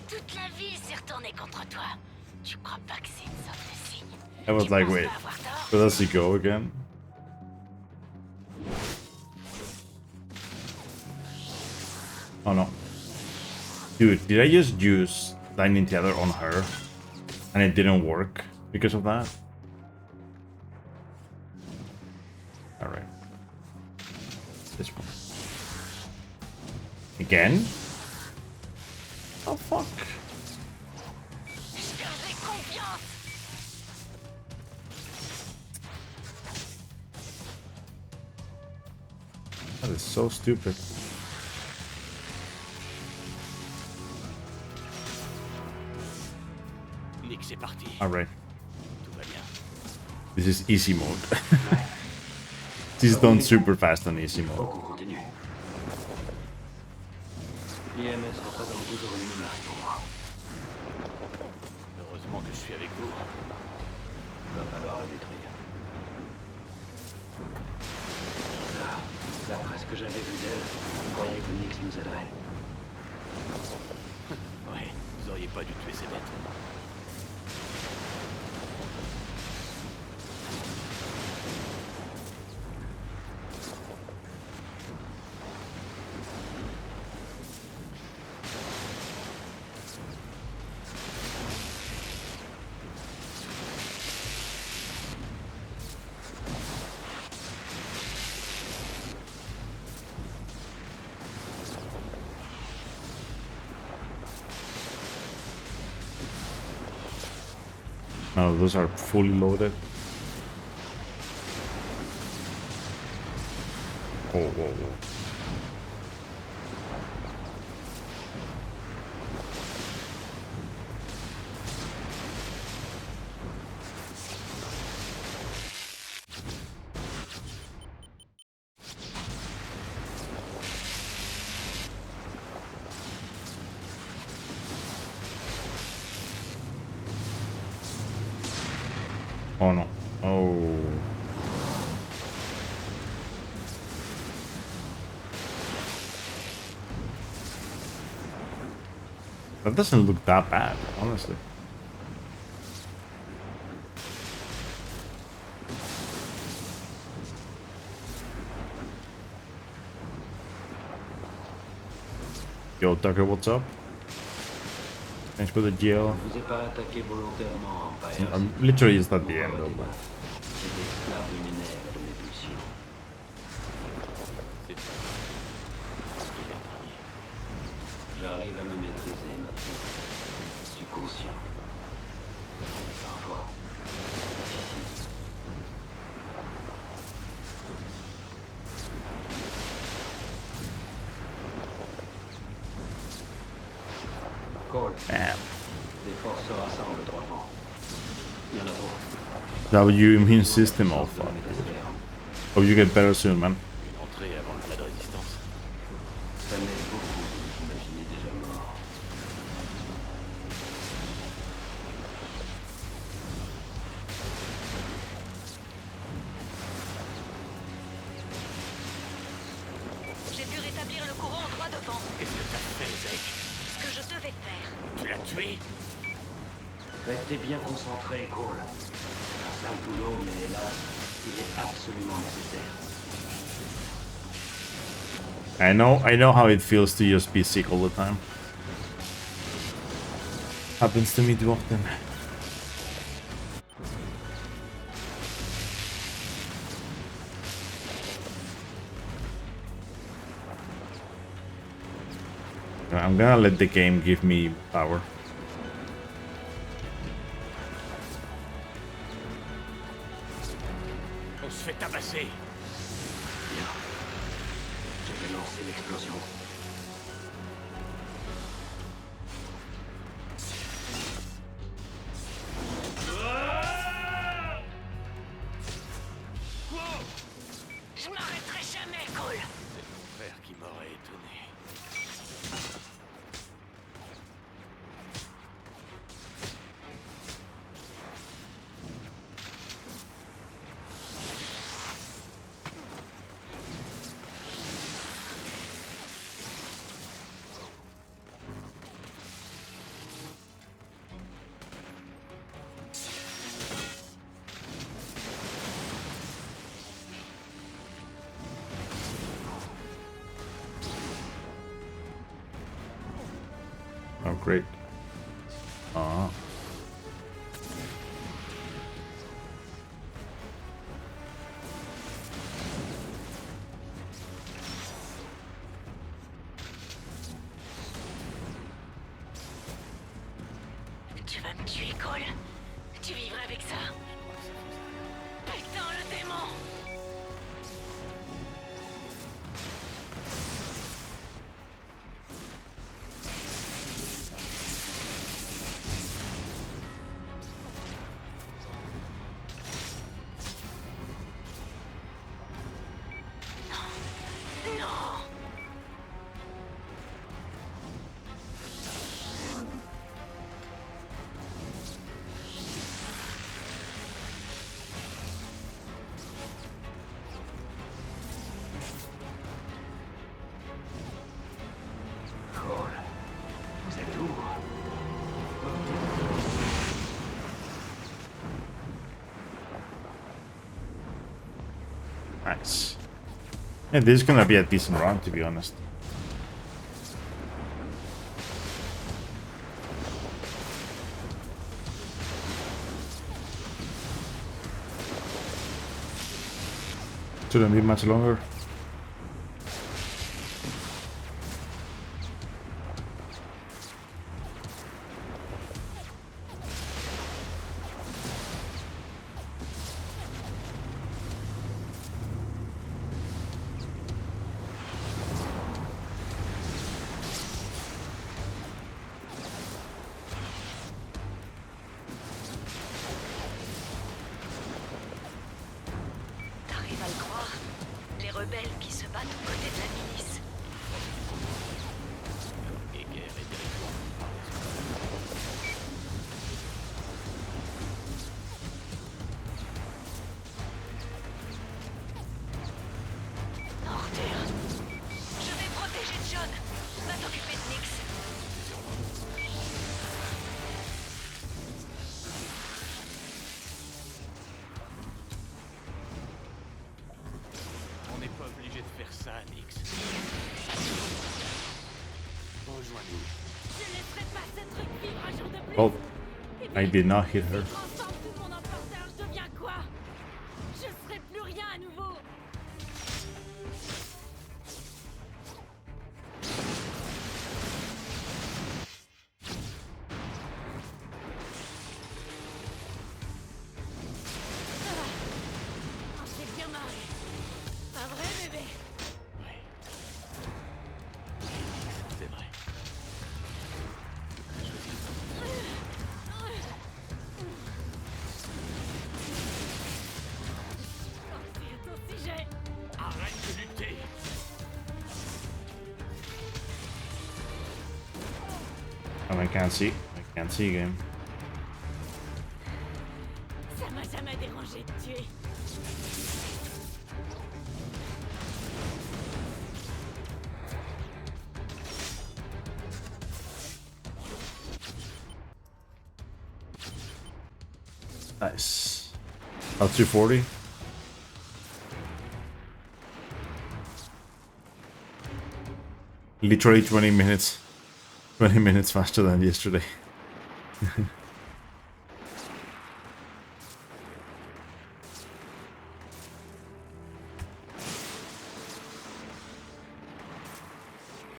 Toute la ville s'est retournée contre toi. Tu crois pas que c'est une sorte de signe? I was like, wait, where does he go again? Oh no. Dude, did I just use Lightning Tether on her? And it didn't work because of that? Alright. This one. Again? Oh fuck. That is so stupid. Nick, c'est parti. Alright. Tout va bien. This is easy mode. This is done super fast on easy mode. L'IMS représente toujours une menace pour moi. Heureusement que je suis avec vous. Il va falloir le détruire. Là, d'après ce que j'avais vu d'elle, je croyais que Nix nous aiderait. Ouais, vous auriez pas dû tuer ces bêtes. No, those are fully loaded. Oh, whoa, whoa. Oh no. Oh. That doesn't look that bad, honestly. Yo, Tucker, what's up? Thanks for the GL. Je vous ai pas attaqué volontairement, Empire. I'm literally just at the end of that. J'ai des esclaves luminaires de mes pulsions. J'arrive à me maîtriser maintenant. Je suis conscient. Parfois. Cole, Damn. les forces se rassemblent drôlement. Il y en a trop. That was your immune system, oh fuck. Hope you get better soon, man. Une entrée avant le plat de résistance. Ça m'aide beaucoup de vous imaginer déjà mort. J'ai pu rétablir le courant droit devant. Qu'est-ce que t'as fait, Zek? Ce que je devais faire. Tu l'as tué? Restez bien concentrés, Cole. C'est un sale boulot, mais hélas, il est absolument nécessaire. I know how it feels to just be sick all the time. Happens to me too often. I'm gonna let the game give me power. On se fait tabasser. Je vais lancer l'explosion. Je m'arrêterai jamais, Cole. C'est ton frère qui m'aurait étonné. Oh, great. Tu vas me tuer, Cole. Tu vivrais avec ça. Putain, le démon. Non. Cole, vous êtes où? Nice. Yeah, this is gonna be a decent run, to be honest. Shouldn't be much longer. T'arrives à le croire? Les rebelles qui se battent aux côtés de la milice. Et guerre et territoire. Ordure. Je vais protéger John. Va t'occuper de Nix. On n'est pas obligé de faire ça, Nix. Rejoins-nous. Je laisserai pas ce truc vivre un jour de plus. Oh, I did not hit her. Transforme tout mon emporteur, je deviens quoi? Je serai plus rien à nouveau. On s'est bien marré. Un vrai bébé. C'est vrai. Je can't see. I can't see game. Ça m'a jamais dérangé de tuer. Nice. Oh, 240. Literally 20 minutes. 20 minutes faster than yesterday.